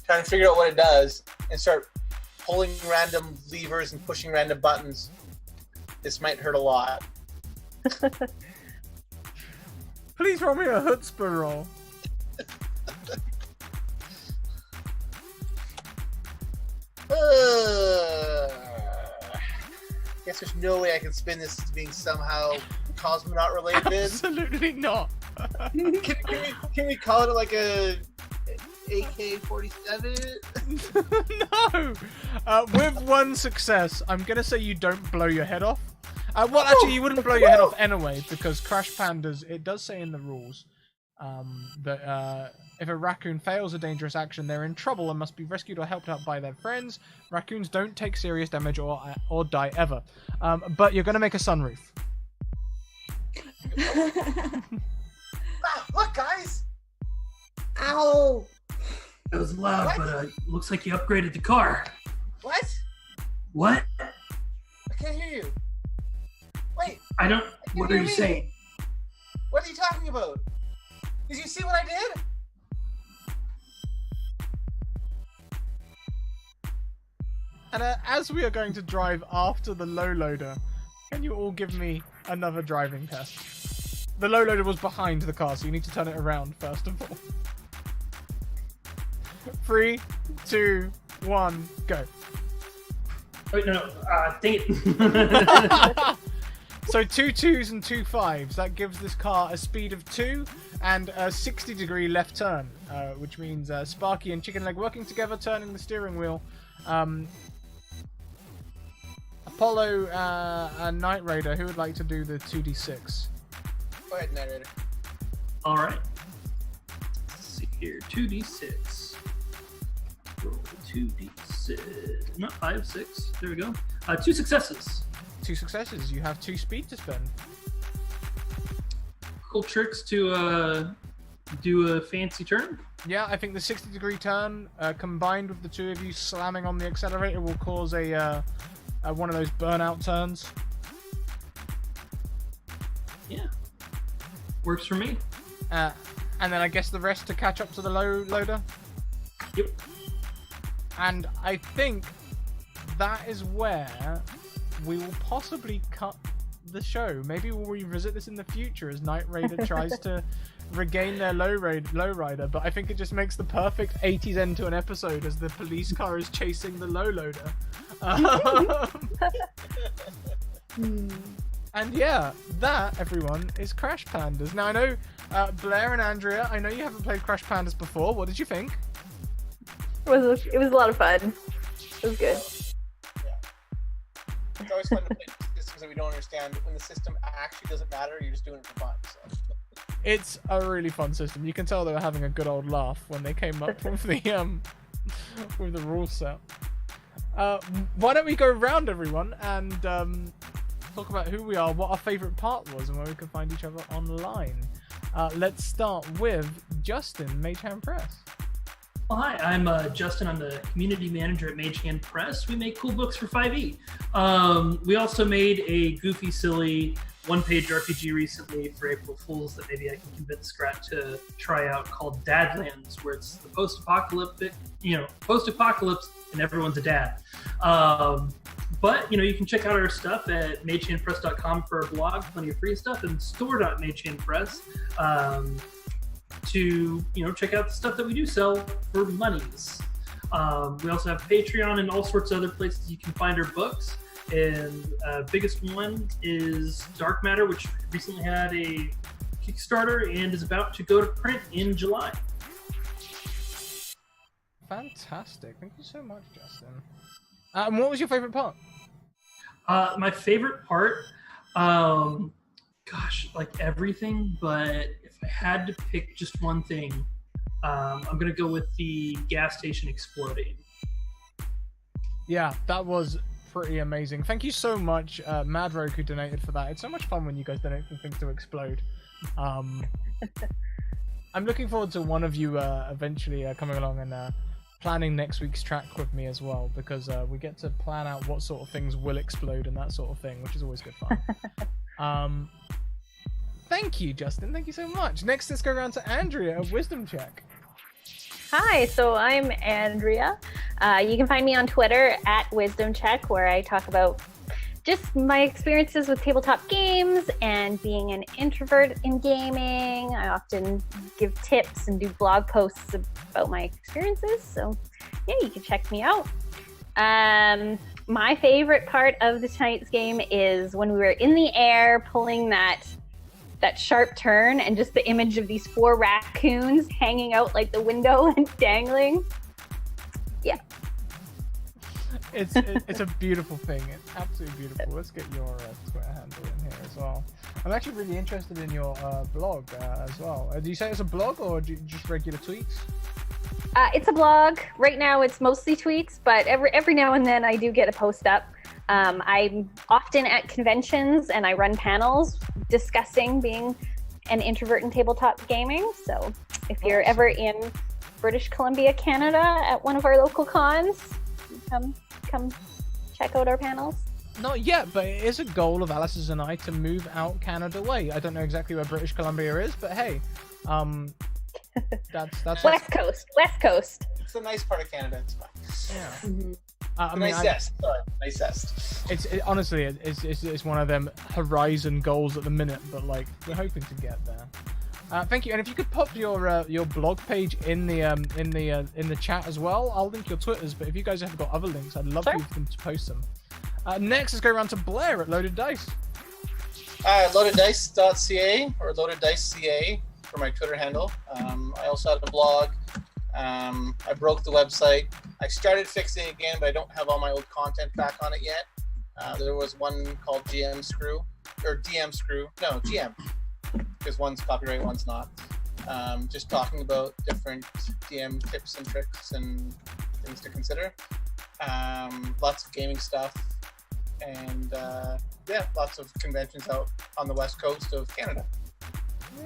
trying to figure out what it does, and start pulling random levers and pushing random buttons. This might hurt a lot. Please roll me a chutzpah roll. Guess there's no way I can spin this as being somehow cosmonaut related. Absolutely not. Can we call it like a AK-47? No. With one success, I'm gonna say you don't blow your head off. Well, actually, you wouldn't blow your head off anyway, because Crash Pandas, it does say in the rules that if a raccoon fails a dangerous action, they're in trouble and must be rescued or helped out by their friends. Raccoons don't take serious damage or die ever. But you're going to make a sunroof. Ah, look, guys! Ow! That was loud, What? but looks like you upgraded the car. What? What? I can't hear you. Wait, I don't... can What you are hear you me? saying? what are you talking about? Did you see what I did? And as we are going to drive after the low loader, can you all give me another driving test? The low loader was behind the car, so you need to turn it around first of all. 3, 2, 1, go. Wait, no. Dang it. So 2 2s and 2 5s. That gives this car a speed of 2 and a 60-degree left turn, which means Sparky and Chicken Leg working together, turning the steering wheel. Apollo and Night Raider, who would like to do the 2d6? Go ahead, narrator. All right. Let's see here. 2d6. Roll 2d6. No, 5, 6. There we go. 2 successes. 2 successes. You have 2 speed to spend. Cool tricks to do a fancy turn. Yeah, I think the 60-degree turn combined with the 2 of you slamming on the accelerator will cause a one of those burnout turns. Yeah. Works for me. And then I guess the rest to catch up to the loader. Yep. And I think that is where we will possibly cut the show. Maybe we'll revisit this in the future as Night Raider tries to regain their lowrider, but I think it just makes the perfect 80s end to an episode as the police car is chasing the low loader. And yeah, that, everyone, is Crash Pandas. Now I know, Blair and Andrea, I know you haven't played Crash Pandas before. What did you think? It was a lot of fun. It was good. It's always fun to play systems that we don't understand. When the system actually doesn't matter, you're just doing it for fun. So. It's a really fun system. You can tell they were having a good old laugh when they came up with the rule set. Why don't we go around, everyone, and talk about who we are, what our favourite part was, and where we can find each other online. Let's start with Justin, Mage Hand Press. Well, hi, I'm Justin. I'm the community manager at Mage Hand Press. We make cool books for 5e. We also made a goofy, silly one-page RPG recently for April Fools that maybe I can convince Scrat to try out, called Dadlands, where it's the post-apocalypse, and everyone's a dad. But, you can check out our stuff at magehandpress.com for our blog, plenty of free stuff, and store.magehandpress to, check out the stuff that we do sell for monies. We also have Patreon and all sorts of other places you can find our books. And biggest one is Dark Matter, which recently had a Kickstarter and is about to go to print in July. Fantastic. Thank you so much, Justin. And what was your favorite part? My favorite part, like everything, but if I had to pick just one thing, I'm going to go with the gas station exploding. Yeah, that was pretty amazing. Thank you so much, Mad Rogue, who donated for that. It's so much fun when you guys donate for things to explode. I'm looking forward to one of you eventually coming along and planning next week's track with me as well, because we get to plan out what sort of things will explode and that sort of thing, which is always good fun. Thank you, Justin. Thank you so much. Next, let's go around to Andrea of Wisdom Check. Hi, so I'm Andrea. You can find me on Twitter at Wisdom Check, where I talk about just my experiences with tabletop games and being an introvert in gaming. I often give tips and do blog posts about my experiences. So yeah, you can check me out. My favorite part of tonight's game is when we were in the air pulling that sharp turn and just the image of these 4 raccoons hanging out like the window and dangling. Yeah. It's a beautiful thing. It's absolutely beautiful. Let's get your Twitter handle in here as well. I'm actually really interested in your blog as well. Do you say it's a blog or just regular tweets? It's a blog. Right now it's mostly tweets, but every now and then I do get a post up. I'm often at conventions and I run panels discussing being an introvert in tabletop gaming. So if you're ever in British Columbia, Canada at one of our local cons, come check out our panels. Not yet, but it is a goal of Alice's and I to move out Canada way. I don't know exactly where British Columbia is, but hey, that's West Coast. It's the nice part of Canada. It's fine. Yeah. Mm-hmm. Nicest. Honestly, it's one of them horizon goals at the minute, but like we're hoping to get there. Thank you, and if you could pop your blog page in the chat as well, I'll link your Twitters. But if you guys have got other links, I'd love for them to post them. Next, let's go around to Blair at Loaded Dice. LoadedDice.ca or LoadedDiceCA for my Twitter handle. I also have a blog. I broke the website. I started fixing it again, but I don't have all my old content back on it yet. There was one called GM Screw. because one's copyright, one's not. Just talking about different DM tips and tricks and things to consider. Lots of gaming stuff, and lots of conventions out on the west coast of Canada.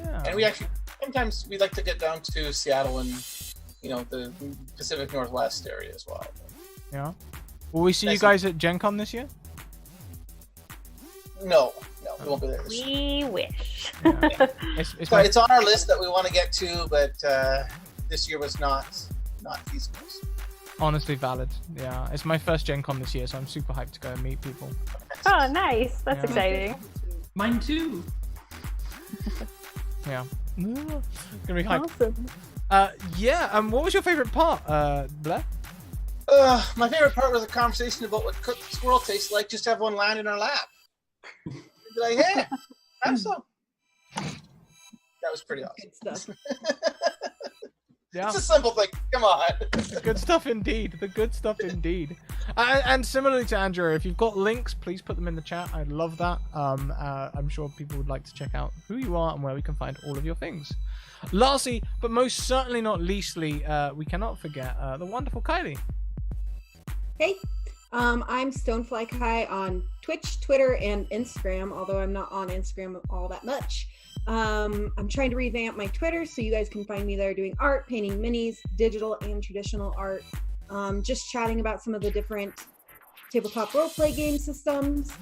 Yeah. And we actually sometimes we like to get down to Seattle and the Pacific Northwest area as well. Yeah. Will we see you guys at Gen Con this year? No, we won't be there this year. We wish. Yeah. It's on our list that we want to get to, but this year was not feasible. Honestly valid. Yeah. It's my first Gen Con this year, so I'm super hyped to go and meet people. Oh, nice. That's Yeah. exciting. Mine too. Yeah. Gonna be hyped. Awesome. What was your favorite part, Blair? My favorite part was a conversation about what cooked squirrel tastes like. Just have one land in our lap. Be like, hey, have some. That was pretty awesome. Good stuff. Yeah. It's a simple thing. Come on. The good stuff indeed. The good stuff indeed. And similarly to Andrew, if you've got links, please put them in the chat. I'd love that. I'm sure people would like to check out who you are and where we can find all of your things. Lastly, but most certainly not leastly, we cannot forget the wonderful Kylie. Hey, I'm Stonefly Kai on Twitch, Twitter, and Instagram, although I'm not on Instagram all that much. I'm trying to revamp my Twitter so you guys can find me there doing art, painting minis, digital and traditional art, just chatting about some of the different tabletop roleplay game systems.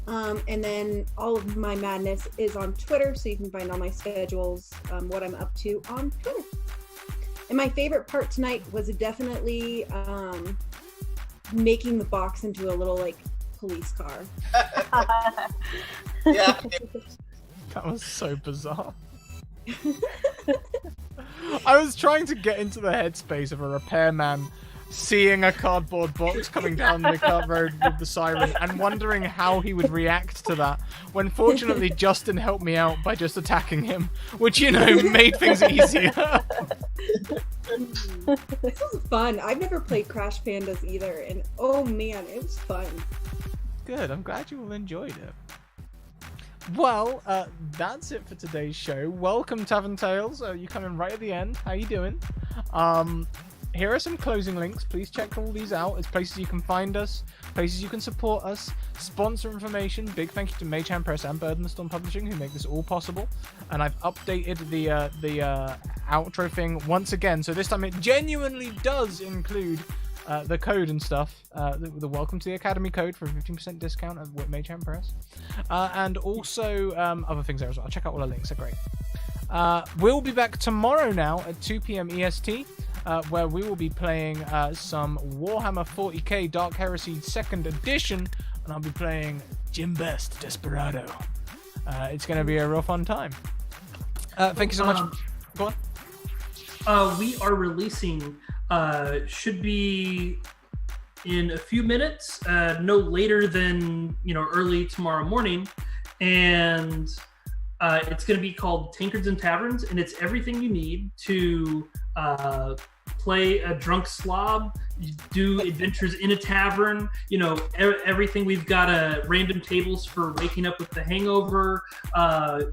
And then all of my madness is on Twitter, so you can find all my schedules, what I'm up to on Twitter. And my favorite part tonight was definitely making the box into a little like police car. Yeah. That was so bizarre. I was trying to get into the headspace of a repairman seeing a cardboard box coming down the cart road with the siren and wondering how he would react to that, when fortunately Justin helped me out by just attacking him, which, made things easier. This was fun. I've never played Crash Pandas either, and oh man, it was fun. Good, I'm glad you all enjoyed it. Well, that's it for today's show. Welcome, Tavern Tales. You coming right at the end. How you doing? Here are some closing links. Please check all these out. It's places you can find us, places you can support us, sponsor information. Big thank you to Maychan Press and Bird and the Storm Publishing who make this all possible. And I've updated the outro thing once again, so this time it genuinely does include the code and stuff, the Welcome to the Academy code for a 15% discount at Maychan Press, and also other things there as well. Check out all the links; they're great. We'll be back tomorrow now at 2 p.m. EST, where we will be playing some Warhammer 40k Dark Heresy 2nd Edition, and I'll be playing Jim Best Desperado. It's going to be a real fun time. Thank you so much. Go on. We are releasing, should be in a few minutes, no later than early tomorrow morning, and it's going to be called Tankards and Taverns, and it's everything you need to play a drunk slob, do adventures in a tavern, everything. We've got random tables for waking up with the hangover,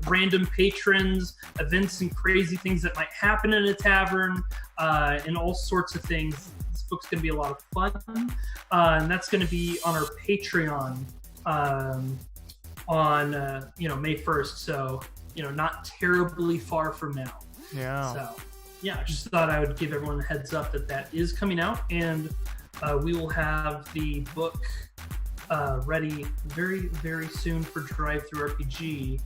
random patrons, events and crazy things that might happen in a tavern, and all sorts of things. This book's going to be a lot of fun, and that's going to be on our Patreon on May 1st, so not terribly far from now. Yeah. So yeah, just thought I would give everyone a heads up that is coming out, and we will have the book ready very, very soon for Drive-Thru RPG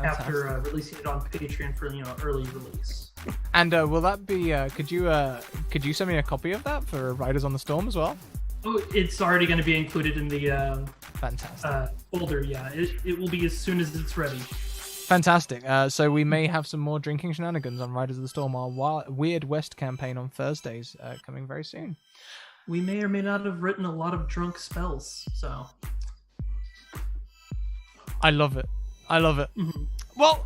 after releasing it on Patreon for early release. And will that be? Could you send me a copy of that for Riders on the Storm as well? Oh, it's already going to be included in the fantastic folder. Yeah, it will be as soon as it's ready. Fantastic. So we may have some more drinking shenanigans on Riders of the Storm, our Weird West campaign on Thursdays, coming very soon. We may or may not have written a lot of drunk spells, so. I love it. Mm-hmm. Well,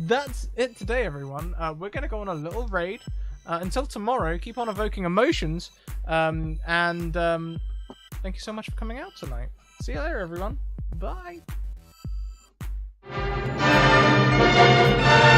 that's it today, everyone. We're going to go on a little raid. Until tomorrow, keep on evoking emotions. And thank you so much for coming out tonight. See you later, everyone. Bye. Bye.